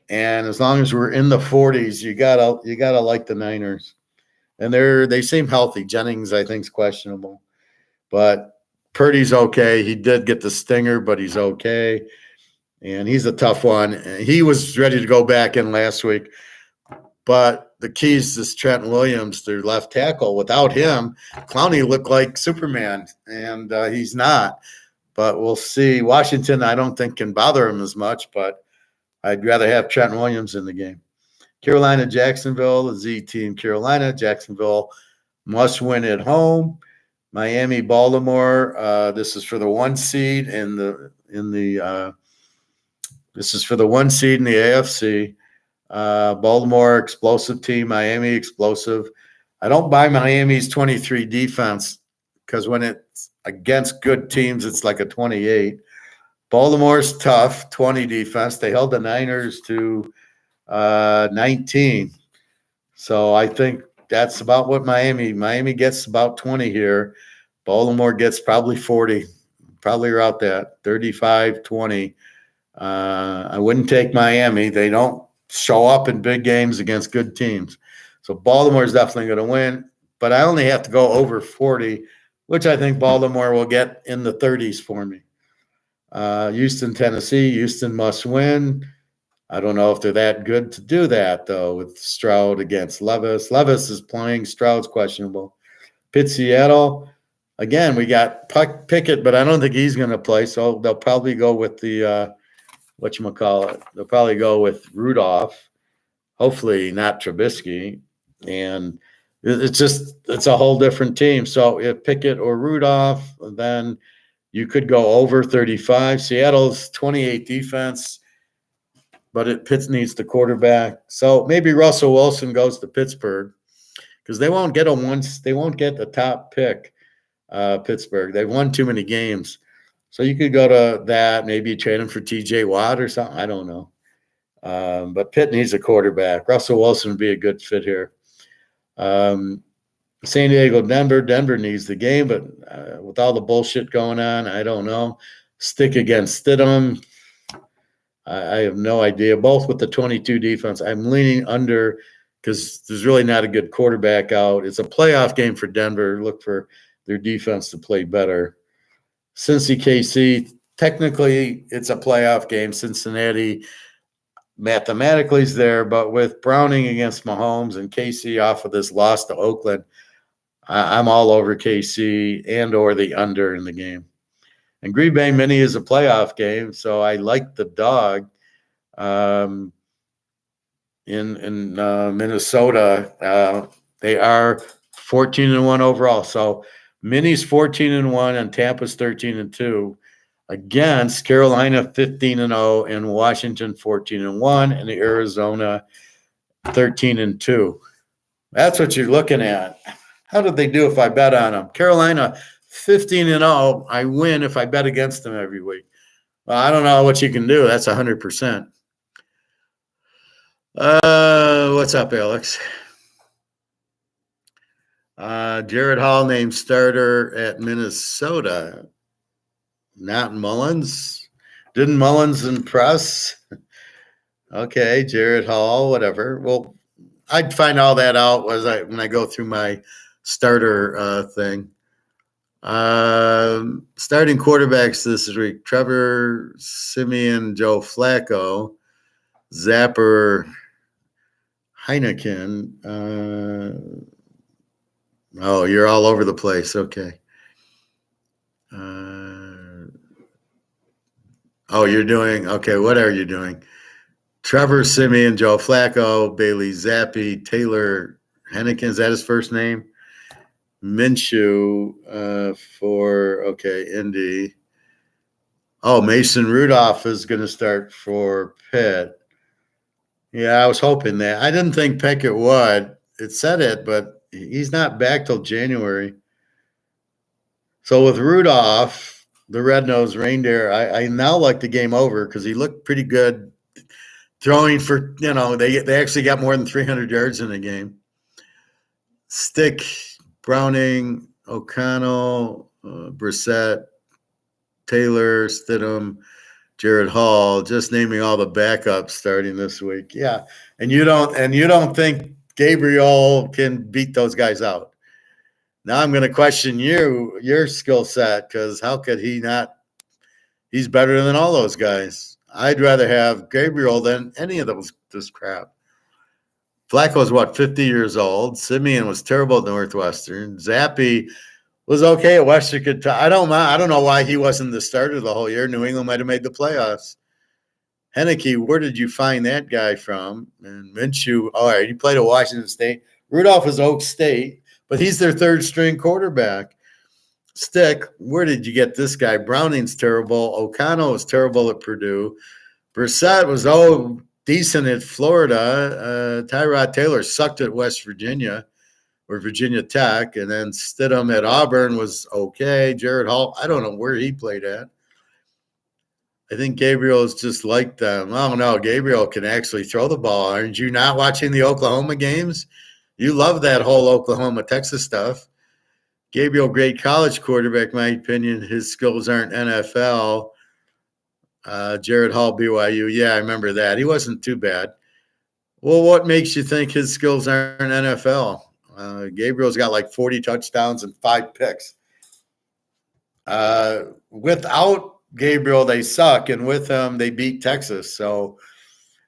And as long as we're in the 40s, you gotta like the Niners. And they seem healthy. Jennings, I think, is questionable. But Purdy's okay. He did get the stinger, but he's okay. And he's a tough one. He was ready to go back in last week. But the key is this Trent Williams, their left tackle. Without him, Clowney looked like Superman, and he's not. But we'll see. Washington, I don't think, can bother him as much, but I'd rather have Trent Williams in the game. Carolina, Jacksonville, the Z team. Carolina, Jacksonville must win at home. Miami, Baltimore. This is for the 1 seed in the AFC. Baltimore, explosive team. Miami, explosive. I don't buy Miami's 23 defense because when it's against good teams, it's like a 28. Baltimore's tough, 20 defense. They held the Niners to 19. So I think that's about what Miami gets about 20 here. Baltimore gets probably 40, probably around that, 35-20. I wouldn't take Miami. They don't show up in big games against good teams. So Baltimore is definitely going to win, but I only have to go over 40, which I think Baltimore will get in the 30s for me. Houston, Tennessee. Houston must win. I don't know if they're that good to do that, though, with Stroud against Levis. Levis is playing. Stroud's questionable. Pitt, Seattle. Again, we got Pickett, but I don't think he's going to play, so they'll probably go with the they'll probably go with Rudolph. Hopefully not Trubisky. And it's a whole different team. So if Pickett or Rudolph, then You could go over 35. Seattle's 28 defense, but Pitts needs the quarterback. So maybe Russell Wilson goes to Pittsburgh because they won't get the top pick, Pittsburgh. They've won too many games. So you could go to that. Maybe you trade him for TJ Watt or something. I don't know. But Pitt needs a quarterback. Russell Wilson would be a good fit here. San Diego, Denver. Denver needs the game, but with all the bullshit going on, I don't know. Stick against Stidham. I have no idea. Both with the 22 defense, I'm leaning under because there's really not a good quarterback out. It's a playoff game for Denver. Look for their defense to play better. Cincy, KC, technically it's a playoff game. Cincinnati mathematically is there, but with Browning against Mahomes and KC off of this loss to Oakland, I'm all over KC and or the under in the game. And Green Bay Mini is a playoff game, so I like the dog. In Minnesota, they are 14-1 overall. So Mini's 14-1 and Tampa's 13-2 against Carolina 15-0 and Washington 14-1 and Arizona 13-2. That's what you're looking at. How did they do if I bet on them? Carolina 15-0. I win if I bet against them every week. Well, I don't know what you can do. That's 100%. What's up, Alex? Jared Hall named starter at Minnesota. Not Mullins. Didn't Mullins impress? Okay, Jared Hall, whatever. Well, I'd find all that out when I go through my starter thing. Starting quarterbacks this week: Trevor Siemian, Joe Flacco, Zapper, Heineken. Oh, you're all over the place. Okay. You're doing okay. What are you doing? Trevor Siemian, Joe Flacco, Bailey Zappi, Taylor Heineken. Is that his first name? Minshew Indy. Oh, Mason Rudolph is going to start for Pitt. Yeah, I was hoping that. I didn't think Pickett would. It said it, but he's not back till January. So with Rudolph, the red-nosed reindeer, I now like the game over because he looked pretty good throwing for, they actually got more than 300 yards in the game. Stick, Browning, O'Connell, Brissett, Taylor, Stidham, Jared Hall, just naming all the backups starting this week. Yeah. And you don't think Gabriel can beat those guys out. Now I'm going to question your skill set, because how could he not? He's better than all those guys. I'd rather have Gabriel than any of this crap. Flacco's 50 years old. Simeon was terrible at Northwestern. Zappi was okay at Western Kentucky. I don't know why he wasn't the starter the whole year. New England might have made the playoffs. Heineke, where did you find that guy from? And Minshew, all right, he played at Washington State. Rudolph is Oak State, but he's their third-string quarterback. Stick, where did you get this guy? Browning's terrible. O'Connell was terrible at Purdue. Brissett was decent at Florida. Tyrod Taylor sucked at West Virginia or Virginia Tech. And then Stidham at Auburn was okay. Jared Hall, I don't know where he played at. I think Gabriel is just like them. I don't know. Gabriel can actually throw the ball. Aren't you not watching the Oklahoma games? You love that whole Oklahoma, Texas stuff. Gabriel, great college quarterback, in my opinion. His skills aren't NFL. Jared Hall, BYU. Yeah, I remember that. He wasn't too bad. Well, what makes you think his skills aren't NFL? Gabriel's got like 40 touchdowns and 5 picks. Without Gabriel, they suck, and with him, they beat Texas. So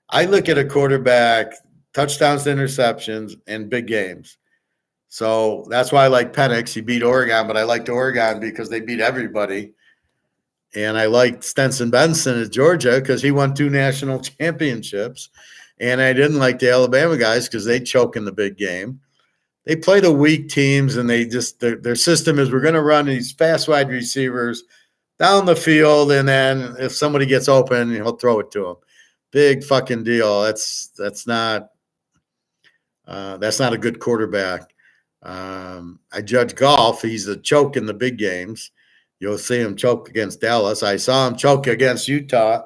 I look at a quarterback, touchdowns to interceptions, and big games. So that's why I like Penix. He beat Oregon, but I liked Oregon because they beat everybody. And I liked Stenson Benson at Georgia because he won 2 national championships. And I didn't like the Alabama guys because they choke in the big game. They play the weak teams, and they just their system is we're going to run these fast wide receivers down the field, and then if somebody gets open, he'll throw it to him. Big fucking deal. That's not a good quarterback. I judge golf. He's a choke in the big games. You'll see him choke against Dallas. I saw him choke against Utah,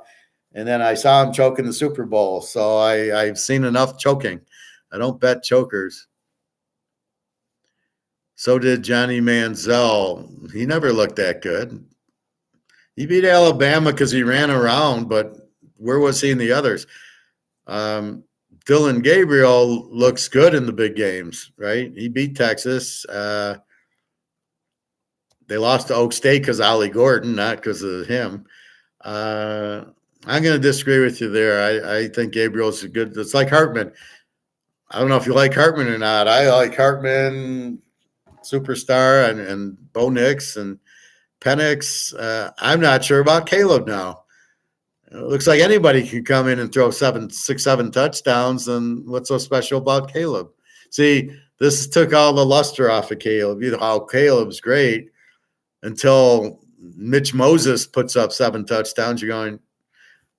and then I saw him choke in the Super Bowl. So I've seen enough choking. I don't bet chokers. So did Johnny Manziel. He never looked that good. He beat Alabama because he ran around, but where was he in the others? Dylan Gabriel looks good in the big games, right? He beat Texas. They lost to Oak State because of Ollie Gordon, not because of him. I'm going to disagree with you there. I think Gabriel's a good – it's like Hartman. I don't know if you like Hartman or not. I like Hartman, superstar, and Bo Nix and Penix. I'm not sure about Caleb now. It looks like anybody can come in and throw 6, 7 touchdowns, and what's so special about Caleb? See, this took all the luster off of Caleb. You know how Caleb's great until Mitch Moses puts up 7 touchdowns. You're going,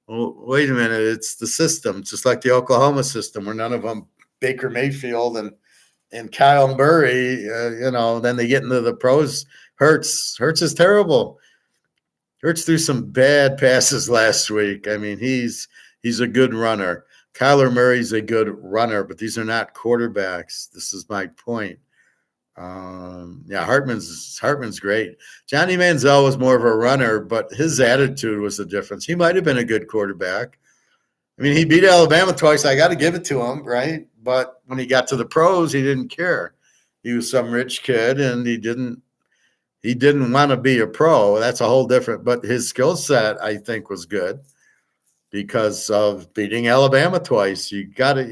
well, wait a minute, it's the system. It's just like the Oklahoma system where none of them, Baker Mayfield and Kyle Murray, then they get into the pros. Hurts is terrible. Hurts threw some bad passes last week. I mean, he's a good runner. Kyler Murray's a good runner, but these are not quarterbacks. This is my point. Hartman's great. Johnny Manziel was more of a runner, but his attitude was the difference. He might have been a good quarterback. I mean, he beat Alabama twice. I got to give it to him, right? But when he got to the pros, he didn't care. He was some rich kid, and he didn't want to be a pro. That's a whole different. But his skill set, I think, was good because of beating Alabama twice. You got to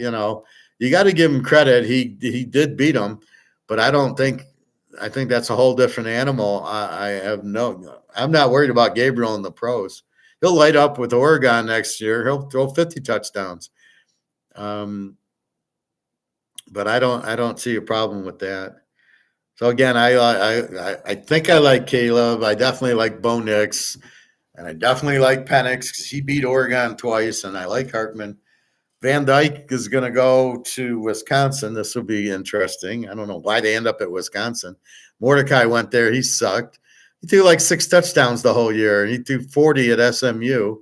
give him credit. He did beat them, but I think that's a whole different animal. I'm not worried about Gabriel in the pros. He'll light up with Oregon next year. He'll throw 50 touchdowns. But I don't see a problem with that. So again, I think I like Caleb. I definitely like Bo Nix, and I definitely like Penix because he beat Oregon twice, and I like Hartman. Van Dyke is going to go to Wisconsin. This will be interesting. I don't know why they end up at Wisconsin. Mordecai went there. He sucked. He threw like 6 touchdowns the whole year, and he threw 40 at SMU.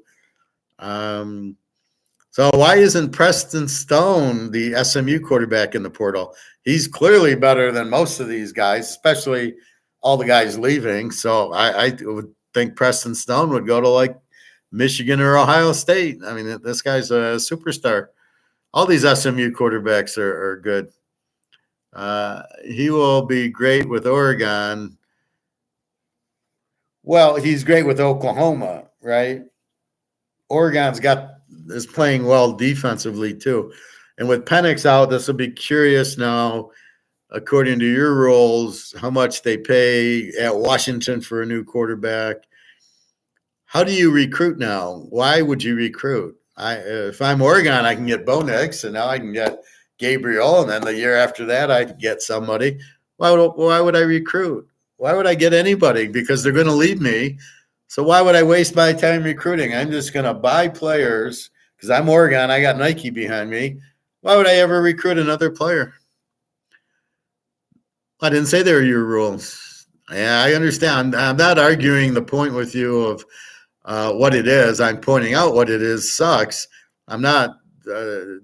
So why isn't Preston Stone the SMU quarterback in the portal? He's clearly better than most of these guys, especially all the guys leaving. So I would think Preston Stone would go to like Michigan or Ohio State. I mean, this guy's a superstar. All these SMU quarterbacks are good. He will be great with Oregon. Well, he's great with Oklahoma, right? Oregon's is playing well defensively too. And with Penix out, this will be curious now, according to your rules, how much they pay at Washington for a new quarterback. How do you recruit now? Why would you recruit? If I'm Oregon, I can get Bo Nix, and now I can get Gabriel, and then the year after that, I can get somebody. Why would I recruit? Why would I get anybody? Because they're going to leave me. So why would I waste my time recruiting? I'm just going to buy players because I'm Oregon. I got Nike behind me. Why would I ever recruit another player? I didn't say they were your rules. Yeah, I understand. I'm not arguing the point with you of what it is. I'm pointing out what it is sucks. I'm not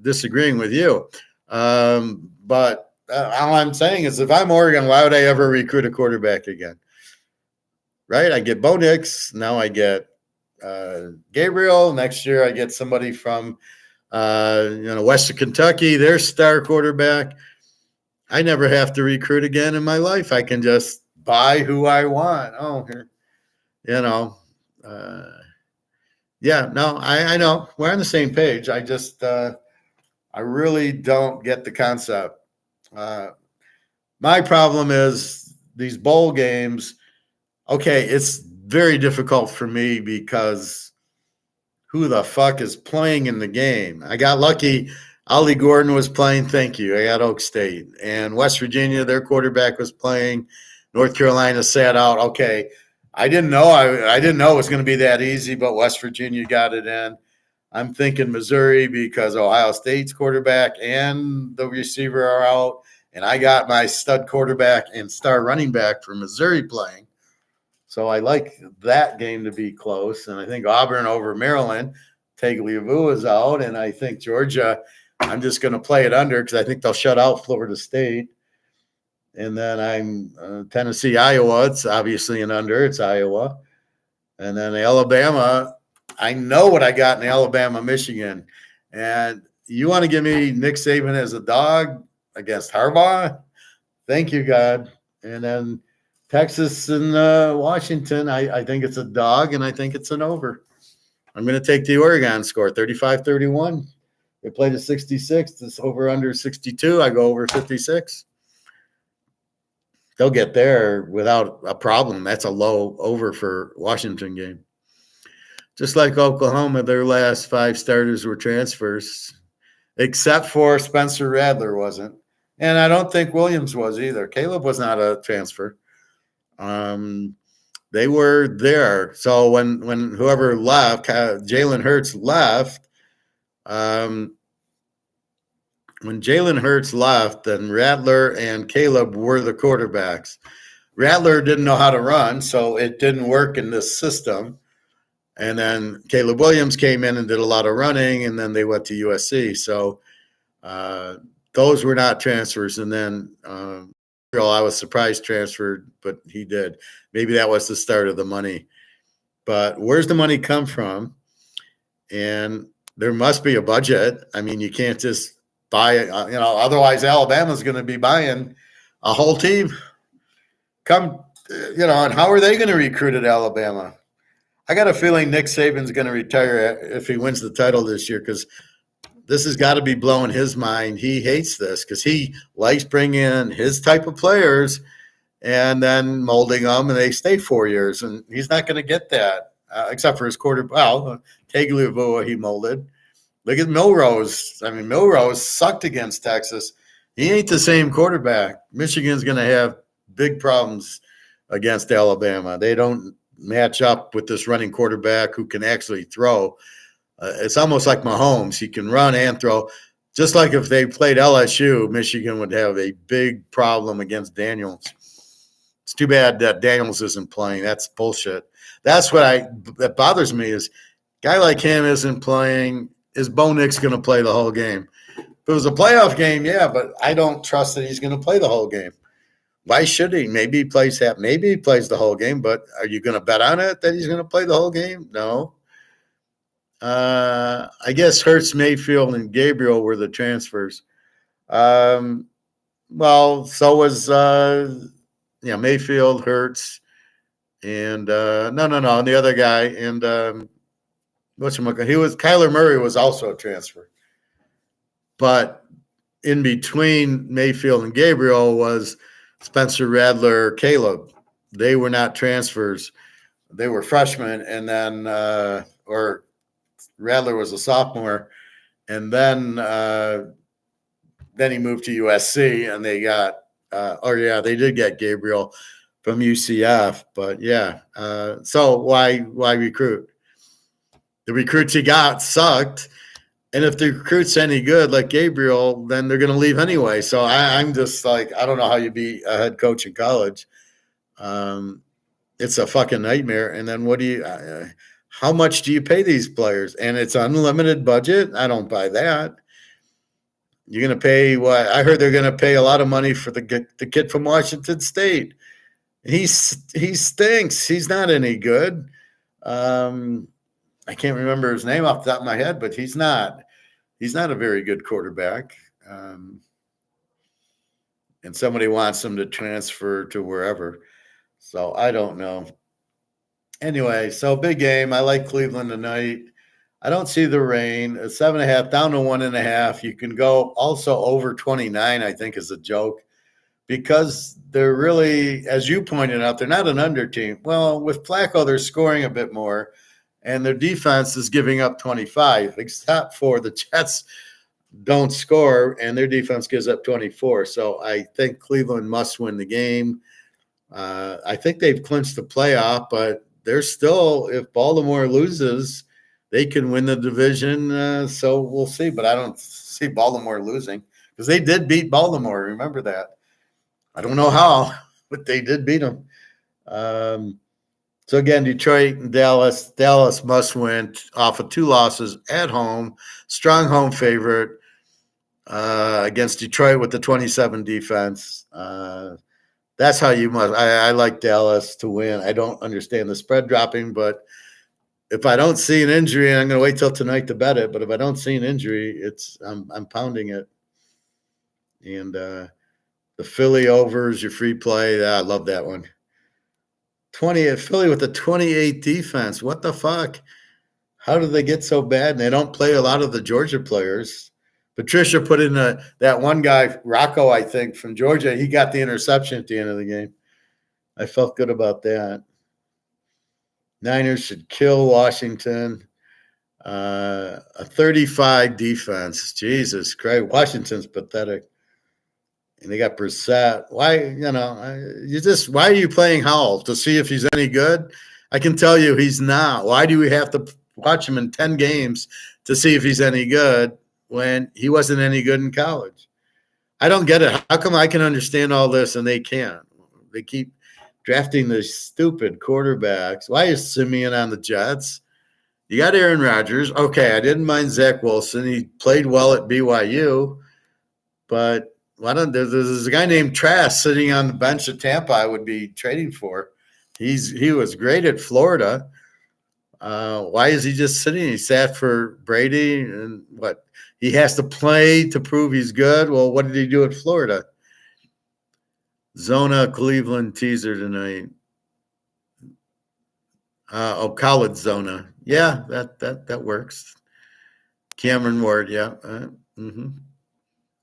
disagreeing with you. But all I'm saying is if I'm Oregon, why would I ever recruit a quarterback again? Right? I get Bo Nix. Now I get Gabriel. Next year I get somebody from Western Kentucky, their star quarterback. I never have to recruit again in my life. I can just buy who I want. I know. We're on the same page. I just I really don't get the concept. My problem is these bowl games. Okay, it's very difficult for me because who the fuck is playing in the game? I got lucky. Ollie Gordon was playing. Thank you. I got Oak State. And West Virginia, their quarterback was playing. North Carolina sat out. Okay, I didn't know. I didn't know it was going to be that easy, but West Virginia got it in. I'm thinking Missouri because Ohio State's quarterback and the receiver are out, and I got my stud quarterback and star running back for Missouri playing. So I like that game to be close, and I think Auburn over Maryland. Tagliabue is out, and I think Georgia. I'm just going to play it under because I think they'll shut out Florida State. And then I'm Tennessee, Iowa. It's obviously an under. It's Iowa. And then Alabama. I know what I got in Alabama, Michigan. And you want to give me Nick Saban as a dog against Harbaugh? Thank you, God. And then Texas and Washington. I think it's a dog, and I think it's an over. I'm going to take the Oregon score, 35-31. They played at 66. It's over under 62. I go over 56. They'll get there without a problem. That's a low over for Washington game. Just like Oklahoma, their last 5 starters were transfers, except for Spencer Rattler wasn't. And I don't think Williams was either. Caleb was not a transfer. They were there. So when whoever left, Jalen Hurts left, when Jalen Hurts left, then Rattler and Caleb were the quarterbacks. Rattler didn't know how to run, so it didn't work in this system. And then Caleb Williams came in and did a lot of running, and then they went to USC. So those were not transfers. And then I was surprised transferred, but he did. Maybe that was the start of the money. But where's the money come from? And there must be a budget. I mean, you can't just buy it, otherwise Alabama's going to be buying a whole team. And how are they going to recruit at Alabama? I got a feeling Nick Saban's going to retire if he wins the title this year because this has got to be blowing his mind. He hates this because he likes bringing in his type of players and then molding them, and they stay 4 years. And he's not going to get that except for his quarterback. Well, Tagliabue he molded. Look at Milrose. I mean, Milrose sucked against Texas. He ain't the same quarterback. Michigan's going to have big problems against Alabama. They don't match up with this running quarterback who can actually throw. It's almost like Mahomes. He can run and throw. Just like if they played LSU, Michigan would have a big problem against Daniels. It's too bad that Daniels isn't playing. That's bullshit. That's that bothers me is a guy like him isn't playing. Is Bo Nix going to play the whole game? If it was a playoff game, yeah, but I don't trust that he's going to play the whole game. Why should he? Maybe he plays half. Maybe he plays the whole game, but are you going to bet on it that he's going to play the whole game? No. I guess Hurts, Mayfield, and Gabriel were the transfers. Well, so was Mayfield, Hurts, and no, the other guy, and Kyler Murray was also a transfer, but in between Mayfield and Gabriel was Spencer Rattler, Caleb. They were not transfers; they were freshmen, and then or Rattler was a sophomore, and then he moved to USC, and they got they did get Gabriel from UCF, but so why recruit? The recruits he got sucked, and if the recruit's any good, like Gabriel, then they're going to leave anyway. So I'm just like, I don't know how you be a head coach in college. It's a fucking nightmare. And then how much do you pay these players? And it's unlimited budget. I don't buy that. You're going to pay what? I heard they're going to pay a lot of money for the kid from Washington State. He stinks. He's not any good. I can't remember his name off the top of my head, but he's not a very good quarterback. And somebody wants him to transfer to wherever. So I don't know. Anyway, so big game. I like Cleveland tonight. I don't see the rain. It's 7.5 down to 1.5. You can go also over 29, I think, is a joke. Because they're really, as you pointed out, they're not an under team. Well, with Flacco, they're scoring a bit more. And their defense is giving up 25, except for the Jets don't score, and their defense gives up 24. So I think Cleveland must win the game. I think they've clinched the playoff, but they're still, if Baltimore loses, they can win the division. So we'll see. But I don't see Baltimore losing because they did beat Baltimore. Remember that. I don't know how, but they did beat them. So again, Detroit and Dallas. Dallas must win off of 2 losses at home. Strong home favorite against Detroit with the 27 defense. That's how you must. I like Dallas to win. I don't understand the spread dropping, but if I don't see an injury, and I'm going to wait till tonight to bet it. But if I don't see an injury, I'm pounding it. And the Philly over is your free play. I love that one. 20 Philly with the 28 defense. What the fuck? How did they get so bad? And they don't play a lot of the Georgia players. Patricia put in that one guy, Rocco, I think, from Georgia. He got the interception at the end of the game. I felt good about that. Niners should kill Washington. A 35 defense. Jesus Christ. Washington's pathetic. And they got Brissett. Why, why are you playing Howell? To see if he's any good? I can tell you he's not. Why do we have to watch him in 10 games to see if he's any good when he wasn't any good in college? I don't get it. How come I can understand all this and they can't? They keep drafting these stupid quarterbacks. Why is Simeon on the Jets? You got Aaron Rodgers. Okay, I didn't mind Zach Wilson. He played well at BYU, but there's a guy named Trask sitting on the bench at Tampa I would be trading for. He was great at Florida. Why is he just sitting? He sat for Brady, and what? He has to play to prove he's good. Well, what did he do at Florida? Zona Cleveland teaser tonight. College Zona. Yeah, that works. Cameron Ward, yeah.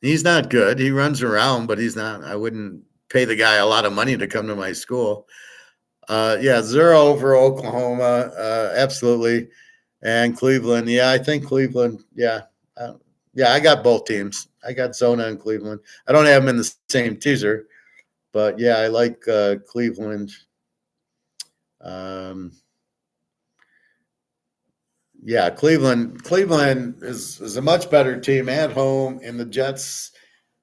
He's not good. He runs around, but he's not. I wouldn't pay the guy a lot of money to come to my school. 0 over Oklahoma, absolutely. And Cleveland, yeah, I think Cleveland, yeah. I got both teams. I got Zona and Cleveland. I don't have them in the same teaser, but yeah, I like Cleveland. Cleveland is a much better team at home, and the Jets,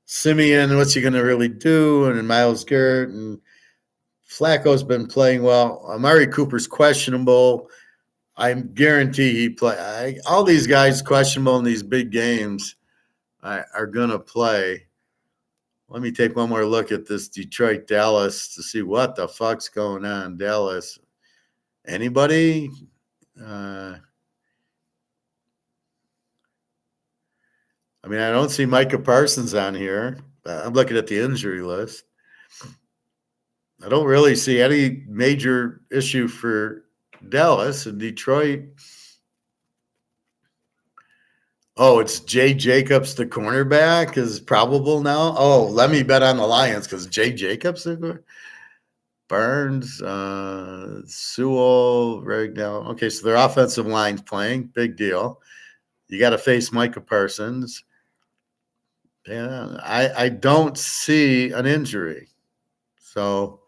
Simeon, what's he going to really do? And Myles Garrett and Flacco's been playing well. Amari Cooper's questionable. I guarantee he play. All these guys questionable in these big games are going to play. Let me take one more look at this Detroit-Dallas to see what the fuck's going on. Dallas. Anybody? I don't see Micah Parsons on here. I'm looking at the injury list. I don't really see any major issue for Dallas and Detroit. Oh, it's Jay Jacobs, the cornerback, is probable now. Oh, let me bet on the Lions because Jay Jacobs, Burns, Sewell, Ragdown. Okay, so their offensive line's playing. Big deal. You got to face Micah Parsons. Yeah, I don't see an injury. So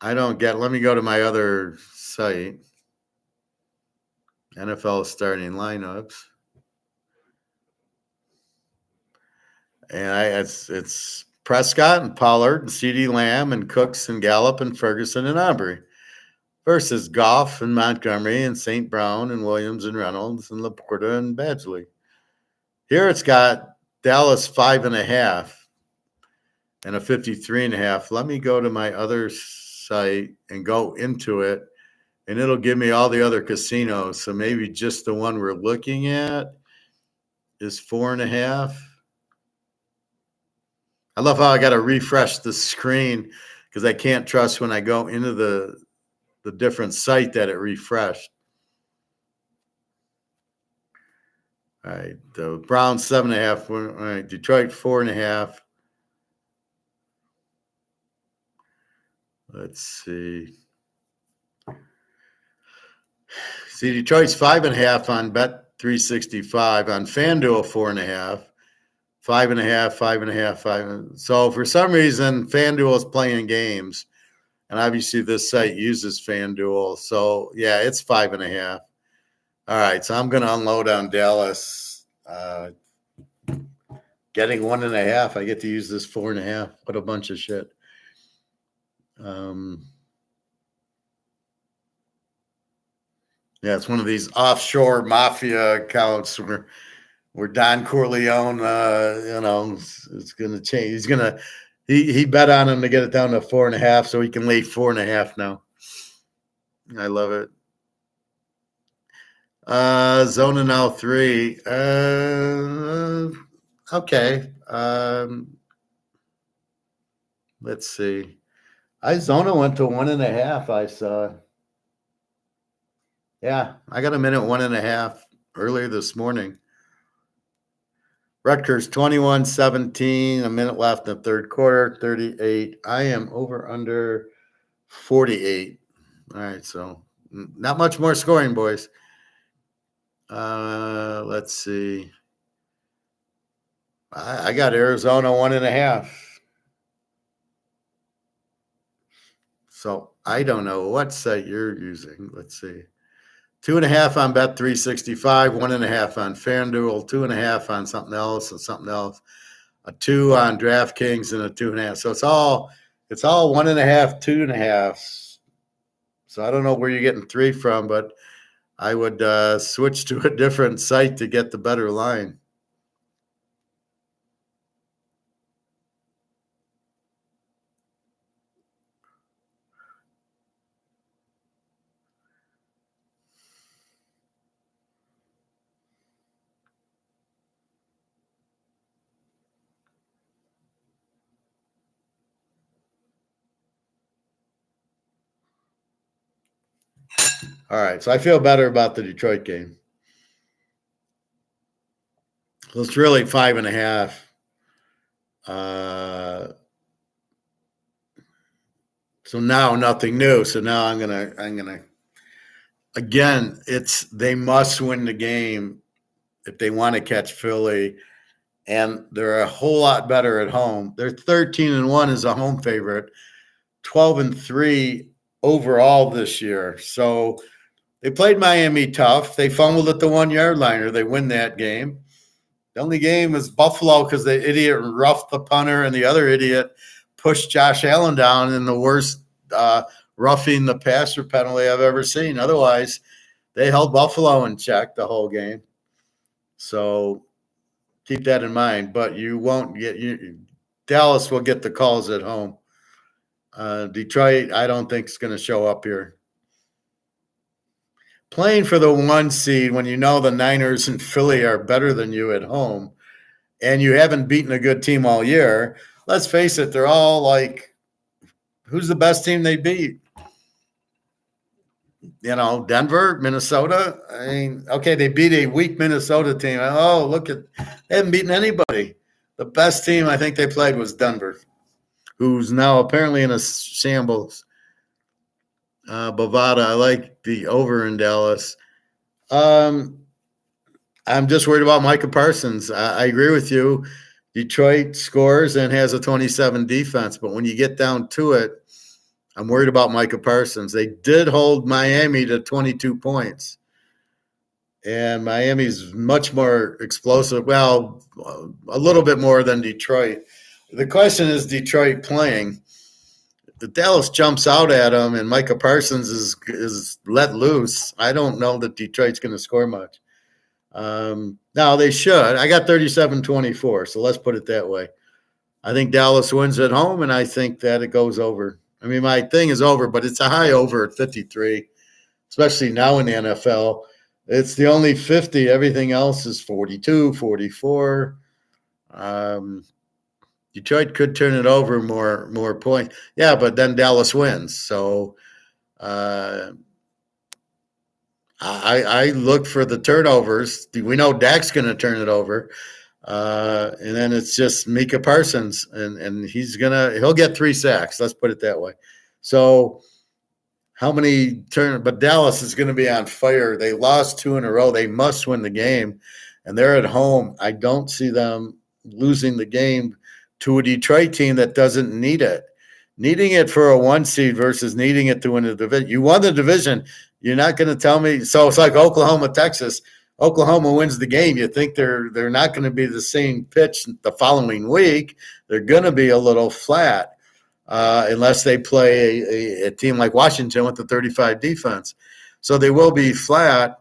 I don't get. Let me go to my other site. NFL starting lineups. And it's Prescott and Pollard and CeeDee Lamb and Cooks and Gallup and Ferguson and Aubrey versus Goff and Montgomery and St. Brown and Williams and Reynolds and Laporta and Badgley. Here it's got Dallas 5.5 and a 53.5. Let me go to my other site and go into it, and it'll give me all the other casinos. So maybe just the one we're looking at is 4.5. I love how I got to refresh the screen because I can't trust when I go into the different site that it refreshed. All right, the Browns 7.5. All right, Detroit 4.5. Let's see. Detroit's 5.5 on Bet365. On FanDuel 4.5. 5.5, 5.5, 5. So for some reason, FanDuel is playing games. And obviously this site uses FanDuel. So, yeah, it's 5.5. All right, so I'm going to unload on Dallas. Getting 1.5. I get to use this 4.5. What a bunch of shit. Yeah, it's one of these offshore mafia accounts where Don Corleone, it's going to change. He's going to he bet on him to get it down to 4.5, so he can lay 4.5 now. I love it. Zona now 3. Okay. Let's see. Zona went to 1.5. I saw. Yeah, I got a minute 1.5 earlier this morning. Rutgers 21-17, a minute left in the third quarter, 38. I am over under 48. All right, so not much more scoring, boys. Let's see. I got Arizona 1.5. So I don't know what site you're using. Let's see. 2.5 on Bet365, 1.5 on FanDuel, 2.5 on something else, and something else. A 2 on DraftKings and a 2.5. So it's all 1.5, 2.5. So I don't know where you're getting 3 from, but I would switch to a different site to get the better line. All right, so I feel better about the Detroit game. So it's really 5.5. So now nothing new. So now I'm gonna again. They must win the game if they want to catch Philly, and they're a whole lot better at home. They're 13-1 as a home favorite, 12-3 overall this year. So they played Miami tough. They fumbled at the 1-yard line, or they win that game. The only game is Buffalo because the idiot roughed the punter and the other idiot pushed Josh Allen down in the worst roughing the passer penalty I've ever seen. Otherwise, they held Buffalo in check the whole game. So keep that in mind. But you won't get Dallas will get the calls at home. Detroit, I don't think is going to show up here. Playing for the 1 seed when you know the Niners and Philly are better than you at home and you haven't beaten a good team all year, let's face it, they're all like, who's the best team they beat? Denver, Minnesota. I mean, okay, they beat a weak Minnesota team. Oh, they haven't beaten anybody. The best team I think they played was Denver, who's now apparently in a shambles. Bovada, I like the over in Dallas. I'm just worried about Micah Parsons. I agree with you. Detroit scores and has a 27 defense, but when you get down to it, I'm worried about Micah Parsons. They did hold Miami to 22 points, and Miami's much more explosive. Well, a little bit more than Detroit. The question is Detroit playing. The Dallas jumps out at them, and Micah Parsons is let loose. I don't know that Detroit's going to score much. Now they should. I got 37-24, so let's put it that way. I think Dallas wins at home, and I think that it goes over. I mean, my thing is over, but it's a high over at 53, especially now in the NFL. It's the only 50. Everything else is 42, 44. Detroit could turn it over more points. Yeah, but then Dallas wins. So I look for the turnovers. We know Dak's going to turn it over. And then it's just Micah Parsons, and he'll get 3 sacks. Let's put it that way. So how many but Dallas is going to be on fire. They lost 2 in a row. They must win the game, and they're at home. I don't see them losing the game to a Detroit team that doesn't need it. needing it for a 1 seed versus needing it to win the division. You won the division. You're not going to tell me. So it's like Oklahoma, Texas. Oklahoma wins the game. You think they're not going to be the same pitch the following week. They're going to be a little flat unless they play a team like Washington with the 35 defense. So they will be flat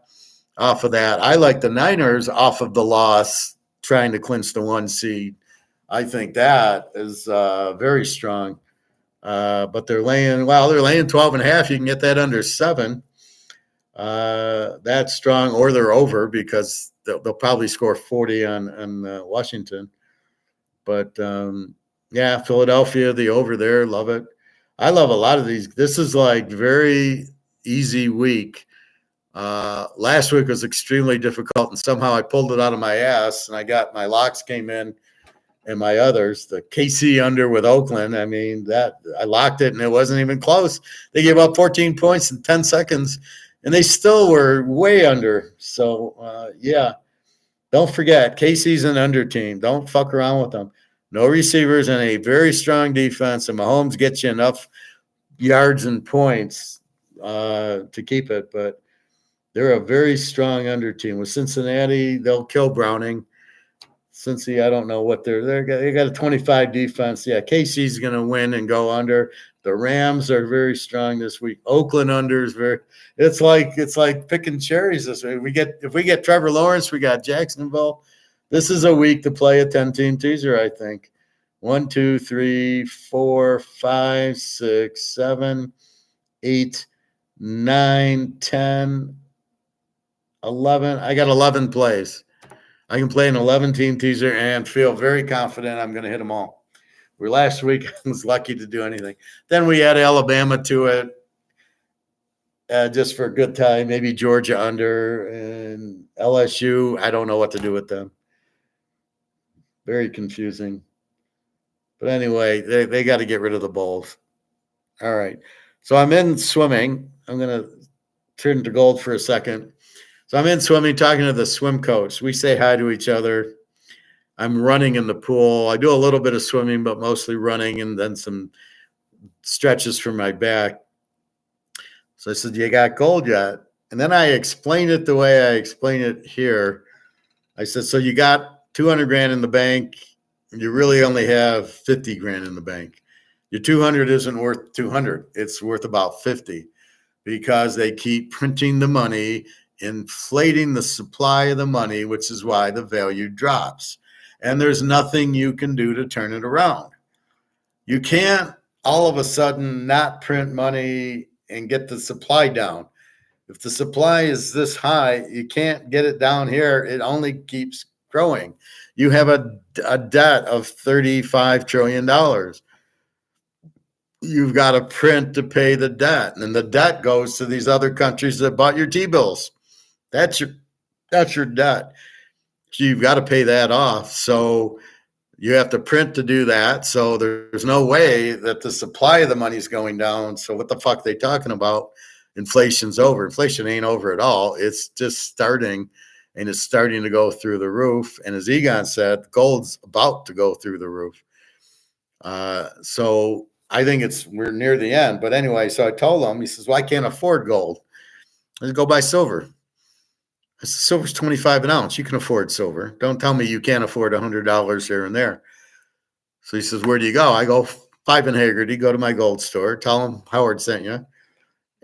off of that. I like the Niners off of the loss, trying to clinch the 1 seed. I think that is very strong. But they're laying 12.5. You can get that under 7. That's strong, or they're over because they'll probably score 40 on Washington. But yeah, Philadelphia, the over there, love it. I love a lot of these. This is like very easy week. Last week was extremely difficult, and somehow I pulled it out of my ass, and I got my locks came in, and my others, the KC under with Oakland. I mean, that I locked it, and it wasn't even close. They gave up 14 points in 10 seconds, and they still were way under. So yeah, don't forget KC's an under team. Don't fuck around with them. No receivers and a very strong defense, and Mahomes gets you enough yards and points to keep it, but they're a very strong under team. With Cincinnati, they'll kill Browning. Cincy, I don't know what they got a 25 defense. Yeah, KC's going to win and go under. The Rams are very strong this week. Oakland under is very. It's like picking cherries this week. If we get Trevor Lawrence, we got Jacksonville. This is a week to play a 10-team teaser. I think 1, 2, 3, 4, 5, 6, 7, 8, 9, 10. 11. I got 11 plays. I can play an 11-team teaser and feel very confident I'm going to hit them all. Where last week I was lucky to do anything. Then we add Alabama to it just for a good time. Maybe Georgia under and LSU. I don't know what to do with them. Very confusing. But anyway, they got to get rid of the bowls. All right. So I'm in swimming. I'm going to turn to gold for a second. So I'm in swimming, talking to the swim coach. We say hi to each other. I'm running in the pool. I do a little bit of swimming, but mostly running, and then some stretches for my back. So I said, "You got gold yet?" And then I explained it the way I explain it here. I said, "So you got 200 grand in the bank. You really only have 50 grand in the bank. Your 200 isn't worth 200. It's worth about 50 because they keep printing the money, inflating the supply of the money, which is why the value drops. And there's nothing you can do to turn it around. You can't all of a sudden not print money and get the supply down. If the supply is this high, you can't get it down here. It only keeps growing. You have a debt of $35 trillion. You've got to print to pay the debt. And the debt goes to these other countries that bought your T-bills. That's your debt. You've got to pay that off. So you have to print to do that. So there's no way that the supply of the money is going down. So what the fuck are they talking about? Inflation's over. Inflation ain't over at all. It's just starting, and it's starting to go through the roof. And as Egon said, gold's about to go through the roof. So I think we're near the end. But anyway, so I told him, he says, "Well, I can't afford gold." I said, "Go buy silver." I said, "Silver's 25 an ounce. You can afford silver. Don't tell me you can't afford $100 here and there." So he says, "Where do you go?" I go, Five and Haggerty, go to my gold store, tell them Howard sent you.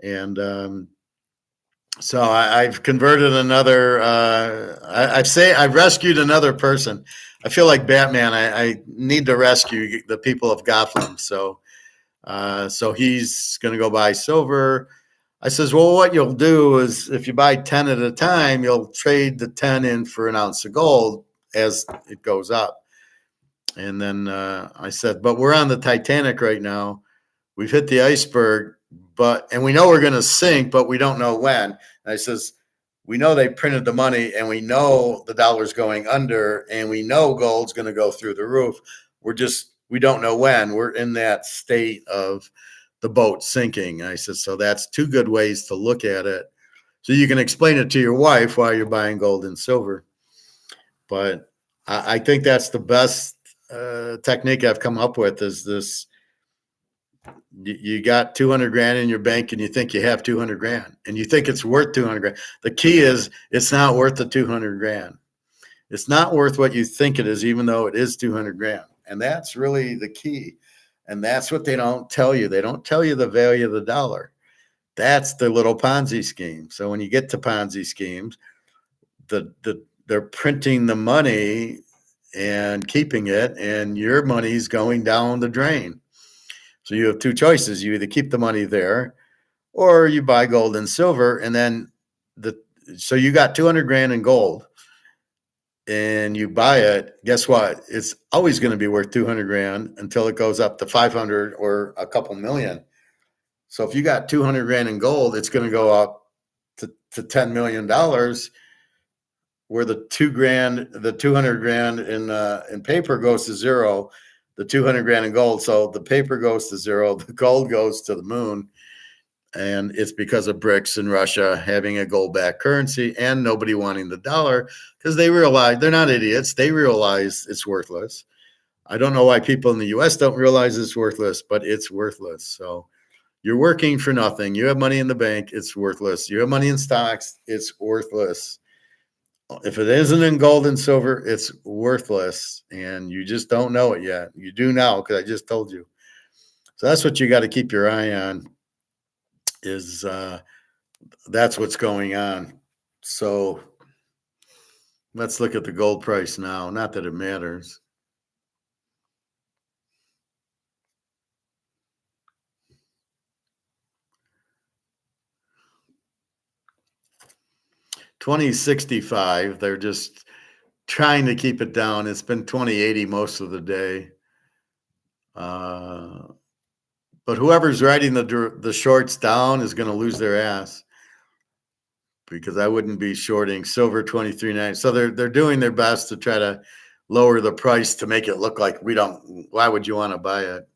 And so I've converted another, I've rescued another person. I feel like Batman. I need to rescue the people of Gotham. So he's going to go buy silver. I says, "Well, what you'll do is if you buy 10 at a time, you'll trade the 10 in for an ounce of gold as it goes up." And then I said, "But we're on the Titanic right now. We've hit the iceberg, and we know we're going to sink, but we don't know when." And I says, "We know they printed the money, and we know the dollar's going under, and we know gold's going to go through the roof. We don't know when. We're in that state of the boat sinking." And I said, "So that's two good ways to look at it. So you can explain it to your wife while you're buying gold and silver." But I think that's the best technique I've come up with is this You got 200 grand in your bank and you think you have 200 grand and you think it's worth 200 grand. The key is it's not worth the 200 grand. It's not worth what you think it is, even though it is 200 grand. And that's really the key. And that's what they don't tell you. They don't tell you the value of the dollar. That's the little Ponzi scheme. So when you get to Ponzi schemes, they're printing the money and keeping it, and your money's going down the drain. So you have two choices. You either keep the money there or you buy gold and silver. And then so you got 200 grand in gold and you buy it. Guess what? It's always going to be worth 200 grand until it goes up to 500 or a couple million. So if you got 200 grand in gold, it's going to go up to $10 million, where the 200 grand in paper goes to zero, the 200 grand in gold. So the paper goes to zero, the gold goes to the moon. And it's because of BRICS and Russia having a gold-backed currency and nobody wanting the dollar, because they realize, they're not idiots. They realize it's worthless. I don't know why people in the US don't realize it's worthless, but it's worthless. So you're working for nothing. You have money in the bank, it's worthless. You have money in stocks, it's worthless. If it isn't in gold and silver, it's worthless, and you just don't know it yet. You do now, because I just told you. So that's what you got to keep your eye on, is that's what's going on. So let's look at the gold price now. Not that it matters. $20.65. They're just trying to keep it down. It's been $20.80 most of the day. But whoever's writing the shorts down is going to lose their ass, because I wouldn't be shorting silver 23.9. So they're doing their best to try to lower the price to make it look like why would you want to buy it?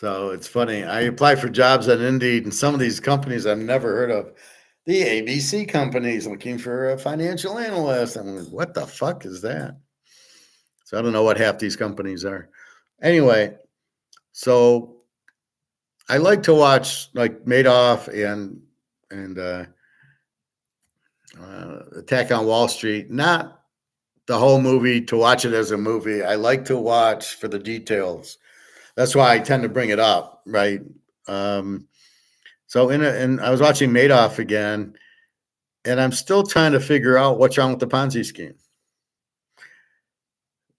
So it's funny. I apply for jobs on Indeed, and some of these companies I've never heard of. The ABC companies looking for a financial analyst. I'm like, what the fuck is that? So I don't know what half these companies are. Anyway, so I like to watch like Madoff and Attack on Wall Street. Not the whole movie to watch it as a movie. I like to watch for the details. That's why I tend to bring it up, right? So and I was watching Madoff again, and I'm still trying to figure out what's wrong with the Ponzi scheme.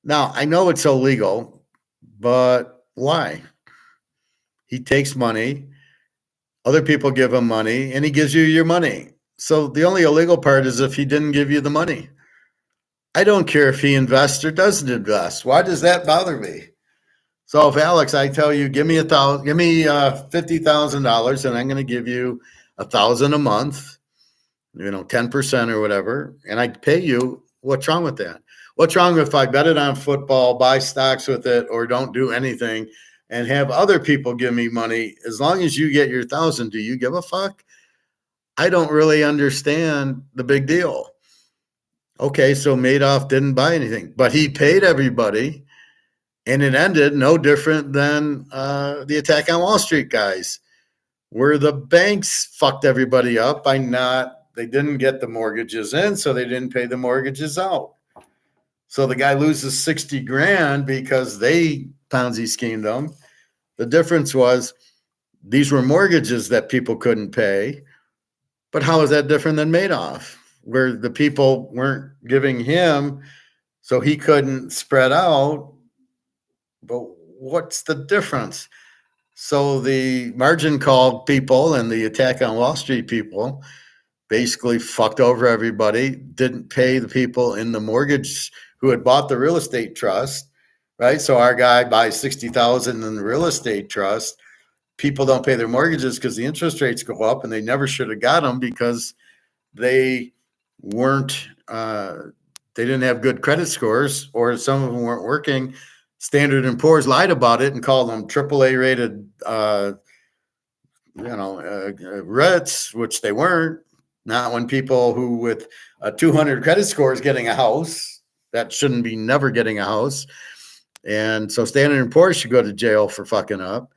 Now, I know it's illegal, but why? He takes money, other people give him money, and he gives you your money. So the only illegal part is if he didn't give you the money. I don't care if he invests or doesn't invest. Why does that bother me? So if Alex, I tell you, give me $50,000, and I'm going to give you $1,000 a month, 10% or whatever, and I pay you, what's wrong with that? What's wrong if I bet it on football, buy stocks with it, or don't do anything and have other people give me money? As long as you get your 1,000, do you give a fuck? I don't really understand the big deal. Okay, so Madoff didn't buy anything, but he paid everybody. And it ended no different than the Attack on Wall Street guys, where the banks fucked everybody up by they didn't get the mortgages in, so they didn't pay the mortgages out. So the guy loses 60 grand because they Ponzi schemed them. The difference was these were mortgages that people couldn't pay. But how is that different than Madoff, where the people weren't giving him, so he couldn't spread out? But what's the difference? So the margin call people and the Attack on Wall Street people, basically fucked over everybody, didn't pay the people in the mortgage who had bought the real estate trust, right? So our guy buys 60,000 in the real estate trust. People don't pay their mortgages because the interest rates go up, and they never should have got them because they weren't they didn't have good credit scores, or some of them weren't working. Standard & Poor's lied about it and called them AAA rated REITs, which they weren't. Not when people who with a 200 credit score is getting a house. That shouldn't be never getting a house. And so Standard & Poor's should go to jail for fucking up.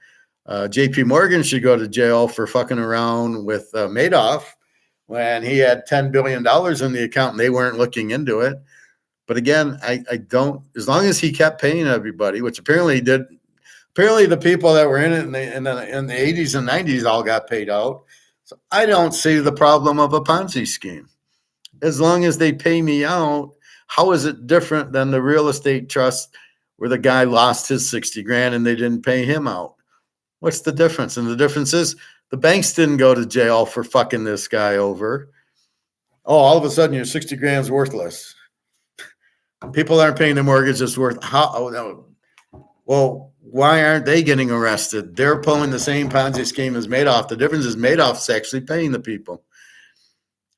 JP Morgan should go to jail for fucking around with Madoff when he had $10 billion in the account and they weren't looking into it. But again, I don't, as long as he kept paying everybody, which apparently he did. Apparently the people that were in it in the 80s and 90s all got paid out. So I don't see the problem of a Ponzi scheme. As long as they pay me out, how is it different than the real estate trust where the guy lost his 60 grand and they didn't pay him out? What's the difference? And the difference is the banks didn't go to jail for fucking this guy over. Oh, all of a sudden your 60 grand is worthless. People aren't paying their mortgage. It's worth how? Oh, no. Well, why aren't they getting arrested? They're pulling the same Ponzi scheme as Madoff. The difference is Madoff's actually paying the people.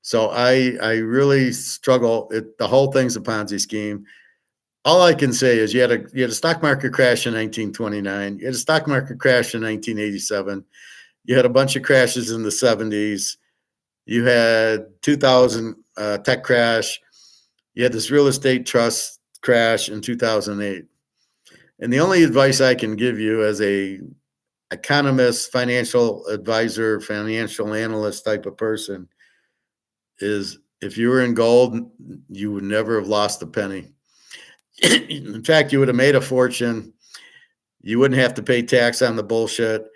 So I really struggle. The whole thing's a Ponzi scheme. All I can say is you had a stock market crash in 1929. You had a stock market crash in 1987. You had a bunch of crashes in the 70s. You had 2000 tech crash. You had this real estate trust crash in 2008. And the only advice I can give you as a economist, financial advisor, financial analyst type of person is if you were in gold, you would never have lost a penny. In fact, you would have made a fortune. You wouldn't have to pay tax on the bullshit.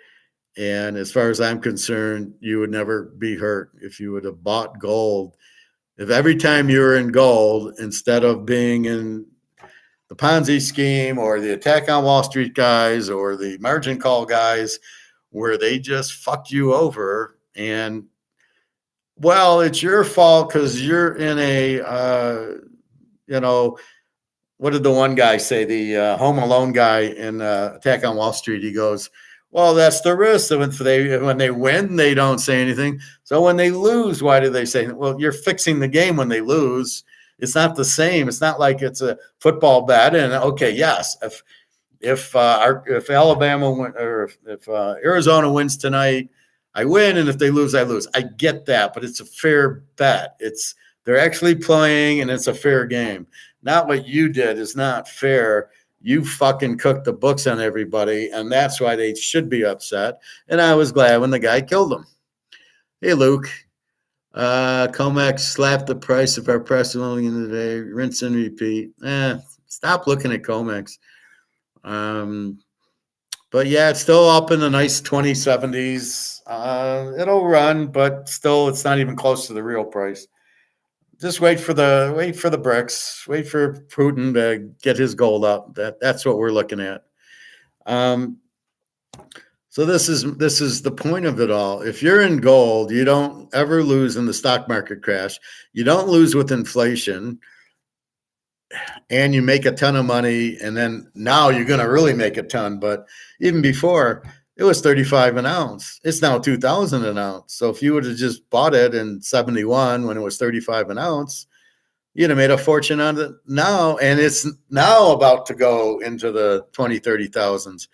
And as far as I'm concerned, you would never be hurt if you would have bought gold. If every time you were in gold, instead of being in the Ponzi scheme or the attack on Wall Street guys or the margin call guys, where they just fucked you over and, well, it's your fault because you're in a, what did the one guy say? The Home Alone guy in Attack on Wall Street. He goes, well, that's the risk. So when they win, they don't say anything. So when they lose, why do they say, well, you're fixing the game when they lose. It's not the same. It's not like it's a football bet. And okay, yes, if Alabama win, or if Arizona wins tonight, I win, and if they lose, I lose. I get that, but it's a fair bet. They're actually playing, and it's a fair game. Not what you did is not fair. You fucking cooked the books on everybody, and that's why they should be upset. And I was glad when the guy killed them. Hey, Luke. Comex slapped the price of our press in the day. Rinse and repeat. Stop looking at Comex. But yeah, it's still up in the nice 2070s. It'll run, but still, it's not even close to the real price. Just wait for the bricks. Wait for Putin to get his gold up. That's what we're looking at. So this is the point of it all. If you're in gold, you don't ever lose in the stock market crash. You don't lose with inflation, and you make a ton of money. And then now you're going to really make a ton. But even before, it was 35 an ounce. It's now 2,000 an ounce. So if you would have just bought it in 71 when it was 35 an ounce, you'd have made a fortune on it now. And it's now about to go into the 20, 30,000s.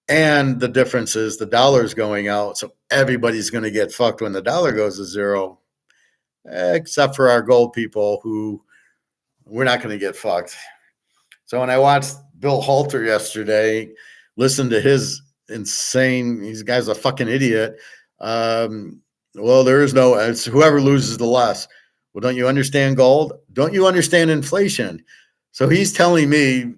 And the difference is the dollar's going out. So everybody's going to get fucked when the dollar goes to zero, except for our gold people who we're not going to get fucked. So when I watched Bill Halter yesterday, listened to his insane, this guy's a fucking idiot. Well, there is no, it's whoever loses the less. Well, don't you understand gold? Don't you understand inflation? So he's telling me,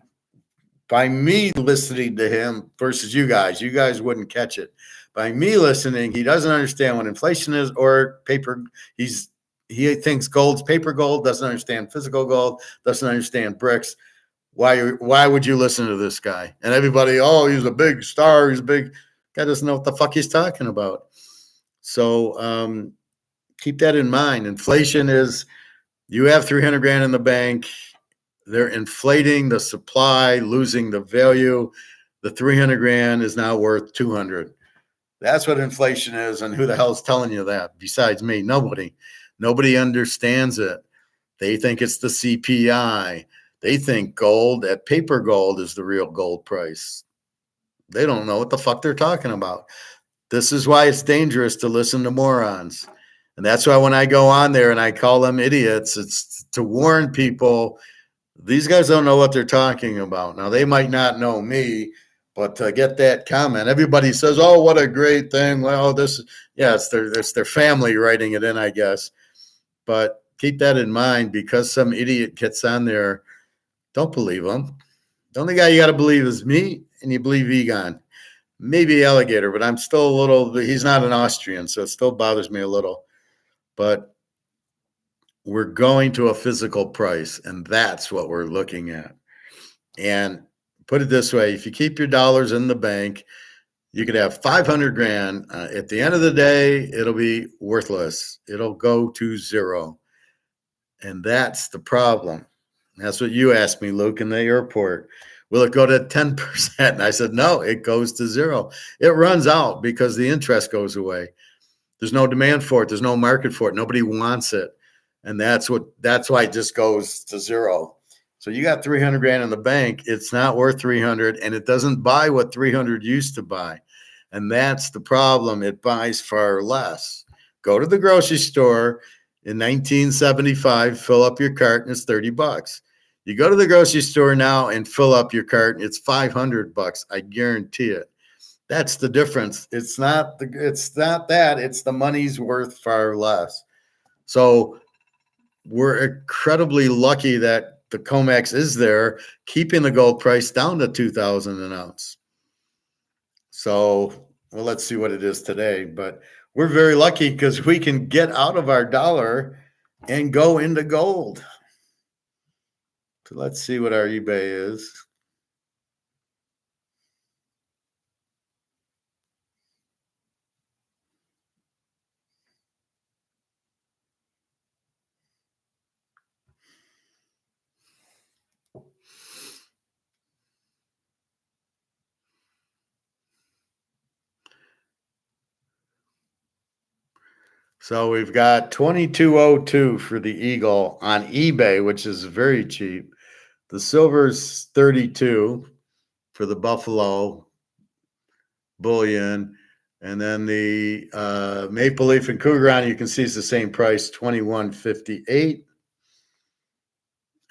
by me listening to him versus you guys wouldn't catch it. By me listening, he doesn't understand what inflation is or paper. He thinks gold's paper gold, doesn't understand physical gold, doesn't understand bricks. Why would you listen to this guy? And everybody, oh, he's a big star, he's big. Guy doesn't know what the fuck he's talking about. So Keep that in mind. Inflation is, you have 300 grand in the bank. They're inflating the supply, losing the value. The 300 grand is now worth 200. That's what inflation is. And who the hell's telling you that besides me? Nobody. Nobody understands it. They think it's the CPI. They think gold, that paper gold, is the real gold price. They don't know what the fuck they're talking about. This is why it's dangerous to listen to morons. And that's why when I go on there and I call them idiots, it's to warn people, these guys don't know what they're talking about. Now, they might not know me, but to get that comment, everybody says, oh, what a great thing. Well, it's their family writing it in, I guess. But keep that in mind, because some idiot gets on there, don't believe them. The only guy you got to believe is me, and you believe Egon. Maybe Alligator, but I'm still a little, he's not an Austrian, so it still bothers me a little. But we're going to a physical price, and that's what we're looking at. And put it this way, if you keep your dollars in the bank, you could have 500 grand. At the end of the day, it'll be worthless. It'll go to zero. And that's the problem. That's what you asked me, Luke, in the airport. Will it go to 10%? And I said, no, it goes to zero. It runs out because the interest goes away. There's no demand for it. There's no market for it. Nobody wants it. And that's why it just goes to zero. So you got 300 grand in the bank. It's not worth 300, and it doesn't buy what 300 used to buy. And that's the problem. It buys far less. Go to the grocery store in 1975, fill up your cart, and it's $30. You go to the grocery store now and fill up your cart, and it's $500. I guarantee it. That's the difference. It's not that. It's the money's worth far less. So we're incredibly lucky that the COMEX is there, keeping the gold price down to $2,000 an ounce. So, well, let's see what it is today. But we're very lucky because we can get out of our dollar and go into gold. So let's see what our eBay is. So we've got 2202 for the Eagle on eBay, which is very cheap. The silver's 32 for the Buffalo bullion. And then the Maple Leaf and Cougaron, you can see it's the same price, 2158.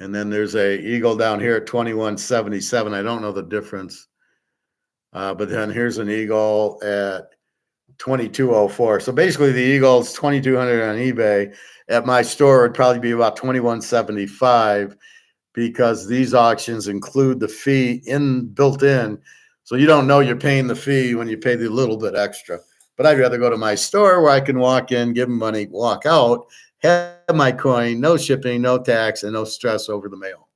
And then there's a Eagle down here at 2177. I don't know the difference. But then here's an Eagle at 2204. So basically the Eagle's 2200 on eBay. At my store, it'd probably be about 2175 because these auctions include the fee built in. So you don't know you're paying the fee when you pay the little bit extra. But I'd rather go to my store where I can walk in, give them money, walk out, have my coin, no shipping, no tax, and no stress over the mail.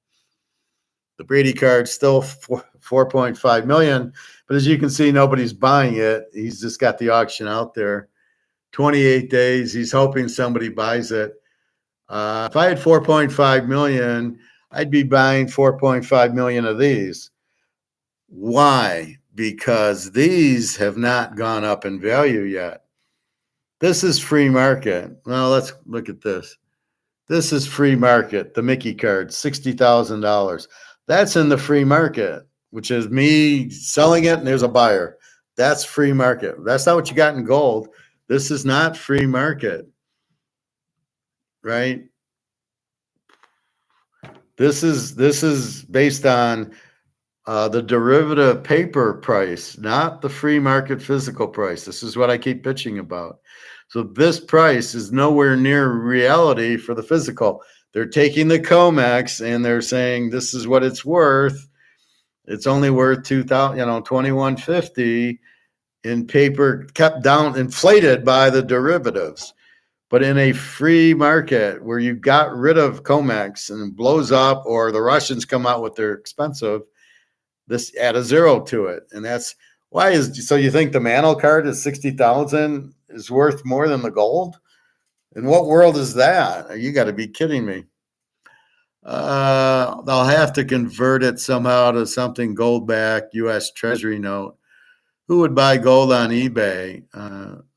The Brady card's still 4.5 million, but as you can see, nobody's buying it. He's just got the auction out there. 28 days. He's hoping somebody buys it. If I had 4.5 million, I'd be buying 4.5 million of these. Why? Because these have not gone up in value yet. This is free market. Well, let's look at this. This is free market, the Mickey card, $60,000. That's in the free market, which is me selling it and there's a buyer. That's free market. That's not what you got in gold. This is not free market, right? This is based on the derivative paper price, not the free market physical price. This is what I keep bitching about. So this price is nowhere near reality for the physical. They're taking the COMEX and they're saying this is what it's worth. It's only worth 2150 in paper, kept down, inflated by the derivatives. But in a free market where you got rid of COMEX and it blows up, or the Russians come out with their expensive, this add a zero to it. And that's so you think the Mantle card is 60,000 is worth more than the gold? In what world is that? You got to be kidding me. They'll have to convert it somehow to something gold back U.S. Treasury note. Who would buy gold on eBay?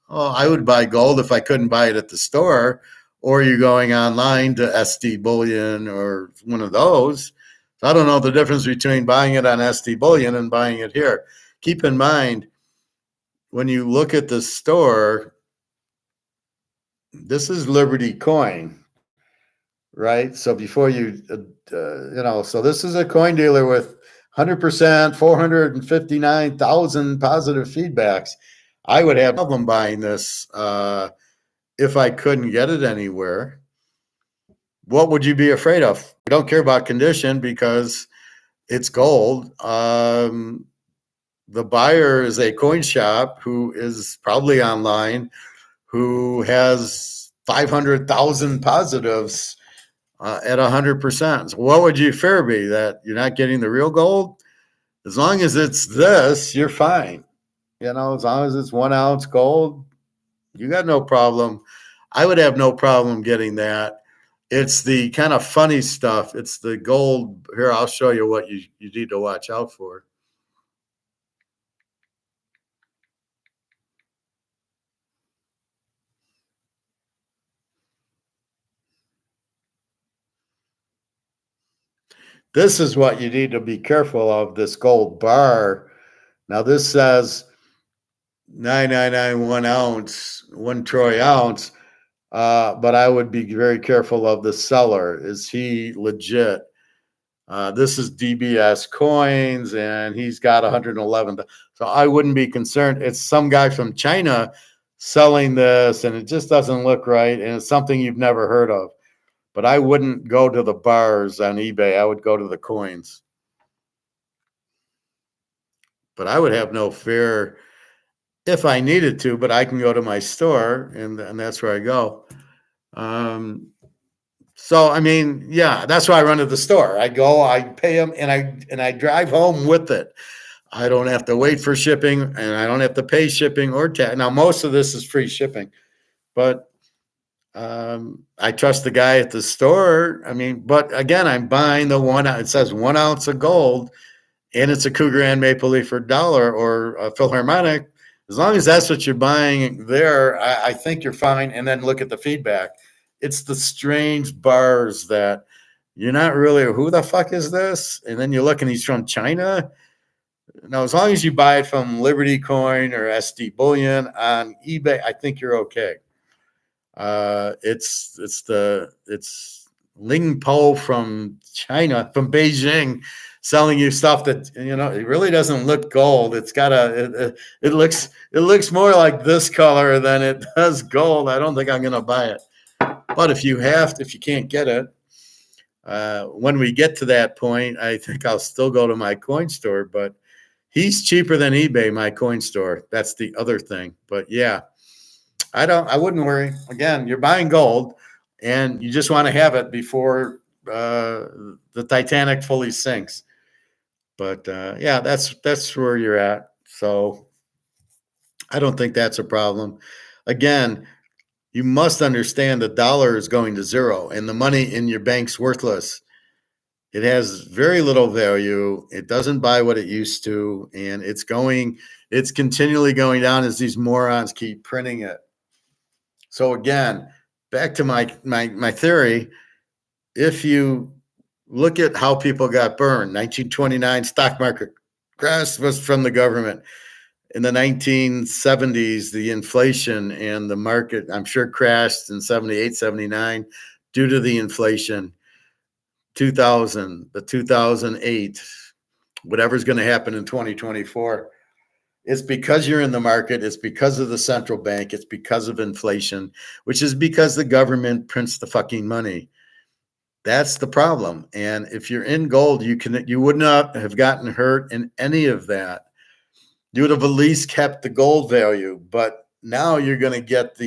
I would buy gold if I couldn't buy it at the store, or you're going online to SD Bullion or one of those. So I don't know the difference between buying it on SD Bullion and buying it here. Keep in mind, when you look at the store, this is Liberty Coin, right? So before so this is a coin dealer with 100%, 459,000 positive feedbacks. I would have no problem buying this if I couldn't get it anywhere. What would you be afraid of? I don't care about condition because it's gold. The buyer is a coin shop who is probably online, who has 500,000 positives at 100%. So what would your fear be? That you're not getting the real gold? As long as it's this, you're fine. As long as it's 1 ounce gold, you got no problem. I would have no problem getting that. It's the kind of funny stuff. It's the gold. Here, I'll show you what you need to watch out for. This is what you need to be careful of, this gold bar. Now, this says 999 1 ounce, 1 troy ounce, but I would be very careful of the seller. Is he legit? This is DBS Coins, and he's got 111. So I wouldn't be concerned. It's some guy from China selling this, and it just doesn't look right, and it's something you've never heard of. But I wouldn't go to the bars on eBay. I would go to the coins. But I would have no fear if I needed to, but I can go to my store, and that's where I go. So, I mean, yeah, that's why I run to the store. I go, I pay them, and I drive home with it. I don't have to wait for shipping, and I don't have to pay shipping or tax. Now, most of this is free shipping, but I trust the guy at the store. I mean, but again, I'm buying the one. It says 1 ounce of gold, and it's a Cougar and Maple Leaf for $1 or a Philharmonic. As long as that's what you're buying there, I think you're fine. And then look at the feedback. It's the strange bars that you're not really, who the fuck is this? And then you look and he's from China. Now, as long as you buy it from Liberty Coin or SD Bullion on eBay, I think you're okay. It's Ling Po from China, from Beijing, selling you stuff that it really doesn't look gold. It's got it looks more like this color than it does gold. I don't think I'm gonna buy it. But if you can't get it, when we get to that point, I think I'll still go to my coin store. But he's cheaper than eBay, my coin store. That's the other thing. But yeah. I wouldn't worry. Again, you're buying gold and you just want to have it before the Titanic fully sinks. But yeah, that's where you're at. So I don't think that's a problem. Again, you must understand the dollar is going to zero and the money in your bank's worthless. It has very little value. It doesn't buy what it used to, and it's continually going down as these morons keep printing it. So again, back to my theory, if you look at how people got burned, 1929 stock market crash was from the government. In the 1970s, the inflation and the market, I'm sure, crashed in 78, 79 due to the inflation. 2000, the 2008, whatever's going to happen in 2024. It's because you're in the market. It's because of the central bank. It's because of inflation, which is because the government prints the fucking money. That's the problem. And if you're in gold, you would not have gotten hurt in any of that. You would have at least kept the gold value. But now you're going to get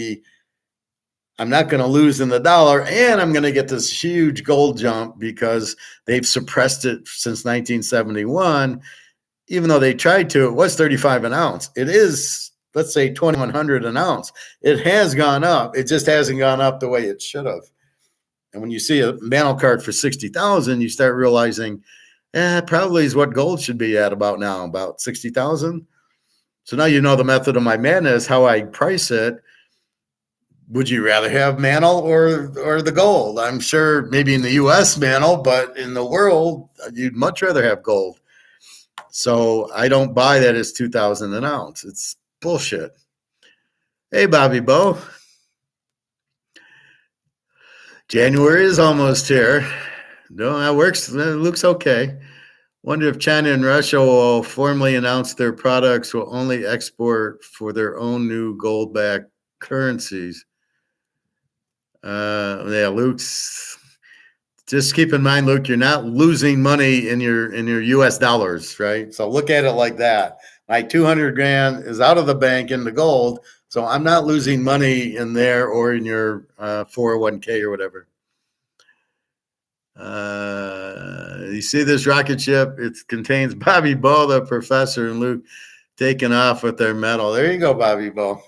I'm not going to lose in the dollar, and I'm going to get this huge gold jump because they've suppressed it since 1971. Even though they tried to, it was 35 an ounce. It is let's say 2,100 an ounce. It has gone up. It just hasn't gone up the way it should have. And when you see a mantle card for 60,000, you start realizing, probably is what gold should be at about now, about 60,000. So now you know the method of my madness, how I price it. Would you rather have mantle or the gold? I'm sure maybe in the U.S. mantle, but in the world, you'd much rather have gold. So I don't buy that as 2,000 an ounce. It's bullshit. Hey, Bobby Bo. January is almost here. No, that works. It looks okay. Wonder if China and Russia will formally announce their products will only export for their own new gold-backed currencies. Yeah, Luke's. Just keep in mind, Luke, you're not losing money in your U.S. dollars, right? So look at it like that. My 200 grand is out of the bank in the gold, so I'm not losing money in there or in your 401k or whatever. You see this rocket ship? It contains Bobby Bo, the professor, and Luke taking off with their medal. There you go, Bobby Bo.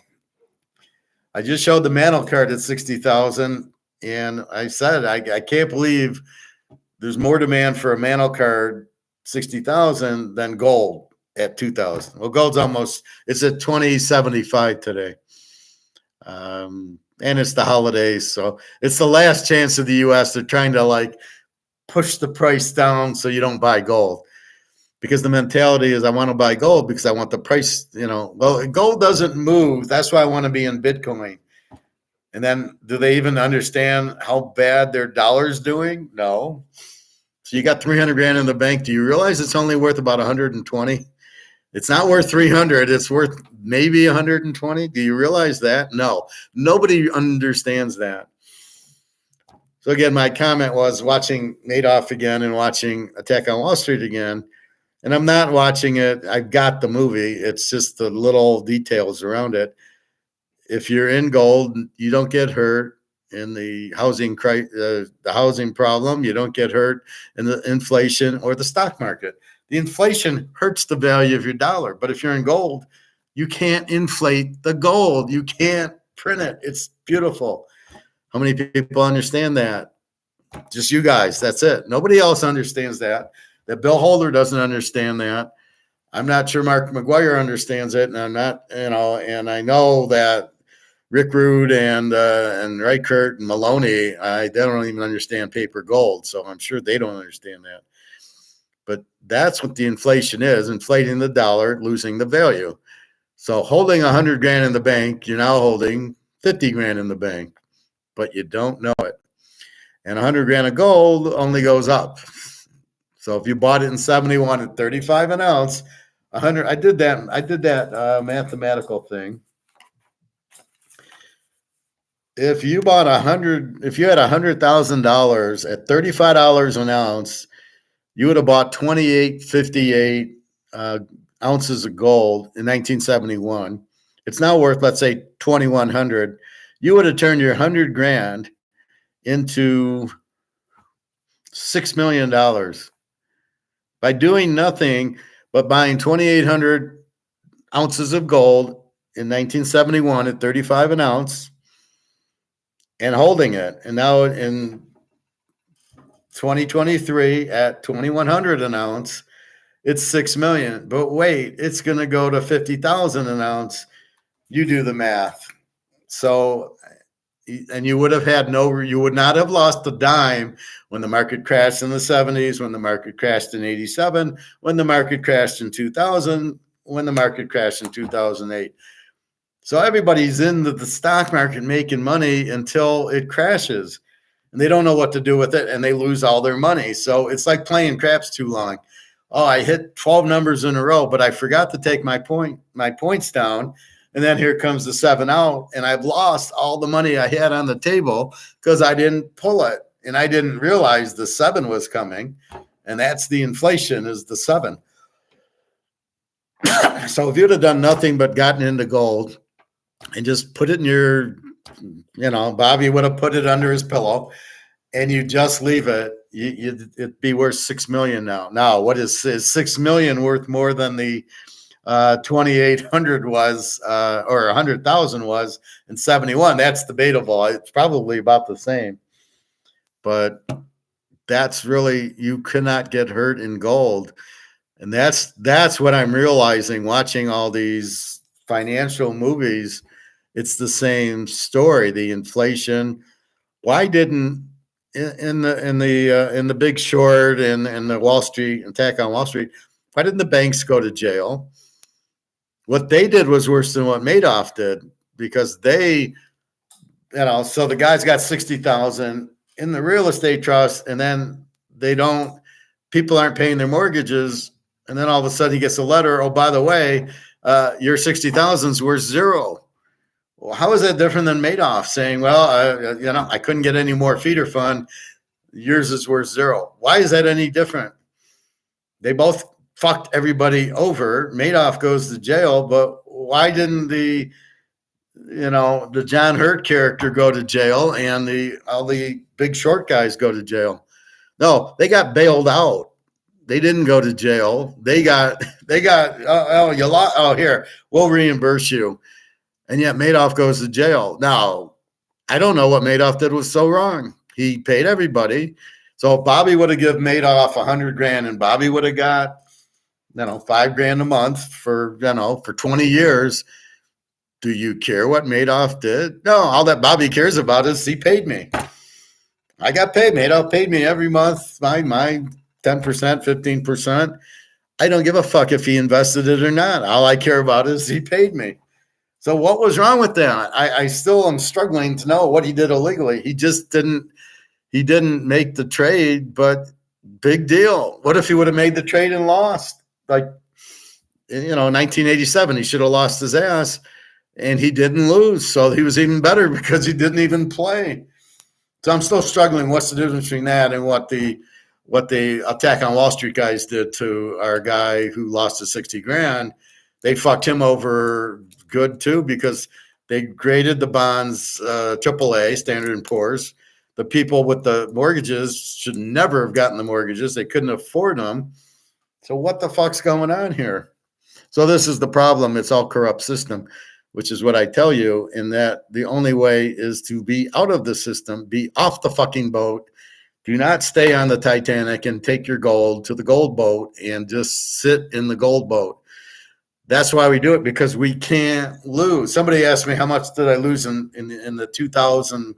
I just showed the mantle card at 60,000, and I said I can't believe there's more demand for a mantle card 60,000 than gold at 2,000. Well, gold's it's at 2075 today. And it's the holidays, so it's the last chance of the U.S. They're trying to push the price down so you don't buy gold, because the mentality is I want to buy gold because I want the price, well, gold doesn't move. That's why I want to be in Bitcoin. And then do they even understand how bad their dollar's doing? No. So you got 300 grand in the bank. Do you realize it's only worth about 120? It's not worth 300. It's worth maybe 120. Do you realize that? No. Nobody understands that. So again, my comment was watching Madoff again and watching Attack on Wall Street again. And I'm not watching it. I've got the movie. It's just the little details around it. If you're in gold, you don't get hurt in the housing problem. You don't get hurt in the inflation or the stock market. The inflation hurts the value of your dollar. But if you're in gold, you can't inflate the gold. You can't print it. It's beautiful. How many people understand that? Just you guys. That's it. Nobody else understands that. That Bill Holder doesn't understand that. I'm not sure Mark McGuire understands it, and I'm not, and I know that Rick Rude and Reichert and Maloney, they don't even understand paper gold, so I'm sure they don't understand that. But that's what the inflation is: inflating the dollar, losing the value. So holding 100 grand in the bank, you're now holding 50 grand in the bank, but you don't know it. And 100 grand of gold only goes up. So if you bought it in 71 at 35 an ounce, 100. I did that mathematical thing. If you bought if you had $100,000 at $35 an ounce, you would have bought 2858 ounces of gold in 1971. It's now worth, let's say, 2,100. You would have turned your 100 grand into $6 million by doing nothing but buying 2,800 ounces of gold in 1971 at 35 an ounce and holding it. And now in 2023 at 2,100 an ounce, it's 6 million. But wait, it's going to go to 50,000 an ounce. You do the math. So, and you would not have lost a dime when the market crashed in the 70s, when the market crashed in 87, when the market crashed in 2000, when the market crashed in 2008. So everybody's in the stock market making money until it crashes, and they don't know what to do with it, and they lose all their money. So it's like playing craps too long. Oh, I hit 12 numbers in a row, but I forgot to take my points down. And then here comes the 7 out, and I've lost all the money I had on the table because I didn't pull it, and I didn't realize the 7 was coming, and that's the inflation is the 7. So if you'd have done nothing but gotten into gold and just put it in your, Bobby would have put it under his pillow, and you just leave it, it'd be worth $6 million now. Now, what is $6 million worth more than the 2,800 was, or 100,000 was in 71. That's debatable. It's probably about the same. But that's really, you cannot get hurt in gold. And that's what I'm realizing watching all these financial movies. It's the same story. The inflation. Why didn't in the Big Short and the Wall Street attack on Wall Street? Why didn't the banks go to jail? What they did was worse than what Madoff did, because they, so the guy's got 60,000 in the real estate trust, and then people aren't paying their mortgages, and then all of a sudden he gets a letter. Oh, by the way, your 60,000 is worth zero. Well, how is that different than Madoff saying, well, I couldn't get any more feeder fund. Yours is worth zero. Why is that any different? They both fucked everybody over. Madoff goes to jail, but why didn't the John Hurt character go to jail and all the Big Short guys go to jail? No, they got bailed out. They didn't go to jail. They got here, we'll reimburse you. And yet Madoff goes to jail. Now, I don't know what Madoff did was so wrong. He paid everybody. So if Bobby would have given Madoff $100,000 and Bobby would have got, $5,000 a month for 20 years, do you care what Madoff did? No, all that Bobby cares about is he paid me. I got paid. Madoff paid me every month, my 10%, 15%. I don't give a fuck if he invested it or not. All I care about is he paid me. So what was wrong with that? I still am struggling to know what he did illegally. He just didn't make the trade, but big deal. What if he would have made the trade and lost? Like, 1987, he should have lost his ass, and he didn't lose. So he was even better because he didn't even play. So I'm still struggling. What's the difference between that and what the attack on Wall Street guys did to our guy who lost his $60,000? They fucked him over good too, because they graded the bonds AAA, Standard & Poor's. The people with the mortgages should never have gotten the mortgages. They couldn't afford them. So what the fuck's going on here? So this is the problem. It's all corrupt system, which is what I tell you, in that the only way is to be out of the system, be off the fucking boat. Do not stay on the Titanic and take your gold to the gold boat and just sit in the gold boat. That's why we do it, because we can't lose. Somebody asked me, how much did I lose in the 2000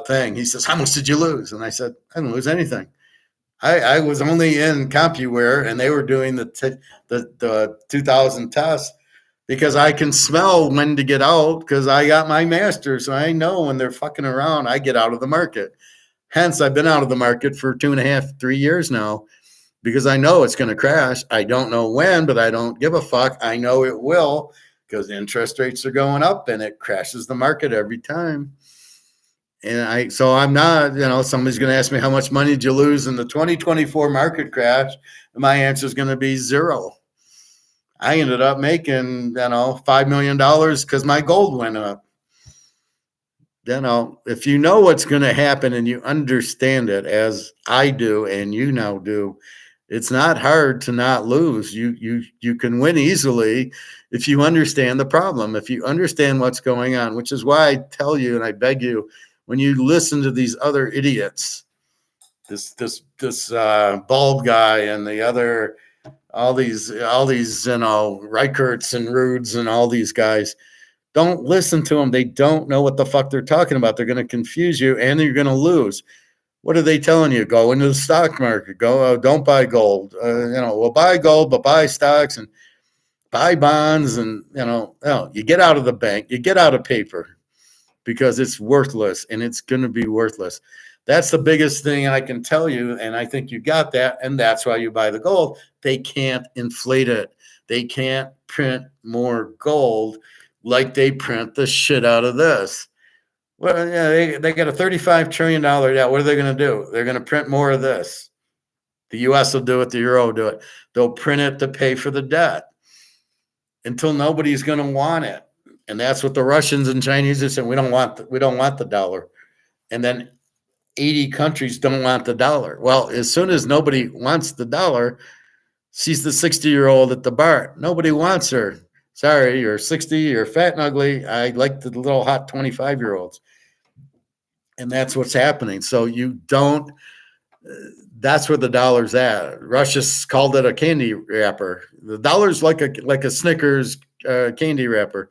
thing? He says, how much did you lose? And I said, I didn't lose anything. I was only in CompuWare, and they were doing the 2000 test, because I can smell when to get out, because I got my master. So I know when they're fucking around, I get out of the market. Hence, I've been out of the market for 2.5, 3 years now, because I know it's going to crash. I don't know when, but I don't give a fuck. I know it will, because interest rates are going up and it crashes the market every time. And so I'm not, somebody's going to ask me, how much money did you lose in the 2024 market crash? And my answer is going to be zero. I ended up making, $5 million because my gold went up. If you know what's going to happen and you understand it, as I do and you now do, it's not hard to not lose. You can win easily if you understand the problem, if you understand what's going on, which is why I tell you and I beg you, when you listen to these other idiots, this bald guy and the other, all these Reicherts and Rudes and all these guys, don't listen to them. They don't know what the fuck they're talking about. They're going to confuse you, and you're going to lose. What are they telling you? Go into the stock market. Go, don't buy gold. Well, buy gold, but buy stocks and buy bonds, and you get out of the bank, you get out of paper, because it's worthless, and it's going to be worthless. That's the biggest thing I can tell you, and I think you got that, and that's why you buy the gold. They can't inflate it. They can't print more gold like they print the shit out of this. Well, yeah, they got a $35 trillion debt. What are they going to do? They're going to print more of this. The U.S. will do it. The euro will do it. They'll print it to pay for the debt until nobody's going to want it. And that's what the Russians and Chinese are saying. We don't want the dollar. And then 80 countries don't want the dollar. Well, as soon as nobody wants the dollar, She's the 60-year-old at the bar. Nobody wants her. Sorry, you're 60, you're fat and ugly. I like the little hot 25-year-olds. And that's what's happening. So you don't, that's where the dollar's at. Russia's called it a candy wrapper. The dollar's like a Snickers candy wrapper.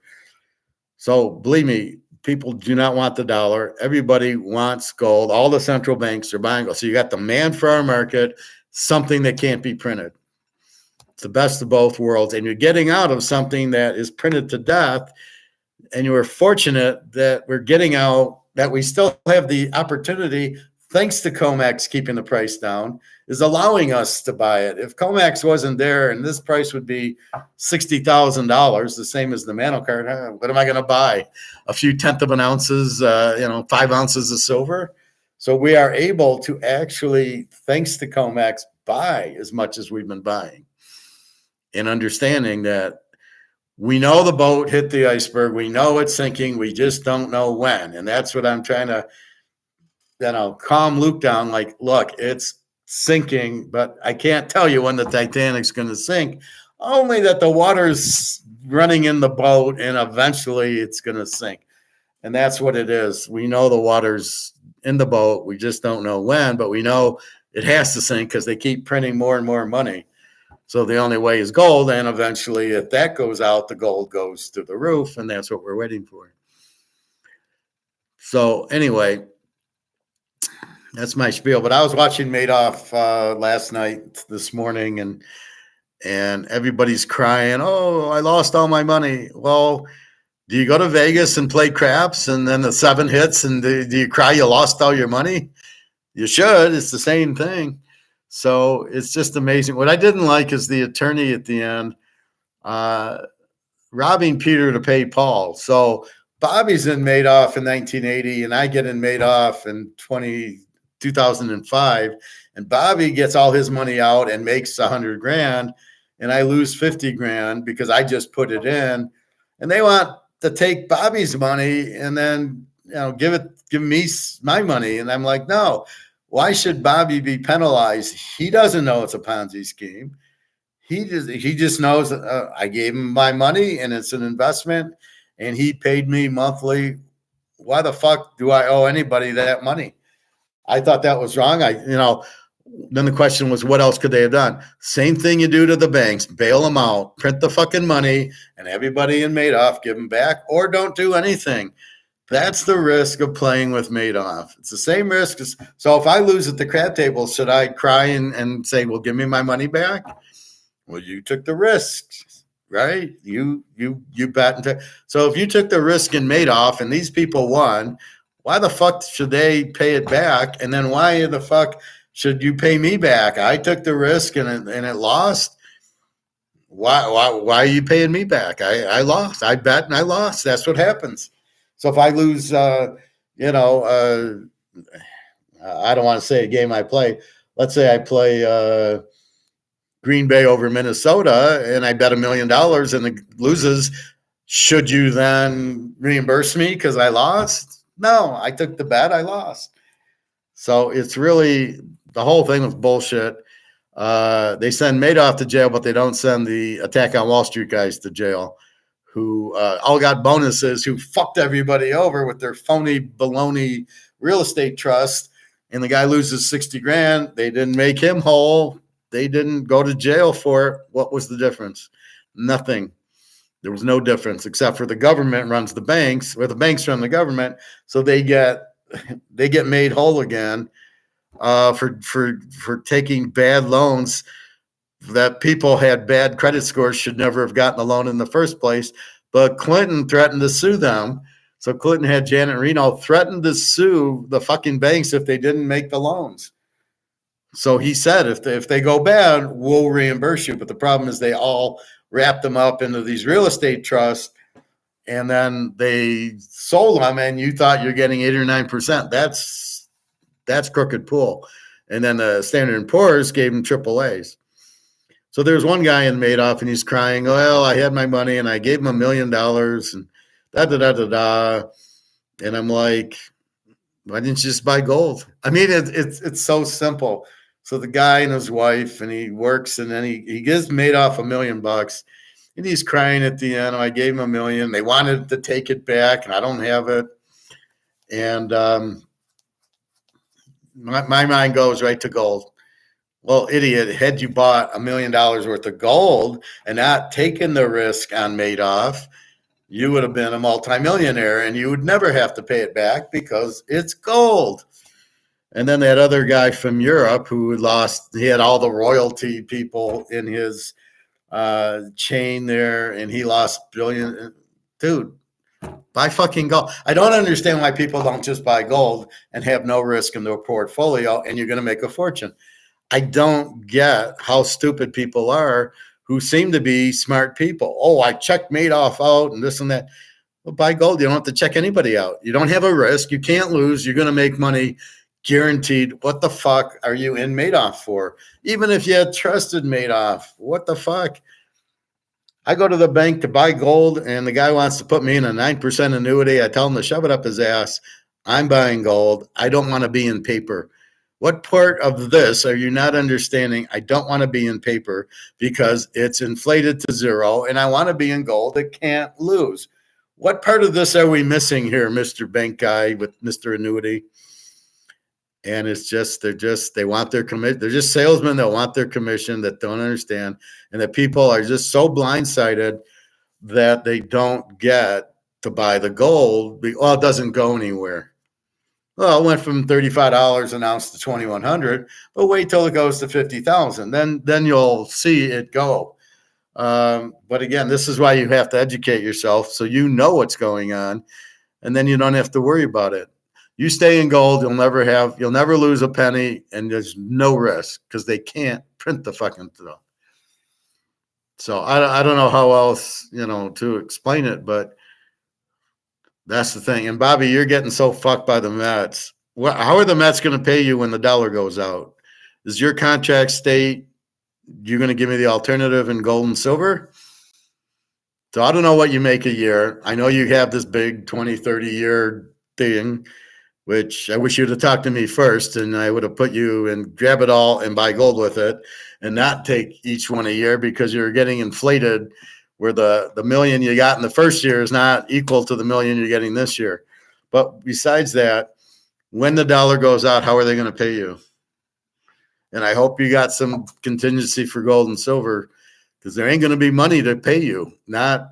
So believe me, people do not want the dollar. Everybody wants gold. All the central banks are buying gold. So you got the man for our market, something that can't be printed. It's the best of both worlds. And you're getting out of something that is printed to death. And you are fortunate that we're getting out, that we still have the opportunity, thanks to COMEX keeping the price down, is allowing us to buy it. If COMEX wasn't there and this price would be $60,000, the same as the Mano card, what am I going to buy? A few tenth of an ounces, 5 ounces of silver. So we are able to actually, thanks to COMEX, buy as much as we've been buying. And understanding that we know the boat hit the iceberg. We know it's sinking. We just don't know when. And that's what I'm trying to, calm Luke down. Like, look, it's sinking, but I can't tell you when the Titanic's going to sink. Only that the water's running in the boat and eventually it's going to sink. And that's what it is. We know the water's in the boat. We just don't know when, but we know it has to sink because they keep printing more and more money. So the only way is gold, and eventually if that goes out, the gold goes through the roof, and that's what we're waiting for. So anyway, that's my spiel. But I was watching Madoff last night, this morning, and everybody's crying, oh, I lost all my money. Well, do you go to Vegas and play craps, and then the 7 hits, and do you cry you lost all your money? You should. It's the same thing. So it's just amazing. What I didn't like is the attorney at the end robbing Peter to pay Paul. So Bobby's in Madoff in 1980, and I get in Madoff in 2005. And Bobby gets all his money out and makes $100,000, and I lose $50,000 because I just put it in. And they want to take Bobby's money and then give me my money. And I'm like, no. Why should Bobby be penalized? He doesn't know it's a Ponzi scheme. He just knows I gave him my money and it's an investment, and he paid me monthly. Why the fuck do I owe anybody that money? I thought that was wrong. Then the question was, what else could they have done? Same thing you do to the banks: bail them out, print the fucking money, and everybody in Madoff give them back, or don't do anything. That's the risk of playing with Madoff. It's the same risk. So if I lose at the crap table, should I cry and say, well, give me my money back? Well, you took the risk, right? You bet. So if you took the risk in Madoff and these people won, why the fuck should they pay it back? And then why the fuck should you pay me back? I took the risk and it lost. Why are you paying me back? I lost. I bet and I lost. That's what happens. So if I lose, I don't want to say a game I play. Let's say I play Green Bay over Minnesota and I bet $1 million and it loses. Should you then reimburse me because I lost? No, I took the bet. I lost. So it's really, the whole thing was bullshit. They send Madoff to jail, but they don't send the Attack on Wall Street guys to jail, who all got bonuses, who fucked everybody over with their phony baloney real estate trust. And the guy loses $60,000. They didn't make him whole. They didn't go to jail for it. What was the difference? Nothing. There was no difference except for the government runs the banks, or the banks run the government. So they get made whole again for taking bad loans. That people had bad credit scores, should never have gotten a loan in the first place. But Clinton threatened to sue them. So Clinton had Janet Reno threatened to sue the fucking banks if they didn't make the loans. So he said, if they go bad, we'll reimburse you. But the problem is they all wrapped them up into these real estate trusts, and then they sold them, and you thought you're getting 8 or 9%. That's crooked pool. And then the Standard & Poor's gave them AAAs. So there's one guy in Madoff, and he's crying, well, I had my money, and I gave him $1 million, and da-da-da-da-da. And I'm like, why didn't you just buy gold? I mean, it's so simple. So the guy and his wife, and he works, and then he gives Madoff $1 million, and he's crying at the end. I gave him $1 million. They wanted to take it back, and I don't have it. And my mind goes right to gold. Well, idiot, had you bought $1 million worth of gold and not taken the risk on Madoff, you would have been a multimillionaire, and you would never have to pay it back because it's gold. And then that other guy from Europe who he had all the royalty people in his chain there, and he lost billion. Dude, buy fucking gold. I don't understand why people don't just buy gold and have no risk in their portfolio, and you're going to make a fortune. I don't get how stupid people are who seem to be smart people. Oh, I checked Madoff out and this and that. Well, buy gold. You don't have to check anybody out. You don't have a risk. You can't lose. You're going to make money guaranteed. What the fuck are you in Madoff for? Even if you had trusted Madoff, what the fuck? I go to the bank to buy gold, and the guy wants to put me in a 9% annuity. I tell him to shove it up his ass. I'm buying gold. I don't want to be in paper. What part of this are you not understanding? I don't want to be in paper because it's inflated to zero, and I want to be in gold. It can't lose. What part of this are we missing here, Mr. Bank Guy with Mr. Annuity? And it's just, they want their commission. They're just salesmen that want their commission, that don't understand. And that people are just so blindsided that they don't get to buy the gold. Well, it doesn't go anywhere. Well, it went from $35 an ounce to $2,100, but wait till it goes to $50,000. Then you'll see it go. But again, this is why you have to educate yourself so you know what's going on, and then you don't have to worry about it. You stay in gold, you'll never lose a penny, and there's no risk because they can't print the fucking stuff. So I don't know how else, to explain it, but that's the thing. And Bobby, you're getting so fucked by the Mets. How are the Mets going to pay you when the dollar goes out? Does your contract state you're going to give me the alternative in gold and silver? So I don't know what you make a year. I know you have this big 20, 30-year thing, which I wish you'd have talked to me first, and I would have put you and grab it all and buy gold with it and not take each one a year, because you're getting inflated where the million you got in the first year is not equal to the million you're getting this year. But besides that, when the dollar goes out, how are they going to pay you? And I hope you got some contingency for gold and silver, because there ain't going to be money to pay you. Not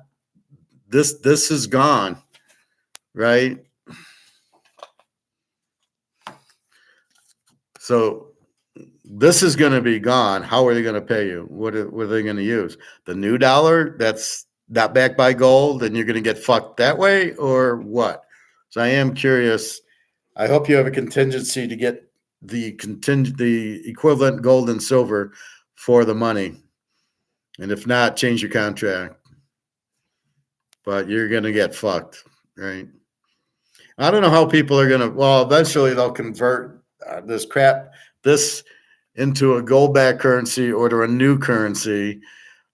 this is gone, right? So this is going to be gone. How are they going to pay you? What are they going to use? The new dollar that's not backed by gold, and you're going to get fucked that way, or what? So I am curious. I hope you have a contingency to get the equivalent gold and silver for the money. And if not, change your contract. But you're going to get fucked, right? I don't know how people are going to, well, eventually they'll convert this into a gold-backed currency or to a new currency.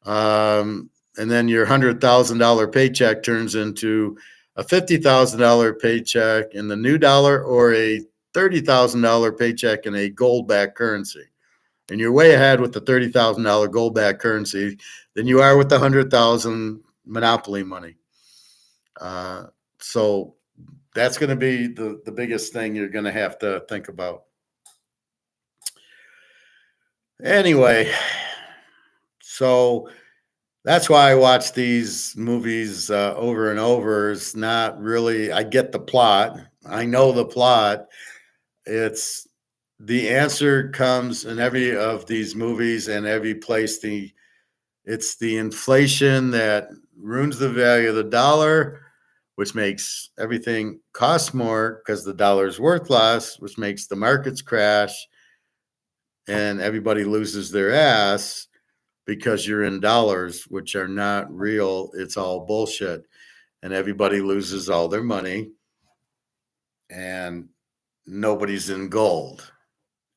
And then your $100,000 paycheck turns into a $50,000 paycheck in the new dollar, or a $30,000 paycheck in a gold-backed currency. And you're way ahead with the $30,000 gold-backed currency than you are with the $100,000 monopoly money. So that's going to be the biggest thing you're going to have to think about. Anyway, so that's why I watch these movies over and over. It's not really, I get the plot. I know the plot. It's the answer comes in every of these movies and every place. It's the inflation that ruins the value of the dollar, which makes everything cost more because the dollar is worth less, which makes the markets crash, and everybody loses their ass because you're in dollars, which are not real. It's all bullshit. And everybody loses all their money, and nobody's in gold.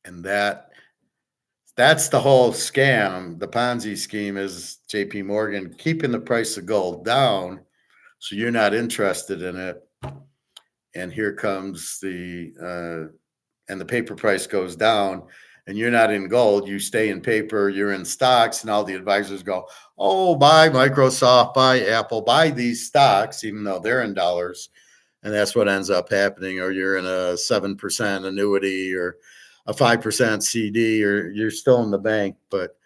And that's the whole scam. The Ponzi scheme is JP Morgan keeping the price of gold down so you're not interested in it. And here comes and the paper price goes down, and you're not in gold, you stay in paper, you're in stocks, and all the advisors go, oh, buy Microsoft, buy Apple, buy these stocks, even though they're in dollars. And that's what ends up happening. Or you're in a 7% annuity or a 5% CD, or you're still in the bank. But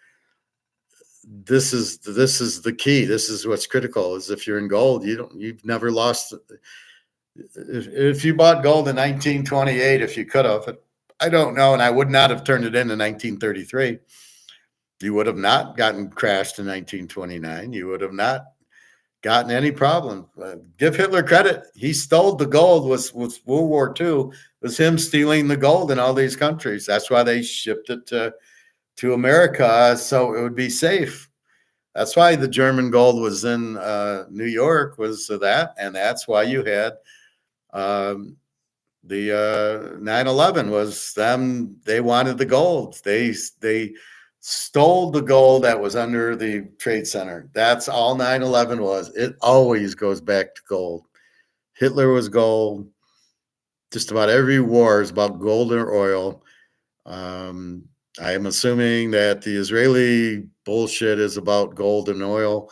this is the key. This is what's critical, is if you're in gold, you've never lost. If you bought gold in 1928, if you could have, I don't know, and I would not have turned it in 1933. You would have not gotten crashed in 1929. You would have not gotten any problem. Give Hitler credit. He stole the gold. Was World War II was him stealing the gold in all these countries. That's why they shipped it to America, so it would be safe. That's why the German gold was in New York, was that, and that's why you had the 9/11 was them. They wanted the gold. They stole the gold that was under the Trade Center. That's all 9/11 was. It always goes back to gold. Hitler was gold. Just about every war is about gold or oil. I am assuming that the Israeli bullshit is about gold and oil,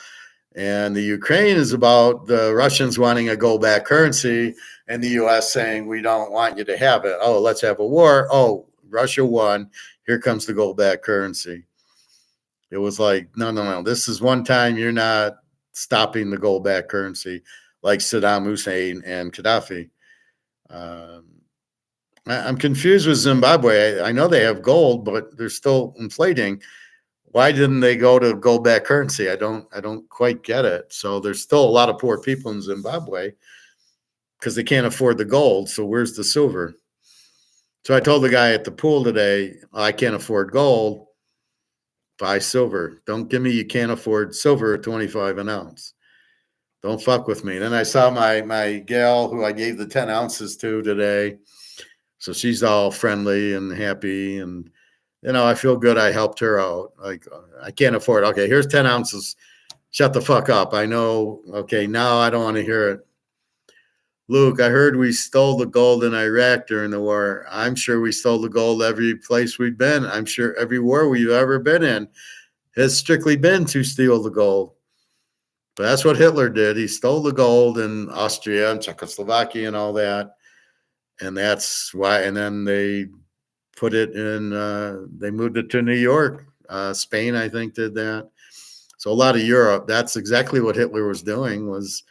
and the Ukraine is about the Russians wanting a gold-backed currency, and the U.S. saying, we don't want you to have it. Oh, let's have a war. Oh, Russia won. Here comes the gold-backed currency. It was like, no. This is one time you're not stopping the gold-backed currency like Saddam Hussein and Gaddafi. I'm confused with Zimbabwe. I know they have gold, but they're still inflating. Why didn't they go to gold-backed currency? I don't quite get it. So there's still a lot of poor people in Zimbabwe because they can't afford the gold. So where's the silver? So I told the guy at the pool today, I can't afford gold. Buy silver. Don't give me you can't afford silver at 25 an ounce. Don't fuck with me. Then I saw my gal who I gave the 10 ounces to today. So she's all friendly and happy, and I feel good. I helped her out. Like, I can't afford. Okay, here's 10 ounces. Shut the fuck up. I know. Okay, now I don't want to hear it. Luke, I heard we stole the gold in Iraq during the war. I'm sure we stole the gold every place we've been. I'm sure every war we've ever been in has strictly been to steal the gold. But that's what Hitler did. He stole the gold in Austria and Czechoslovakia and all that. And that's why, and then they put it in, they moved it to New York. Spain, I think, did that. So a lot of Europe, that's exactly what Hitler was doing, was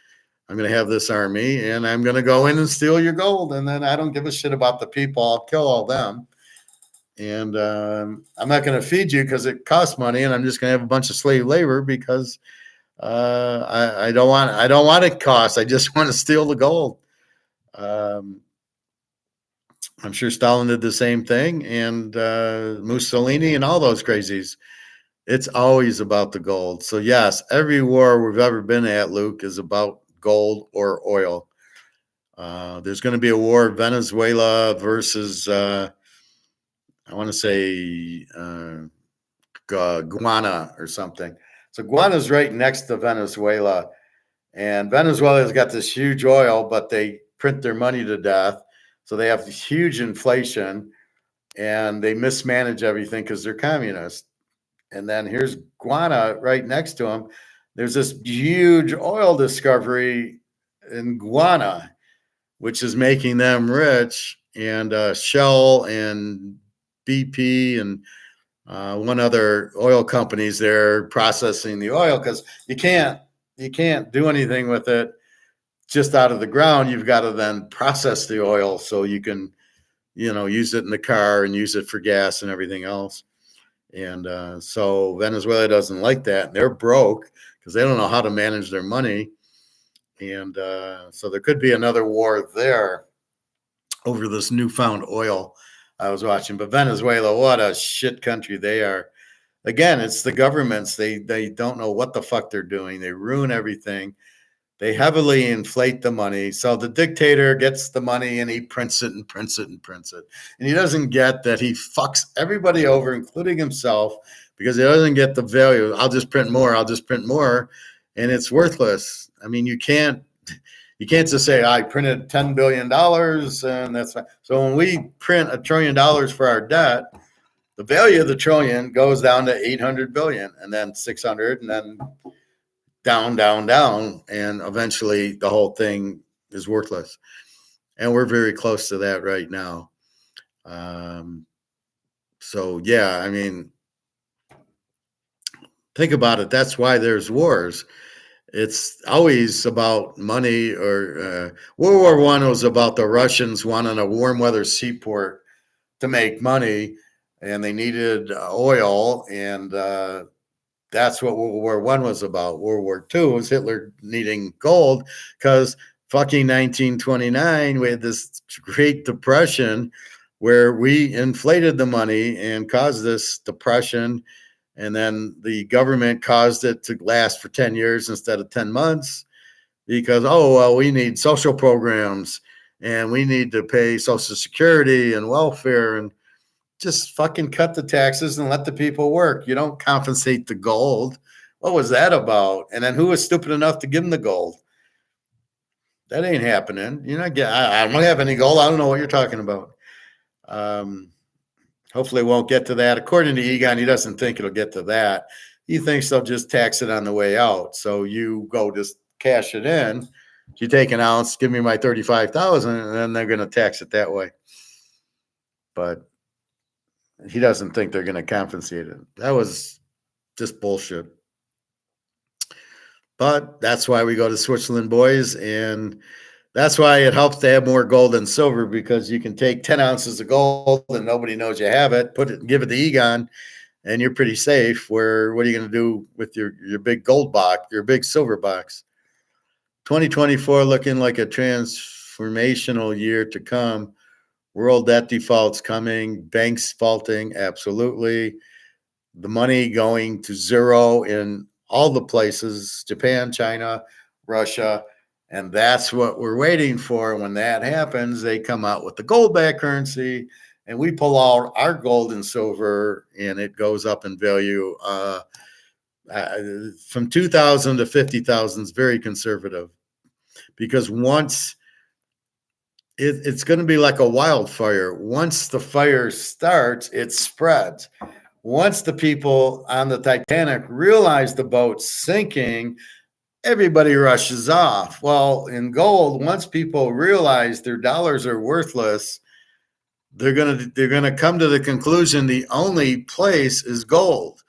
I'm going to have this army and I'm going to go in and steal your gold. And then I don't give a shit about the people. I'll kill all them. And I'm not going to feed you because it costs money. And I'm just going to have a bunch of slave labor because I don't want it cost. I just want to steal the gold. I'm sure Stalin did the same thing, and Mussolini and all those crazies. It's always about the gold. So yes, every war we've ever been at, Luke, is about gold or oil. There's going to be a war, Venezuela versus, I want to say Guyana or something. So Guyana's right next to Venezuela, and Venezuela's got this huge oil, but they print their money to death. So they have huge inflation, and they mismanage everything because they're communist. And then here's Guyana right next to them. There's this huge oil discovery in Guyana, which is making them rich. And Shell and BP and one other oil companies there processing the oil, because you can't do anything with it just out of the ground. You've got to then process the oil so you can, use it in the car and use it for gas and everything else. And so Venezuela doesn't like that. They're broke because they don't know how to manage their money. And so there could be another war there over this newfound oil I was watching. But Venezuela, what a shit country they are. Again, it's the governments. They don't know what the fuck they're doing. They ruin everything. They heavily inflate the money. So the dictator gets the money and he prints it and prints it and prints it. And he doesn't get that he fucks everybody over, including himself, because he doesn't get the value. I'll just print more. And it's worthless. I mean, you can't just say, I printed $10 billion and that's fine. So when we print $1 trillion for our debt, the value of the trillion goes down to 800 billion, and then 600, and then down, down, down, and eventually the whole thing is worthless. And we're very close to that right now. So yeah, I mean, think about it. That's why there's wars. It's always about money. Or World War I was about the Russians wanting a warm weather seaport to make money, and they needed oil, and that's what World War I was about. World War II was Hitler needing gold because fucking 1929, we had this Great Depression where we inflated the money and caused this depression. And then the government caused it to last for 10 years instead of 10 months because, oh, well, we need social programs and we need to pay Social Security and welfare, and just fucking cut the taxes and let the people work. You don't compensate the gold. What was that about? And then who was stupid enough to give them the gold? That ain't happening. You're not getting, I don't have any gold. I don't know what you're talking about. Hopefully it won't get to that. According to Egon, he doesn't think it'll get to that. He thinks they'll just tax it on the way out. So you go just cash it in. You take an ounce, give me my 35,000, and then they're going to tax it that way. But he doesn't think they're going to compensate it. That was just bullshit. But that's why we go to Switzerland, boys. And that's why it helps to have more gold and silver, because you can take 10 ounces of gold and nobody knows you have it, put it, give it to Egon, and you're pretty safe. Where, what are you going to do with your big gold box, your big silver box? 2024 looking like a transformational year to come. World debt defaults coming, banks faulting, absolutely. The money going to zero in all the places, Japan, China, Russia, and that's what we're waiting for. When that happens, they come out with the gold-backed currency, and we pull out our gold and silver, and it goes up in value. From 2,000 to 50,000 is very conservative, because once it's going to be like a wildfire. Once the fire starts, it spreads. Once the people on the Titanic realize the boat's sinking, everybody rushes off. Well, in gold, once people realize their dollars are worthless, they're gonna come to the conclusion the only place is gold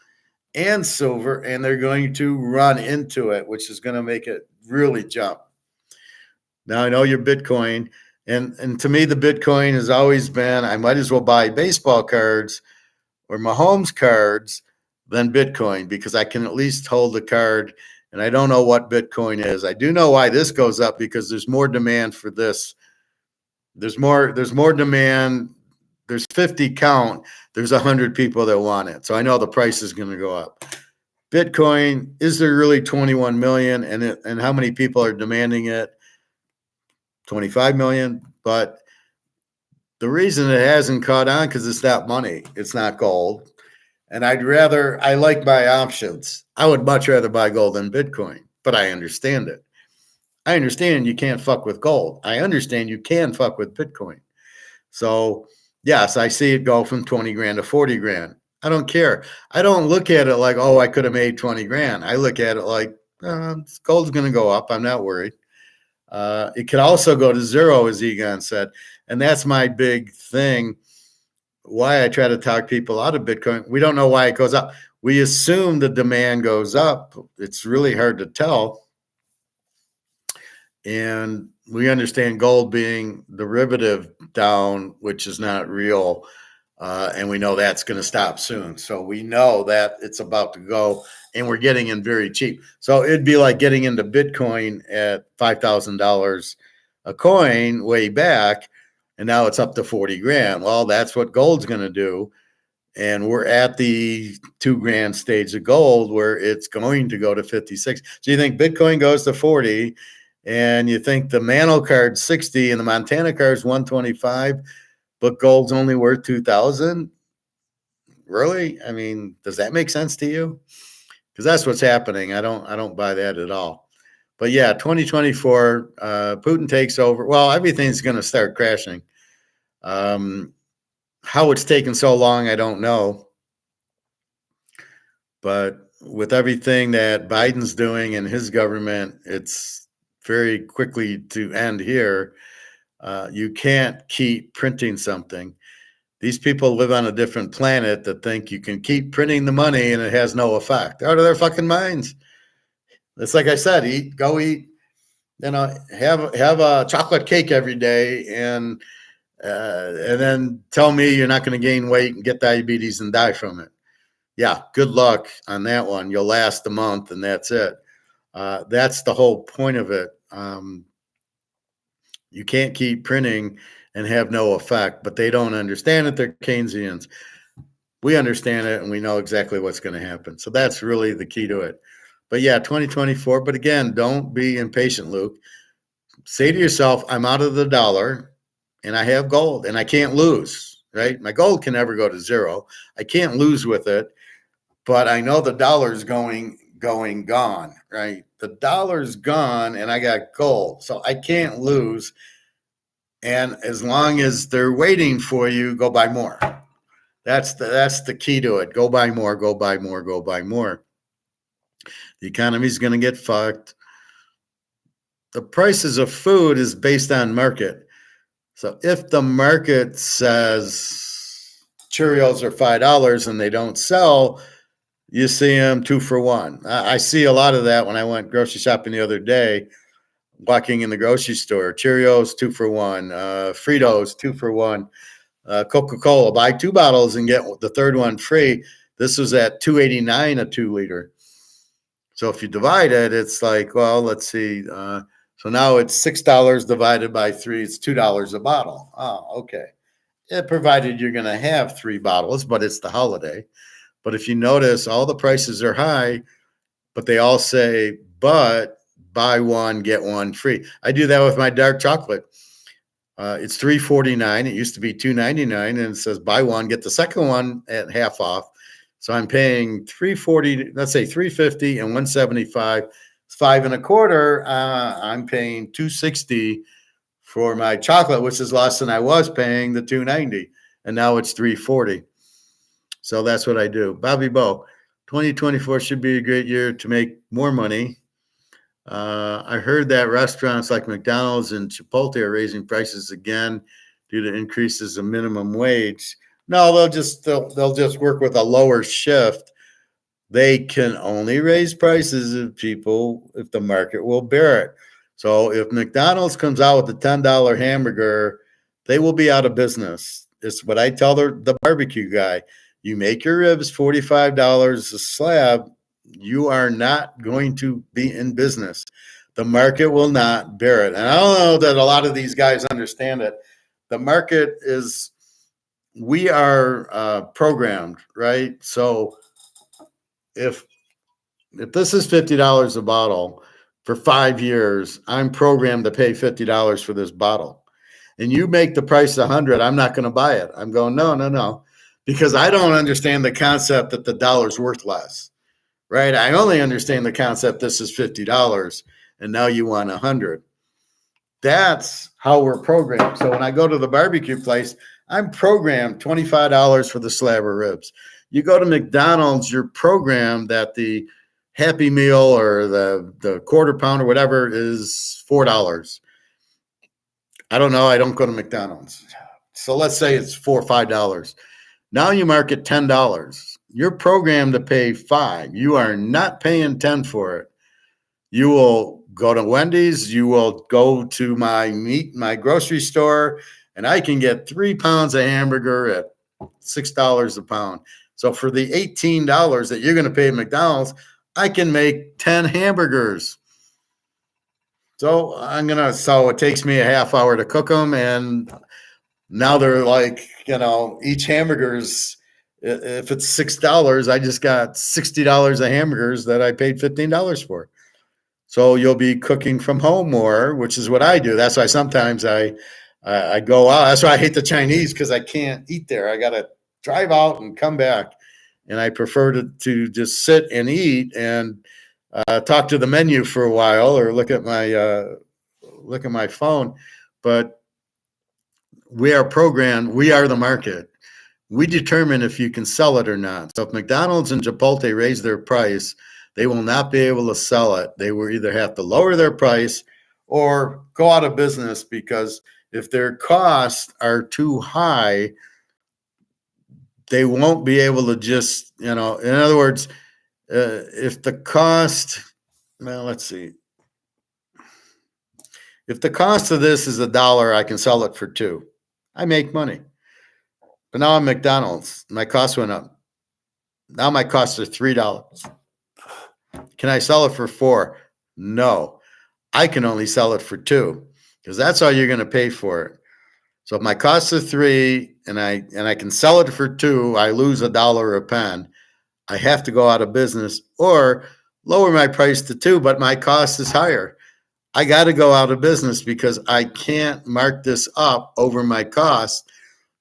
and silver, and they're going to run into it, which is going to make it really jump. Now I know your Bitcoin. And to me, the Bitcoin has always been, I might as well buy baseball cards or Mahomes cards than Bitcoin, because I can at least hold the card. And I don't know what Bitcoin is. I do know why this goes up, because there's more demand for this. There's more demand. There's 50 count. There's 100 people that want it. So I know the price is going to go up. Bitcoin, is there really 21 million? And how many people are demanding it? 25 million. But the reason it hasn't caught on, because it's not money. It's not gold. And I like my options. I would much rather buy gold than Bitcoin, but I understand it. I understand you can't fuck with gold. I understand you can fuck with Bitcoin. So yes, I see it go from 20 grand to 40 grand. I don't care. I don't look at it like, oh, I could have made 20 grand. I look at it like, gold's going to go up. I'm not worried. It could also go to zero, as Egon said. And that's my big thing, why I try to talk people out of Bitcoin. We don't know why it goes up. We assume the demand goes up. It's really hard to tell. And we understand gold being derivative down, which is not real. And we know that's going to stop soon. So we know that it's about to go, and we're getting in very cheap. So it'd be like getting into Bitcoin at $5,000 a coin way back, and now it's up to 40 grand. Well, that's what gold's going to do. And we're at the 2 grand stage of gold, where it's going to go to 56. So you think Bitcoin goes to 40, and you think the Mano card's 60 and the Montana card's 125, but gold's only worth 2,000? Really? I mean, does that make sense to you? Because that's what's happening. I don't buy that at all. But yeah, 2024, Putin takes over. Well, everything's going to start crashing. How it's taken so long, I don't know. But with everything that Biden's doing in his government, it's very quickly to end here. You can't keep printing something. These people live on a different planet that think you can keep printing the money and it has no effect. Out of their fucking minds. It's like I said, go eat, have a chocolate cake every day, and then tell me you're not going to gain weight and get diabetes and die from it. Yeah, good luck on that one. You'll last a month and that's it. That's the whole point of it. You can't keep printing and have no effect, but they don't understand it. They're Keynesians. We understand it and we know exactly what's going to happen. So that's really the key to it. But yeah, 2024. But again, don't be impatient, Luke. Say to yourself, I'm out of the dollar and I have gold and I can't lose, right? My gold can never go to zero. I can't lose with it, but I know the dollar's gone, right? The dollar's gone and I got gold. So I can't lose. And as long as they're waiting for you, go buy more. That's the key to it. Go buy more, go buy more, go buy more. The economy's going to get fucked. The prices of food is based on market. So if the market says Cheerios are $5 and they don't sell, you see them 2 for $1. I see a lot of that when I went grocery shopping the other day, walking in the grocery store. Cheerios 2 for $1, Fritos 2 for $1, Coca-Cola, buy 2 bottles and get the third one free. This was at $2.89 a 2 liter. So if you divide it, it's like, well, let's see. So now it's $6 divided by 3. It's $2 a bottle. Oh, okay. Provided you're going to have 3 bottles, but it's the holiday. But if you notice, all the prices are high, but they all say, but buy one, get one free. I do that with my dark chocolate. It's $3.49. It used to be $2.99, and it says buy one, get the second one at half off. So I'm paying $3.40, let's say $3.50 and $1.75. It's $5.25. I'm paying $2.60 for my chocolate, which is less than I was paying the $2.90, and now it's $3.40. So that's what I do. Bobby Bo, 2024 should be a great year to make more money. I heard that restaurants like McDonald's and Chipotle are raising prices again due to increases in minimum wage. No, they'll just work with a lower shift. They can only raise prices if the market will bear it. So if McDonald's comes out with a $10 hamburger, they will be out of business. It's what I tell the barbecue guy. You make your ribs $45 a slab, you are not going to be in business. The market will not bear it. And I don't know that a lot of these guys understand it. The market is, we are programmed, right? So if this is $50 a bottle for 5 years, I'm programmed to pay $50 for this bottle. And you make the price $100, I'm not going to buy it. I'm going, no. Because I don't understand the concept that the dollar's worth less, right? I only understand the concept this is $50 and now you want $100. That's how we're programmed. So when I go to the barbecue place, I'm programmed $25 for the slab of ribs. You go to McDonald's, you're programmed that the Happy Meal or the quarter pound or whatever is $4. I don't know. I don't go to McDonald's. So let's say it's $4 or $5. Now you market $10. You're programmed to pay $5. You are not paying $10 for it. You will go to Wendy's. You will go to my grocery store, and I can get 3 pounds of hamburger at $6 a pound. So for the $18 that you're going to pay at McDonald's, I can make 10 hamburgers. So so it takes me a half hour to cook them, and now they're like, each hamburger's, if it's $6, I just got $60 of hamburgers that I paid $15 for. So you'll be cooking from home more, which is what I do. That's why sometimes I go out. That's why I hate the Chinese, because I can't eat there. I got to drive out and come back. And I prefer to just sit and eat and talk to the menu for a while or look at my phone. But we are programmed. We are the market. We determine if you can sell it or not. So if McDonald's and Chipotle raise their price, they will not be able to sell it. They will either have to lower their price or go out of business, because if their costs are too high, they won't be able to just, in other words, if the cost, well, let's see. If the cost of this is $1, I can sell it for $2. I make money. But now I'm McDonald's. My cost went up. Now my costs are $3. Can I sell it for $4? No. I can only sell it for $2, because that's all you're going to pay for it. So if my costs are $3 and I can sell it for $2, I lose $1 a pen. I have to go out of business or lower my price to $2, but my cost is higher. I got to go out of business because I can't mark this up over my cost,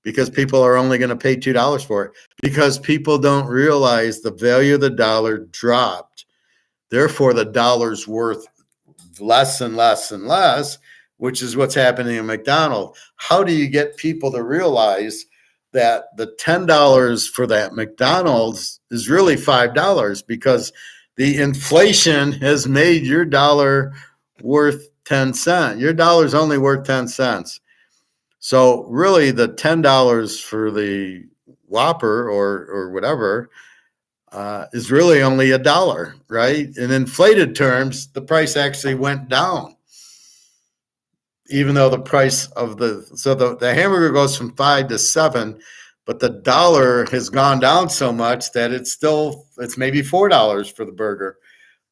because people are only going to pay $2 for it, because people don't realize the value of the dollar dropped. Therefore, the dollar's worth less and less and less, which is what's happening in McDonald's. How do you get people to realize that the $10 for that McDonald's is really $5, because the inflation has made your dollar worth 10 cents. Your dollar's only worth 10 cents. So really the $10 for the Whopper or whatever is really only $1, right? In inflated terms, the price actually went down, even though the price of the hamburger goes from 5 to 7, but the dollar has gone down so much that it's maybe $4 for the burger.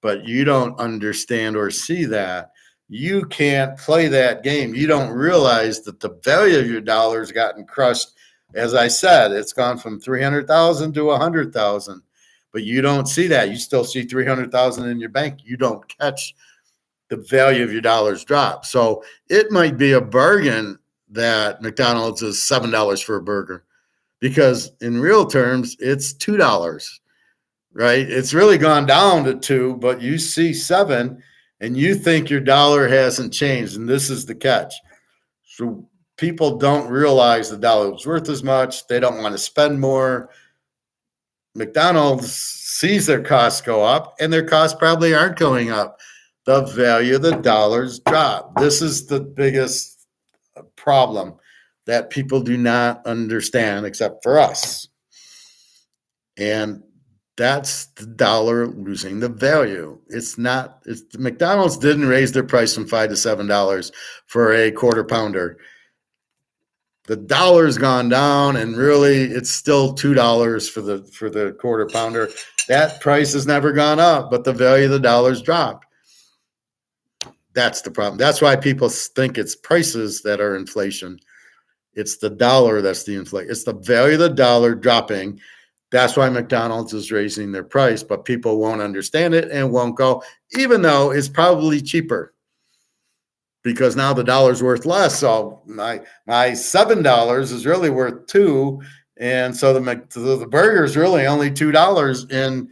But you don't understand or see that. You can't play that game. You don't realize that the value of your dollar has gotten crushed. As I said, it's gone from 300,000 to 100,000, but you don't see that. You still see 300,000 in your bank. You don't catch the value of your dollars drop. So it might be a bargain that McDonald's is $7 for a burger, because in real terms, it's $2, right? It's really gone down to $2, but you see 7 and you think your dollar hasn't changed. And this is the catch. So people don't realize the dollar was worth as much. They don't want to spend more. McDonald's sees their costs go up, and their costs probably aren't going up. The value of the dollars drop. This is the biggest problem that people do not understand, except for us. And that's the dollar losing the value. McDonald's didn't raise their price from $5 to $7 for a quarter pounder. The dollar's gone down, and really it's still $2 for the quarter pounder. That price has never gone up, but the value of the dollar's dropped. That's the problem. That's why people think it's prices that are inflation. It's the dollar that's the inflation. It's the value of the dollar dropping. That's why McDonald's is raising their price, but people won't understand it and won't go, even though it's probably cheaper, because now the dollar's worth less. So my $7 is really worth $2, and so the burger is really only $2 in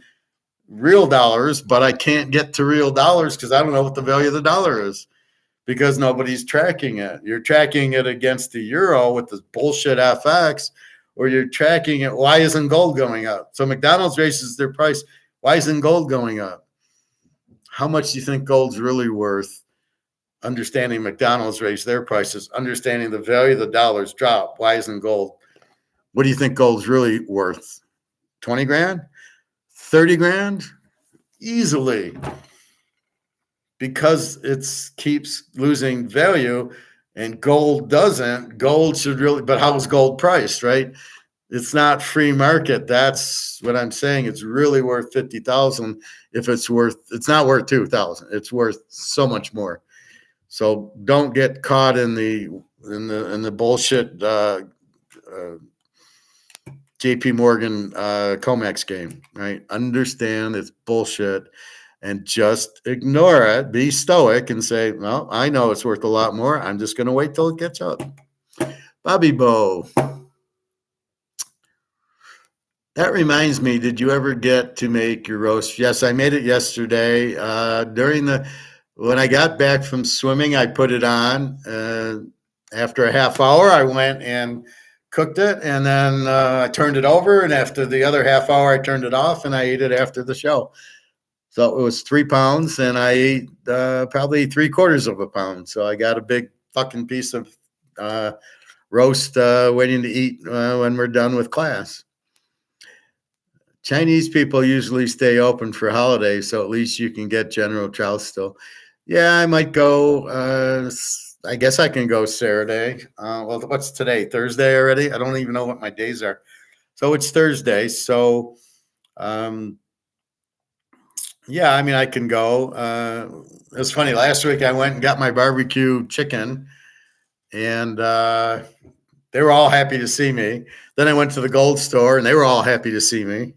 real dollars, but I can't get to real dollars because I don't know what the value of the dollar is, because nobody's tracking it. You're tracking it against the euro with this bullshit FX, or you're tracking it. Why isn't gold going up? So McDonald's raises their price. Why isn't gold going up? How much do you think gold's really worth? Understanding McDonald's raised their prices, understanding the value of the dollars drop. Why isn't gold? What do you think gold's really worth? 20 grand? 30 grand? Easily. Because it keeps losing value and gold doesn't. Gold should really, but how is gold priced, right? It's not free market. That's what I'm saying. It's really worth 50,000. If it's not worth 2,000. It's worth so much more. So don't get caught in the bullshit JP Morgan COMEX game, right? Understand it's bullshit and just ignore it. Be stoic and say, well, I know it's worth a lot more. I'm just going to wait till it gets up. Bobby Bo. That reminds me, did you ever get to make your roast? Yes, I made it yesterday. When I got back from swimming, I put it on. After a half hour, I went and cooked it, and then I turned it over. And after the other half hour, I turned it off, and I ate it after the show. So it was 3 pounds, and I ate probably 3/4 of a pound. So I got a big fucking piece of roast waiting to eat when we're done with class. Chinese people usually stay open for holidays, so at least you can get General Trout still. Yeah, I might go. I guess I can go Saturday. Well, what's today? Thursday already? I don't even know what my days are. So it's Thursday. So, yeah, I mean, I can go. It was funny. Last week I went and got my barbecue chicken, and they were all happy to see me. Then I went to the Gold store, and they were all happy to see me.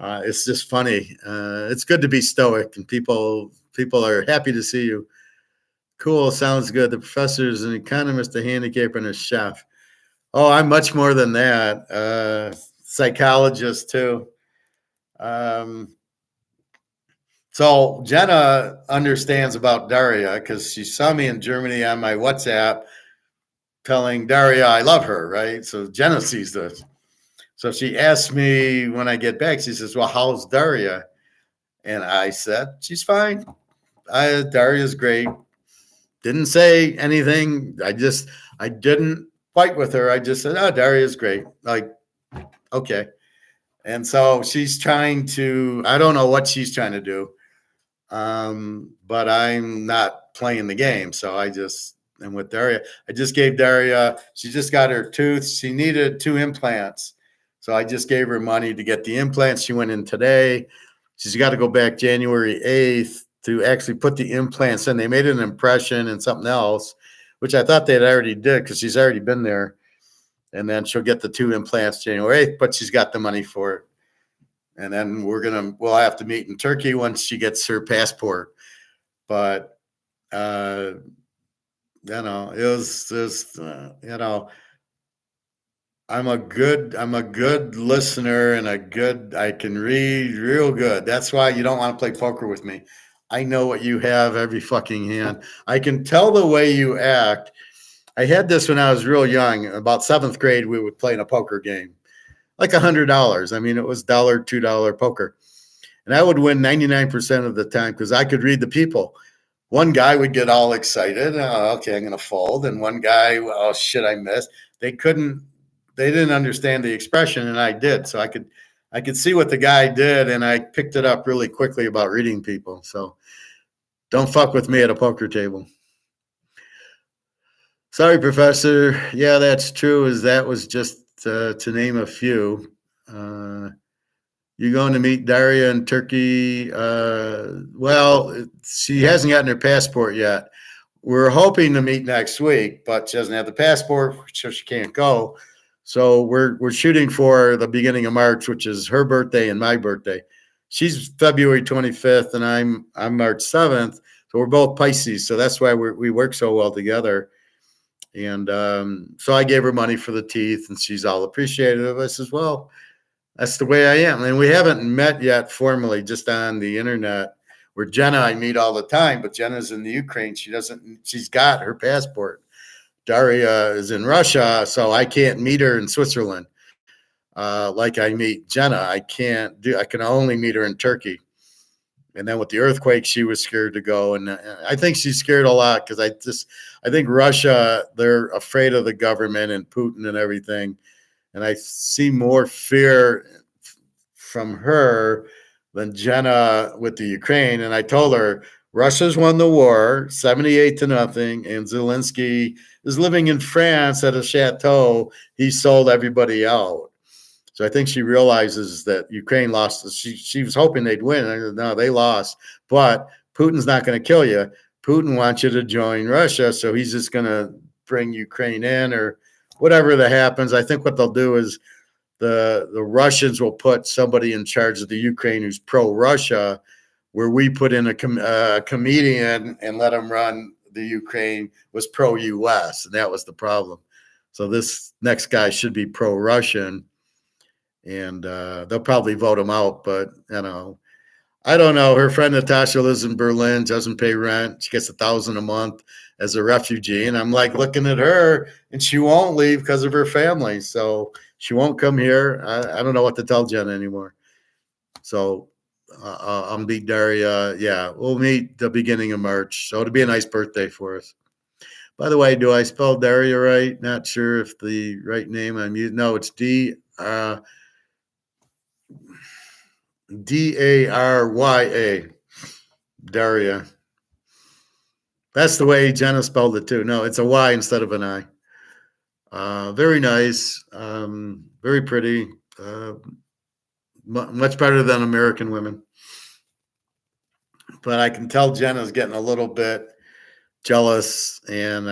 It's just funny. It's good to be stoic, and people are happy to see you. Cool, sounds good. The professor is an economist, a handicapper, and a chef. Oh, I'm much more than that. Psychologist too. So Jenna understands about Daria because she saw me in Germany on my WhatsApp telling Daria I love her, right? So Jenna sees this. So she asked me when I get back, she says, well, how's Daria? And I said, she's fine. Daria's great. Didn't say anything. I didn't fight with her. I just said, oh, Daria's great. Like, okay. And so she's trying to, I don't know what she's trying to do. But I'm not playing the game. So and with Daria, I just gave Daria, she just got her tooth. She needed 2 implants. So I just gave her money to get the implants. She went in today. She's got to go back January 8th to actually put the implants in. They made an impression and something else, which I thought they'd already did because she's already been there. And then she'll get the 2 implants January 8th, but she's got the money for it. And then we'll have to meet in Turkey once she gets her passport. But, it was I'm a good listener and I can read real good. That's why you don't want to play poker with me. I know what you have every fucking hand. I can tell the way you act. I had this when I was real young. About 7th grade, we would play in a poker game. Like $100. I mean, it was $1, $2 poker. And I would win 99% of the time because I could read the people. One guy would get all excited. Oh, okay, I'm going to fold. And one guy, oh, shit, I missed. They didn't understand the expression, and I did. So I could see what the guy did, and I picked it up really quickly about reading people. So don't fuck with me at a poker table. Sorry, Professor. Yeah, that's true. That was just to name a few. You're going to meet Daria in Turkey. Well, she hasn't gotten her passport yet. We're hoping to meet next week, but she doesn't have the passport, so she can't go. So we're shooting for the beginning of March, which is her birthday and my birthday. She's February 25th, and I'm March 7th. So we're both Pisces. So that's why we work so well together. And so I gave her money for the teeth, and she's all appreciative of us as well. That's the way I am. And we haven't met yet formally, just on the internet. Where Jenna I meet all the time, but Jenna's in the Ukraine. She's got her passport. Daria is in Russia, so I can't meet her in Switzerland. Like I meet Jenna, I can only meet her in Turkey. And then with the earthquake, she was scared to go. And I think she's scared a lot because I think Russia, they're afraid of the government and Putin and everything. And I see more fear from her than Jenna with the Ukraine. And I told her, Russia's won the war 78-0, and Zelensky is living in France at a chateau. He sold everybody out. So I think she realizes that Ukraine lost. She was hoping they'd win. I said, no, they lost. But Putin's not going to kill you. Putin wants you to join Russia, so he's just going to bring Ukraine in or whatever that happens. I think what they'll do is the Russians will put somebody in charge of the Ukraine who's pro-Russia, where we put in a comedian and let him run the Ukraine was pro-U.S., and that was the problem. So this next guy should be pro-Russian, and they'll probably vote him out, but, I don't know. Her friend Natasha lives in Berlin, doesn't pay rent. She gets $1,000 a month, as a refugee. And I'm like looking at her, and she won't leave because of her family. So she won't come here. I don't know what to tell Jenna anymore. So I'll meet Daria. Yeah, we'll meet the beginning of March. So it'll be a nice birthday for us. By the way, do I spell Daria right? Not sure if the right name I'm using. No, it's Darya. Daria. That's the way Jenna spelled it too. No, it's a Y instead of an I. Very nice, very pretty, much better than American women. But I can tell Jenna's getting a little bit jealous, and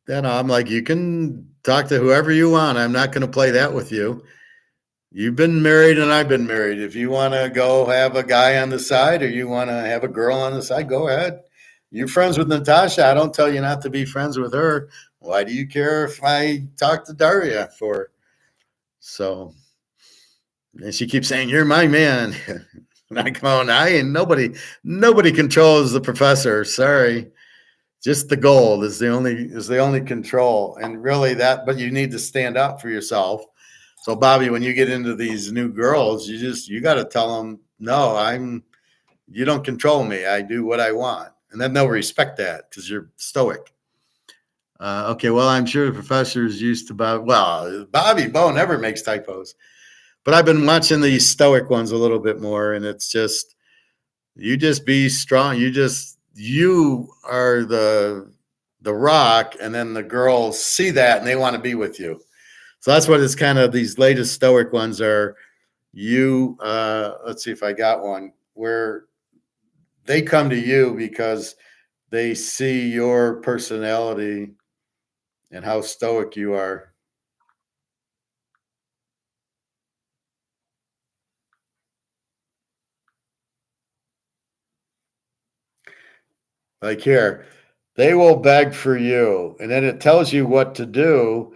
I'm like, you can talk to whoever you want. I'm not going to play that with you. You've been married and I've been married. If you want to go have a guy on the side or you want to have a girl on the side, go ahead. You're friends with Natasha. I don't tell you not to be friends with her. Why do you care if I talk to Daria for her? So, and she keeps saying, "You're my man." And I go, I ain't nobody controls the professor. Sorry. Just the gold is the only control. And really but you need to stand up for yourself. So Bobby, when you get into these new girls, you got to tell them, no, you don't control me. I do what I want. And then they'll respect that because you're stoic. Okay, well, I'm sure the professor is used to Bobby Bo never makes typos. But I've been watching these stoic ones a little bit more, and it's just, you just be strong. You are the rock, and then the girls see that and they want to be with you. So that's what it's kind of, these latest stoic ones are. Let's see if I got one where they come to you because they see your personality and how stoic you are. Like here, they will beg for you, and then it tells you what to do.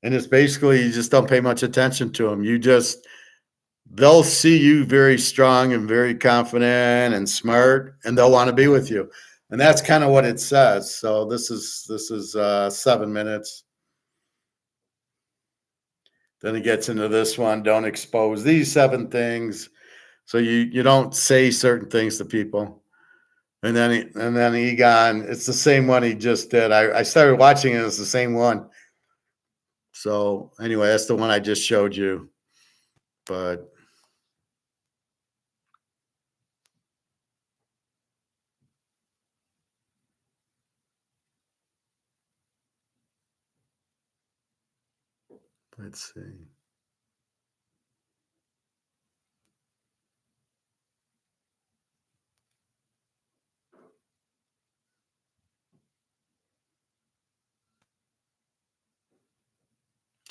And it's basically, you just don't pay much attention to them. They'll see you very strong and very confident and smart, and they'll want to be with you. And that's kind of what it says. So this is 7 minutes. Then it gets into this one. Don't expose these 7 things. So you don't say certain things to people. And then Egon, it's the same one he just did. I started watching it. It's the same one. So anyway, that's the one I just showed you. But let's see.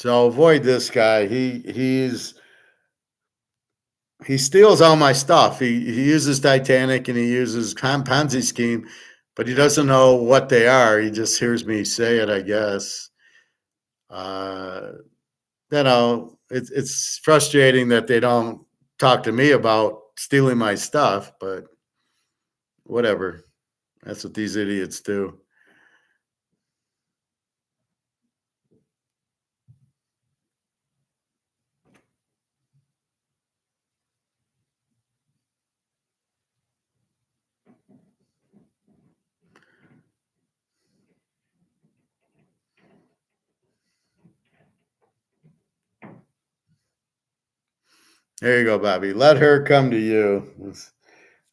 So avoid this guy. He steals all my stuff. He uses Titanic and he uses Ponzi scheme, but he doesn't know what they are. He just hears me say it, I guess. Uh, it's frustrating that they don't talk to me about stealing my stuff, but whatever. That's what these idiots do. There you go, Bobby. Let her come to you.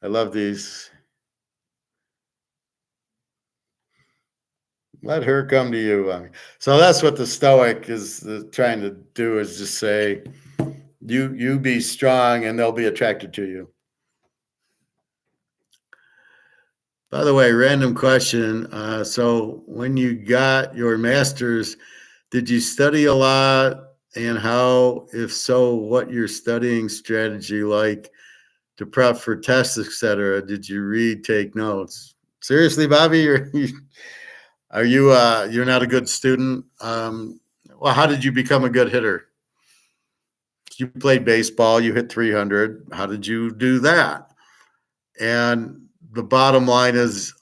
I love these. Let her come to you. So that's what the Stoic is trying to do, is just say, you be strong and they'll be attracted to you. By the way, random question. So when you got your master's, did you study a lot? And how, if so, what your studying strategy like to prep for tests, etc.? Did you read, take notes? Seriously, Bobby, you're not a good student? Well, how did you become a good hitter? You played baseball, you hit 300. How did you do that? And the bottom line is,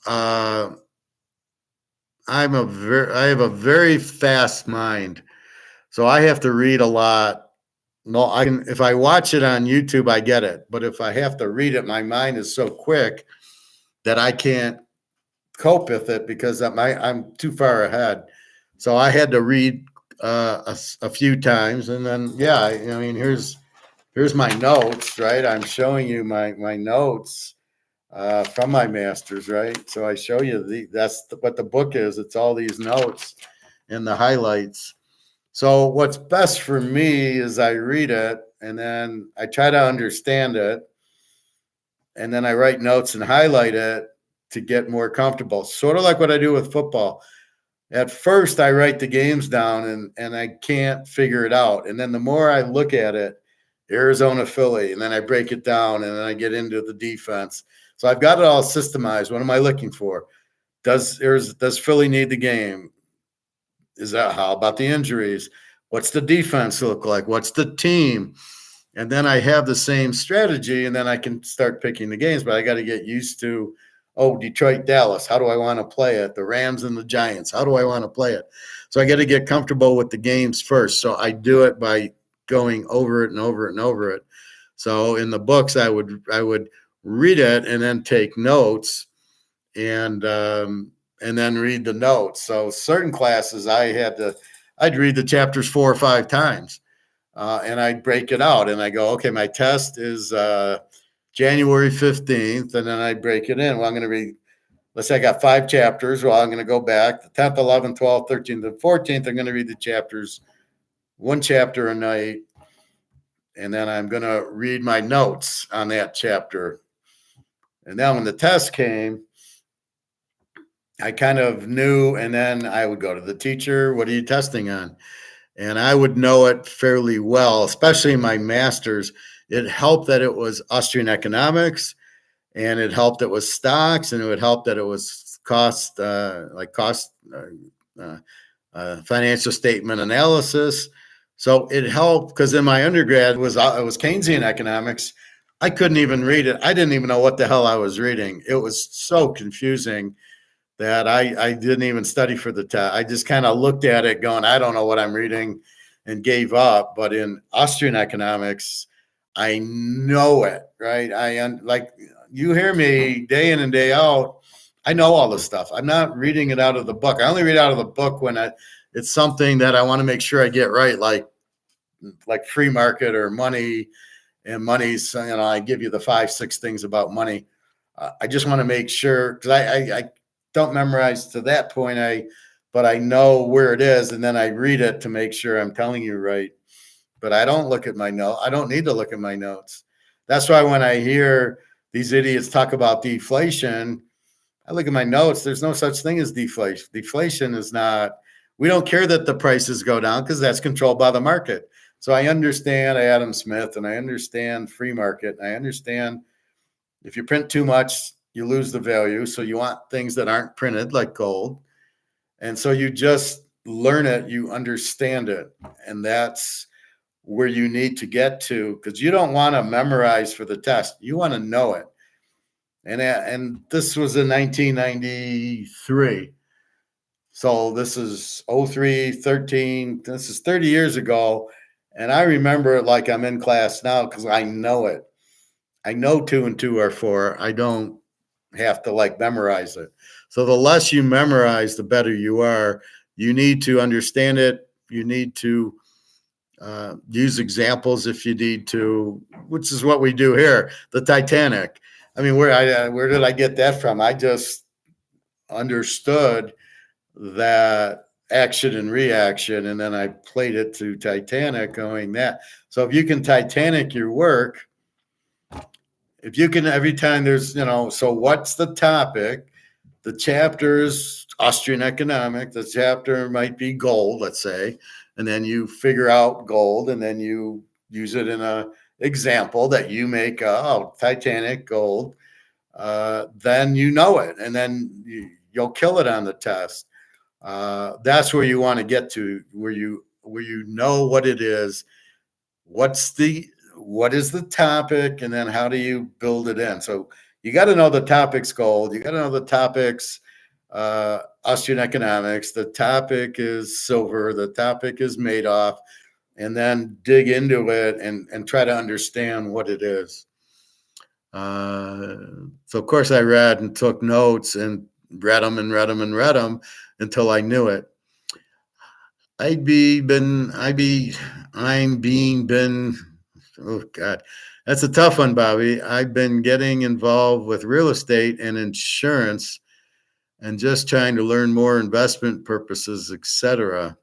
I have a very fast mind, so I have to read a lot. No, I can if I watch it on YouTube, I get it, but if I have to read it, my mind is so quick that I can't cope with it because I'm too far ahead. So I had to read a few times, and then yeah, I mean here's my notes, right? I'm showing you my notes from my masters, right? So I show you what the book is. It's all these notes and the highlights. So what's best for me is I read it and then I try to understand it, and then I write notes and highlight it to get more comfortable. Sort of like what I do with football. At first, I write the games down and I can't figure it out. And then the more I look at it, Arizona, Philly, and then I break it down and then I get into the defense. So I've got it all systemized. What am I looking for? Does Philly need the game? Is that how about the injuries? What's the defense look like? What's the team? And then I have the same strategy, and then I can start picking the games. But I got to get used to, oh, Detroit, Dallas. How do I want to play it? The Rams and the Giants. How do I want to play it? So I got to get comfortable with the games first. So I do it by going over it and over it and over it. So in the books, I would read it and then take notes, and then read the notes. So certain classes I'd read the chapters 4 or 5 times. And I'd break it out and I go, okay, my test is January 15th. And then I break it in. Well, I'm going to read, let's say I got 5 chapters. Well, I'm going to go back the 10th, 11th, 12th, 13th, and 14th. I'm going to read the chapters, 1 chapter a night. And then I'm going to read my notes on that chapter. And then when the test came, I kind of knew, and then I would go to the teacher, what are you testing on? And I would know it fairly well, especially in my master's. It helped that it was Austrian economics, and it helped it was stocks, and it would help that it was financial statement analysis. So it helped because in my undergrad it was Keynesian economics. I couldn't even read it. I didn't even know what the hell I was reading. It was so confusing that I didn't even study for the test. I just kind of looked at it going, I don't know what I'm reading, and gave up. But in Austrian economics, I know it, right? Like you hear me day in and day out. I know all this stuff. I'm not reading it out of the book. I only read out of the book when it's something that I want to make sure I get right, like free market or money. And money's, I give you the 5, 6 things about money. I just want to make sure because I don't memorize to that point. But I know where it is, and then I read it to make sure I'm telling you right. But I don't look at my note. I don't need to look at my notes. That's why when I hear these idiots talk about deflation, I look at my notes. There's no such thing as deflation. Deflation is not. We don't care that the prices go down because that's controlled by the market. So I understand Adam Smith, and I understand free market, and I understand if you print too much, you lose the value. So you want things that aren't printed like gold. And so you just learn it, you understand it. And that's where you need to get to because you don't want to memorize for the test. You want to know it. And this was in 1993. So this is 03, 13. This is 30 years ago. And I remember it like I'm in class now because I know it. I know 2 and 2 are 4. I don't have to memorize it. So the less you memorize, the better you are. You need to understand it. You need to use examples if you need to, which is what we do here. The Titanic. I mean, where did I get that from? I just understood that action and reaction, and then I played it to Titanic going that. So if you can Titanic your work, if you can, every time there's, so what's the topic? The chapter is Austrian economic. The chapter might be gold, let's say, and then you figure out gold, and then you use it in a example that you make. Titanic gold. Then you know it, and then you'll kill it on the test. That's where you want to get to, where you know what it is. What is the topic, and then how do you build it in? So you got to know the topics gold. You got to know the topics Austrian economics. The topic is silver. The topic is Madoff, and then dig into it and try to understand what it is. So of course I read and took notes and read them and read them and read them until I knew it. I'm being been. Oh God, that's a tough one, Bobby. I've been getting involved with real estate and insurance, and just trying to learn more investment purposes, etc.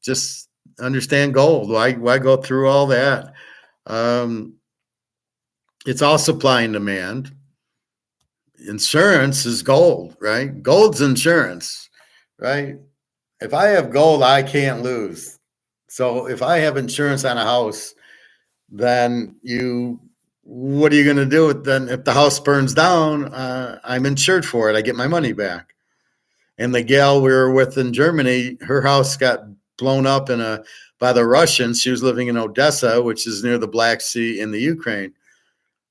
Just understand gold. Why go through all that? It's all supply and demand. Insurance is gold, right? Gold's insurance, right? If I have gold, I can't lose. So if I have insurance on a house, then what are you going to do with then if the house burns down? I'm insured for it. I get my money back. And the gal we were with in Germany, her house got blown up by the Russians. She was living in Odessa, which is near the Black Sea in the Ukraine.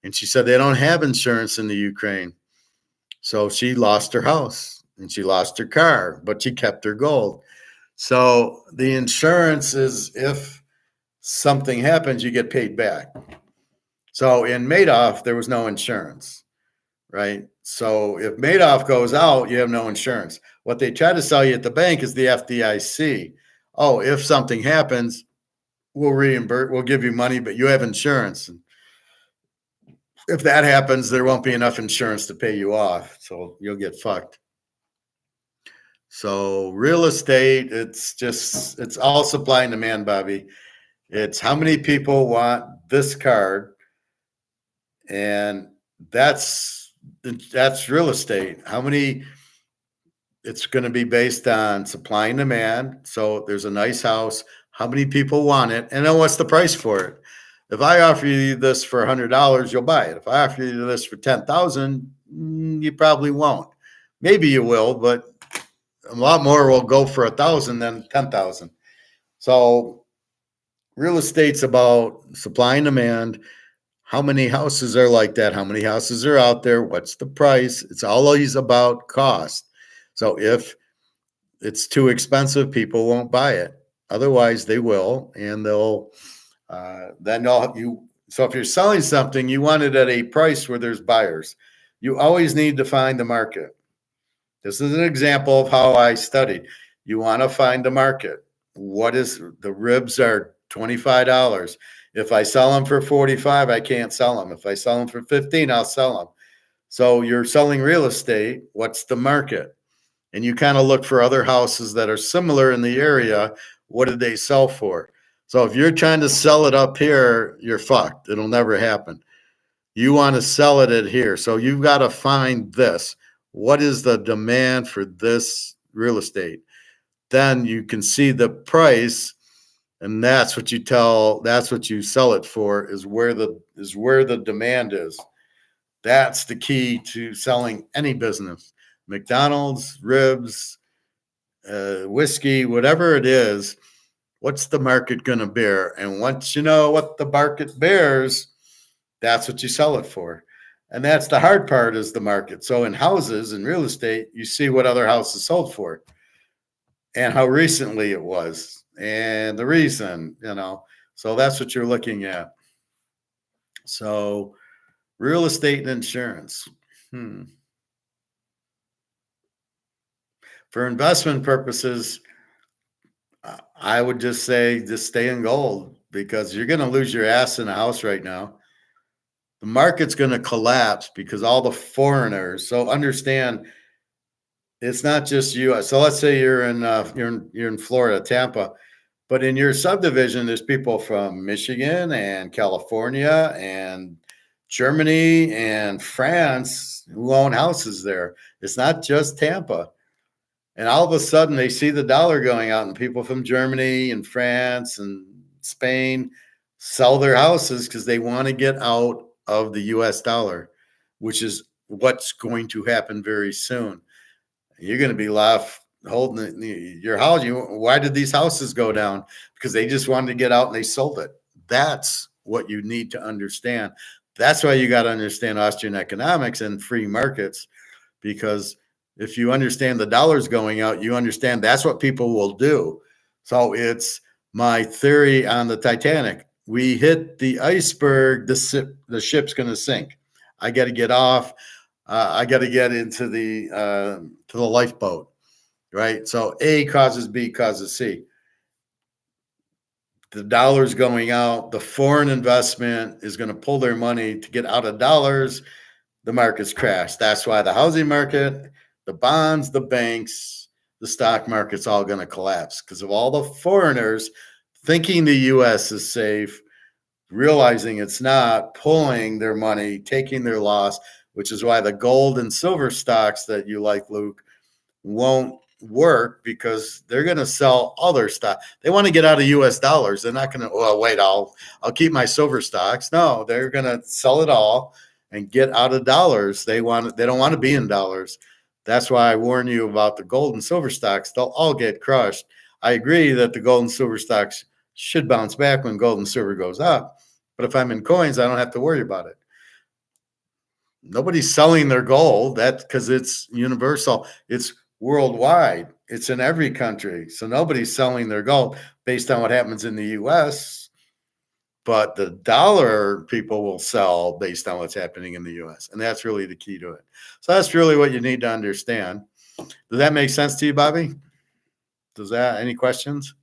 And she said they don't have insurance in the Ukraine. So she lost her house and she lost her car, but she kept her gold. So the insurance is if something happens, you get paid back. So in Madoff, there was no insurance, right? So if Madoff goes out, you have no insurance. What they try to sell you at the bank is the FDIC. Oh, if something happens, we'll reimburse, we'll give you money, but you have insurance. And if that happens, there won't be enough insurance to pay you off. So you'll get fucked. So real estate, it's all supply and demand, Bobby. It's how many people want this card, and that's real estate. How many? It's going to be based on supply and demand. So there's a nice house. How many people want it? And then what's the price for it? If I offer you this for $100, you'll buy it. If I offer you this for $10,000, you probably won't. Maybe you will, but a lot more will go for $1,000 than $10,000. So real estate's about supply and demand. How many houses are like that? How many houses are out there? What's the price? It's always about cost. So if it's too expensive, people won't buy it. Otherwise, they will, and they'll So if you're selling something, you want it at a price where there's buyers. You always need to find the market. This is an example of how I studied. You want to find the market. What is the ribs are $25. If I sell them for 45, I can't sell them. If I sell them for 15, I'll sell them. So you're selling real estate. What's the market? And you kind of look for other houses that are similar in the area. What did they sell for? So if you're trying to sell it up here, you're fucked. It'll never happen. You want to sell it at here. So you've got to find this. What is the demand for this real estate? Then you can see the price, and that's what you sell it for, is where the demand is. That's the key to selling any business. McDonald's, ribs, whiskey, whatever it is, what's the market going to bear? And once you know what the market bears, that's what you sell it for. And that's the hard part, is the market. So in houses and real estate, you see what other houses sold for and how recently it was and the reason, so that's what you're looking at. So real estate and insurance. For investment purposes, I would just say just stay in gold, because you're going to lose your ass in a house right now. The market's going to collapse because all the foreigners. So understand, it's not just you. So let's say you're in Florida, Tampa, but in your subdivision, there's people from Michigan and California and Germany and France who own houses there. It's not just Tampa. And all of a sudden, they see the dollar going out, and people from Germany and France and Spain sell their houses because they want to get out of the U.S. dollar, which is what's going to happen very soon. You're going to be left holding your house. Why did these houses go down? Because they just wanted to get out and they sold it. That's what you need to understand. That's why you got to understand Austrian economics and free markets, because if you understand the dollar's going out, you understand that's what people will do. So it's my theory on the Titanic. We hit the iceberg, the ship's going to sink. I got to get off. I got to get into the lifeboat, right? So A causes B causes C. The dollar's going out. The foreign investment is going to pull their money to get out of dollars. The markets crash. That's why the housing market, the bonds, the banks, the stock market's all going to collapse because of all the foreigners thinking the U.S. is safe, realizing it's not, pulling their money, taking their loss, which is why the gold and silver stocks that you like, Luke, won't work, because they're going to sell other stock. They want to get out of U.S. dollars. They're not going to, well, wait, I'll keep my silver stocks. No, they're going to sell it all and get out of dollars. They don't want to be in dollars. That's why I warn you about the gold and silver stocks. They'll all get crushed. I agree that the gold and silver stocks should bounce back when gold and silver goes up. But if I'm in coins, I don't have to worry about it. Nobody's selling their gold. That's because it's universal. It's worldwide. It's in every country. So nobody's selling their gold based on what happens in the U.S., but the dollar people will sell based on what's happening in the U.S. And that's really the key to it. So that's really what you need to understand. Does that make sense to you, Bobby? Any questions?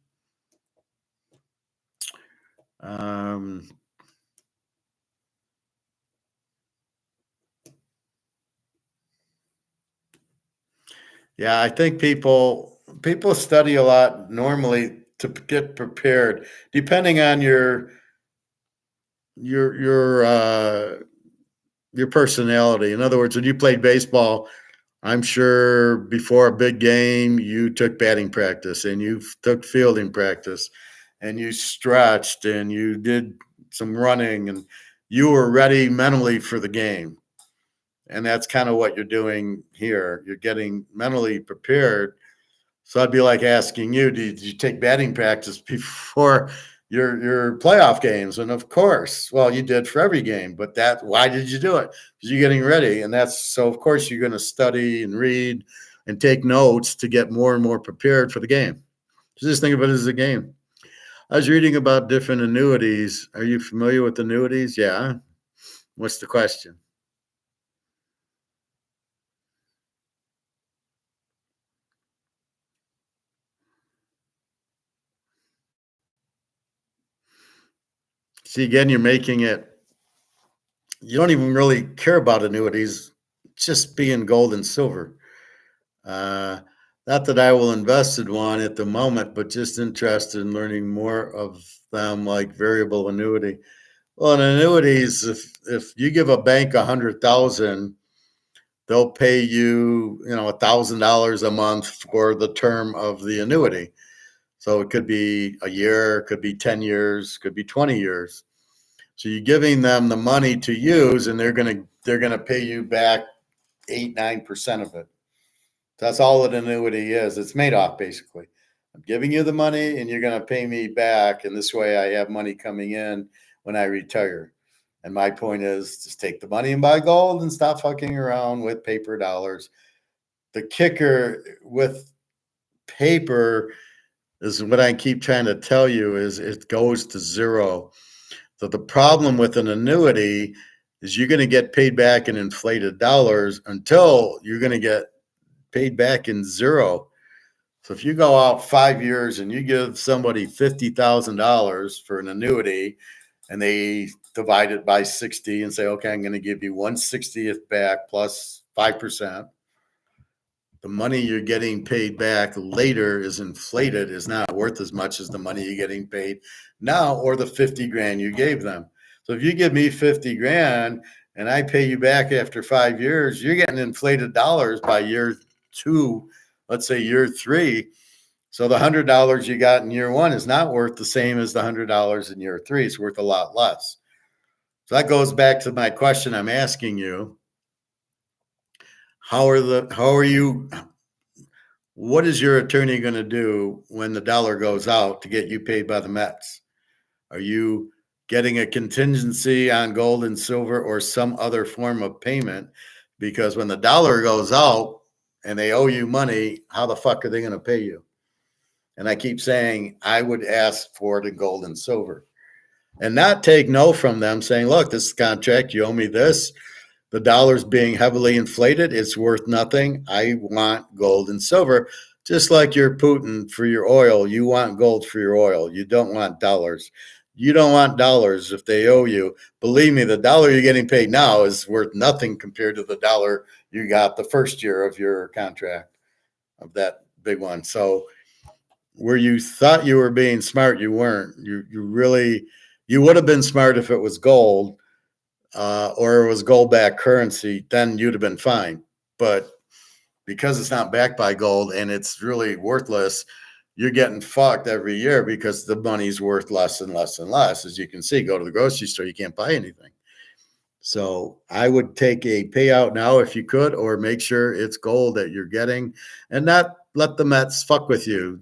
Yeah, I think people study a lot normally to get prepared, depending on your personality. In other words, when you played baseball, I'm sure before a big game, you took batting practice and you took fielding practice and you stretched and you did some running and you were ready mentally for the game. And that's kind of what you're doing here. You're getting mentally prepared. So I'd be like asking you, did you take batting practice before your playoff games? And of course, well, you did for every game, but why did you do it? Because you're getting ready. And so of course you're going to study and read and take notes to get more and more prepared for the game. Just think of it as a game. I was reading about different annuities. Are you familiar with annuities? Yeah. What's the question? See, again, you're making it, you don't even really care about annuities, just being gold and silver. Not that I will invest in one at the moment, but just interested in learning more of them, like variable annuity. Well, in annuities, if you give a bank 100,000, they'll pay you, $1,000 a month for the term of the annuity. So it could be a year, it could be 10 years, could be 20 years. So you're giving them the money to use, and they're gonna pay you back 8-9% of it. That's all an annuity is. It's madoff, basically. I'm giving you the money, and you're gonna pay me back, and this way I have money coming in when I retire. And my point is, just take the money and buy gold and stop fucking around with paper dollars. The kicker with paper is what I keep trying to tell you is it goes to zero. So the problem with an annuity is you're going to get paid back in inflated dollars until you're going to get paid back in zero. So if you go out 5 years and you give somebody $50,000 for an annuity and they divide it by 60 and say, okay, I'm going to give you 1/60th back plus 5%. The money you're getting paid back later is inflated, is not worth as much as the money you're getting paid now or the 50 grand you gave them. So if you give me 50 grand and I pay you back after 5 years, you're getting inflated dollars by year 2, let's say year 3. So the $100 you got in year 1 is not worth the same as the $100 in year 3. It's worth a lot less. So that goes back to my question I'm asking you. What is your attorney going to do when the dollar goes out to get you paid by the Mets? Are you getting a contingency on gold and silver or some other form of payment, because when the dollar goes out and they owe you money, how the fuck are they going to pay you? And I keep saying I would ask for it in gold and silver and not take no from them saying, look, this is contract, you owe me this. The dollar's being heavily inflated. It's worth nothing. I want gold and silver, just like you're Putin for your oil. You want gold for your oil. You don't want dollars. You don't want dollars if they owe you. Believe me, the dollar you're getting paid now is worth nothing compared to the dollar you got the first year of your contract of that big one. So where you thought you were being smart, you weren't. You would have been smart if it was gold or it was gold backed currency, then you'd have been fine. But because it's not backed by gold and it's really worthless, you're getting fucked every year because the money's worth less and less and less. As you can see, go to the grocery store, you can't buy anything. So I would take a payout now if you could, or make sure it's gold that you're getting and not let the Mets fuck with you.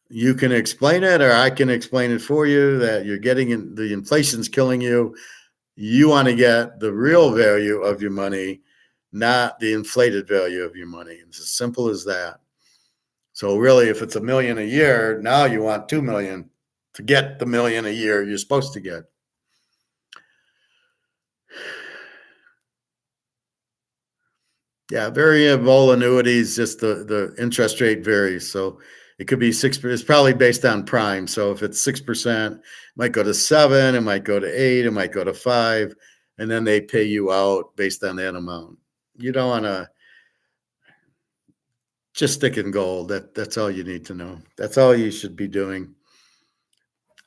You can explain it, or I can explain it for you that you're getting in, the inflation's killing you. You want to get the real value of your money, not the inflated value of your money. It's as simple as that. So really, if it's $1 million a year, now you want 2 million to get the $1 million a year you're supposed to get. Yeah, variable annuities, just the interest rate varies. So it could be 6%. It's probably based on prime. So if it's 6%, it might go to 7, it might go to 8, it might go to 5, and then they pay you out based on that amount. You don't want to just stick in gold. That's all you need to know. That's all you should be doing.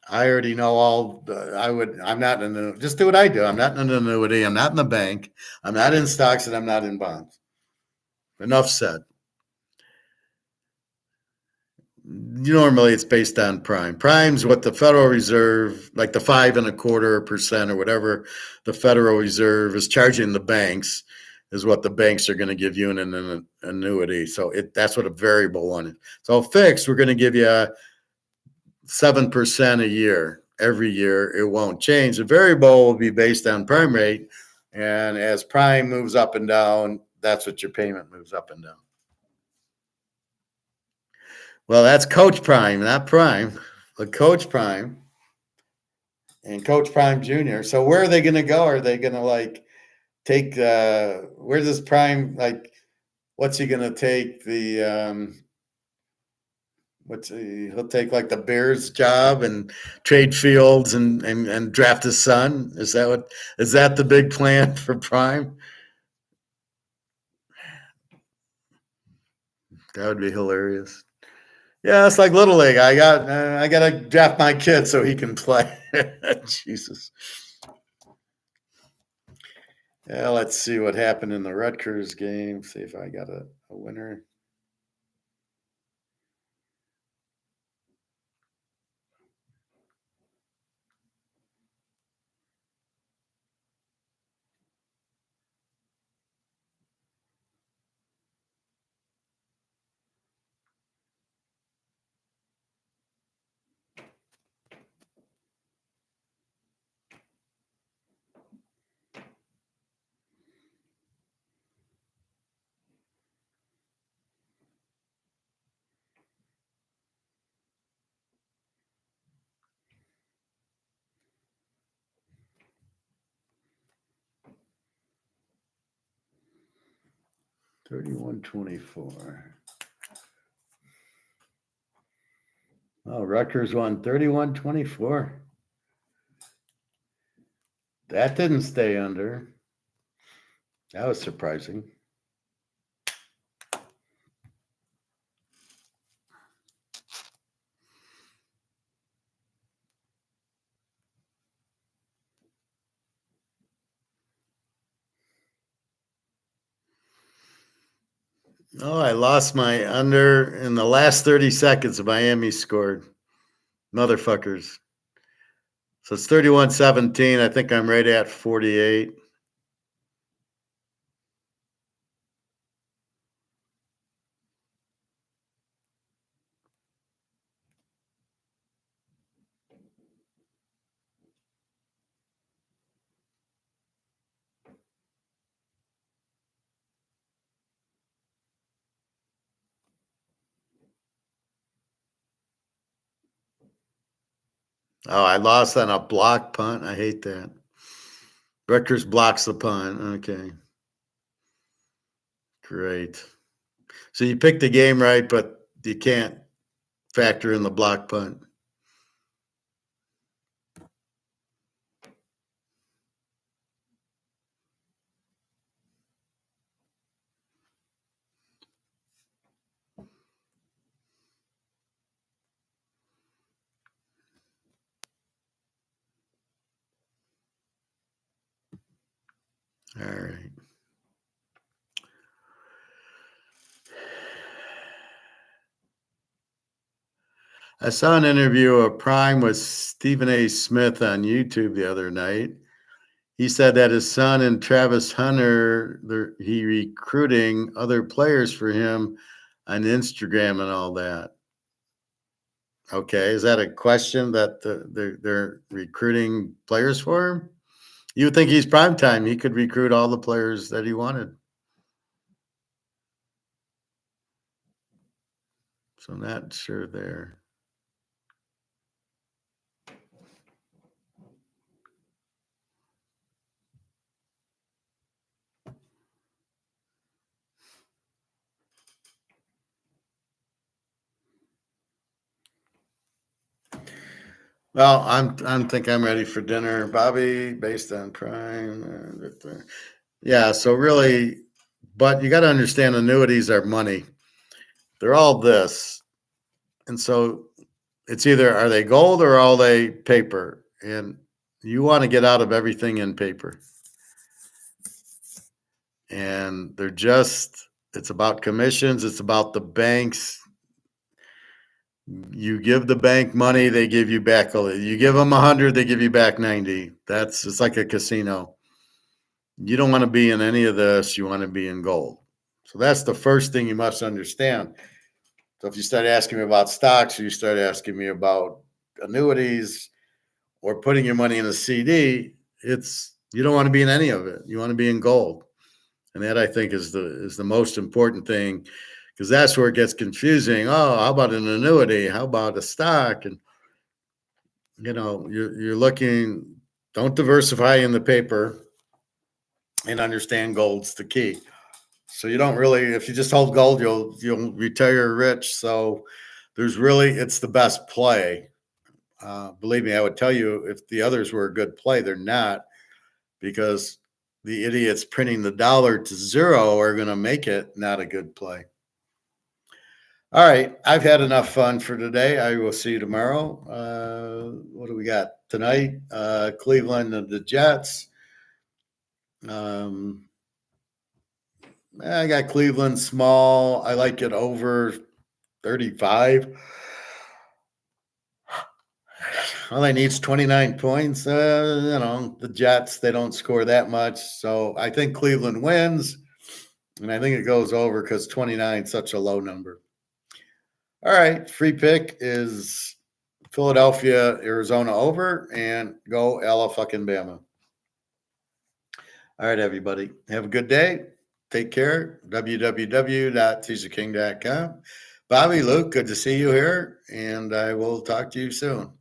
I already know all. I'm not in the. Just do what I do. I'm not in an annuity. I'm not in the bank. I'm not in stocks, and I'm not in bonds. Enough said. Normally, it's based on prime. Prime's what the Federal Reserve, like the 5.25% or whatever, the Federal Reserve is charging the banks, is what the banks are going to give you in an annuity. So that's what a variable one is. So fixed, we're going to give you 7% a year. Every year, it won't change. The variable will be based on prime rate, and as prime moves up and down, that's what your payment moves up and down. Well, that's Coach Prime, not Prime, but Coach Prime and Coach Prime Jr. So where are they going to go? Are they going to like take where's this Prime, like what's he going to take the he'll take like the Bears job and trade Fields and draft his son? Is that the big plan for Prime? That would be hilarious. Yeah, it's like Little League. I got to draft my kid so he can play. Jesus. Yeah, let's see what happened in the Rutgers game. See if I got a winner. $31-24. Oh, Rutgers won 31-24. That didn't stay under. That was surprising. Oh, I lost my under in the last 30 seconds. Miami scored. Motherfuckers. So it's 31-17. I think I'm right at 48. Oh, I lost on a block punt. I hate that. Rutgers blocks the punt. Okay. Great. So you picked the game right, but you can't factor in the block punt. All right. I saw an interview of Prime with Stephen A. Smith on YouTube the other night. He said that his son and Travis Hunter, he recruiting other players for him on Instagram and all that. Okay, is that a question that they're recruiting players for him? You would think he's prime time. He could recruit all the players that he wanted. So I'm not sure there. Well, I'm think I'm ready for dinner, Bobby, based on Prime. Yeah, so really, but you got to understand annuities are money. They're all this. And so it's either are they gold or are they paper? And you want to get out of everything in paper. And they're just, it's about commissions, it's about the banks. You give the bank money, they give you back. You give them 100, they give you back 90. It's like a casino. You don't want to be in any of this. You want to be in gold. So that's the first thing you must understand. So if you start asking me about stocks or you start asking me about annuities or putting your money in a CD, you don't want to be in any of it. You want to be in gold. And that I think is the most important thing, because that's where it gets confusing. Oh, how about an annuity? How about a stock? And you're looking. Don't diversify in the paper, and understand gold's the key. So you don't really, if you just hold gold, you'll retire rich. So it's the best play. Believe me, I would tell you if the others were a good play, they're not, because the idiots printing the dollar to zero are going to make it not a good play. All right. I've had enough fun for today. I will see you tomorrow. What do we got tonight? Cleveland and the Jets. I got Cleveland small. I like it over 35. All I need is 29 points. The Jets, they don't score that much. So I think Cleveland wins. And I think it goes over because 29 is such a low number. All right. Free pick is Philadelphia, Arizona over, and go Ella fucking Bama. All right, everybody. Have a good day. Take care. www.teaserking.com. Bobby, Luke, good to see you here, and I will talk to you soon.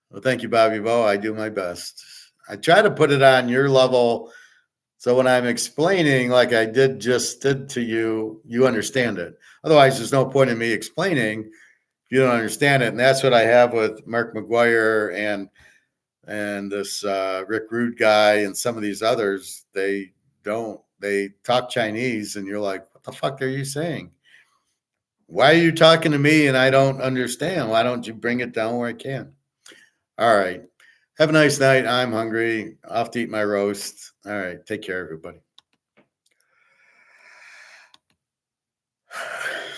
Well, thank you, Bobby Bo. I do my best. I try to put it on your level, so when I'm explaining like I did to you, you understand it. Otherwise, there's no point in me explaining if you don't understand it. And that's what I have with Mark McGuire and this Rick Rude guy and some of these others. They talk Chinese, and you're like, what the fuck are you saying? Why are you talking to me and I don't understand? Why don't you bring it down where I can? All right. Have a nice night. I'm hungry. Off to eat my roast. All right. Take care, everybody.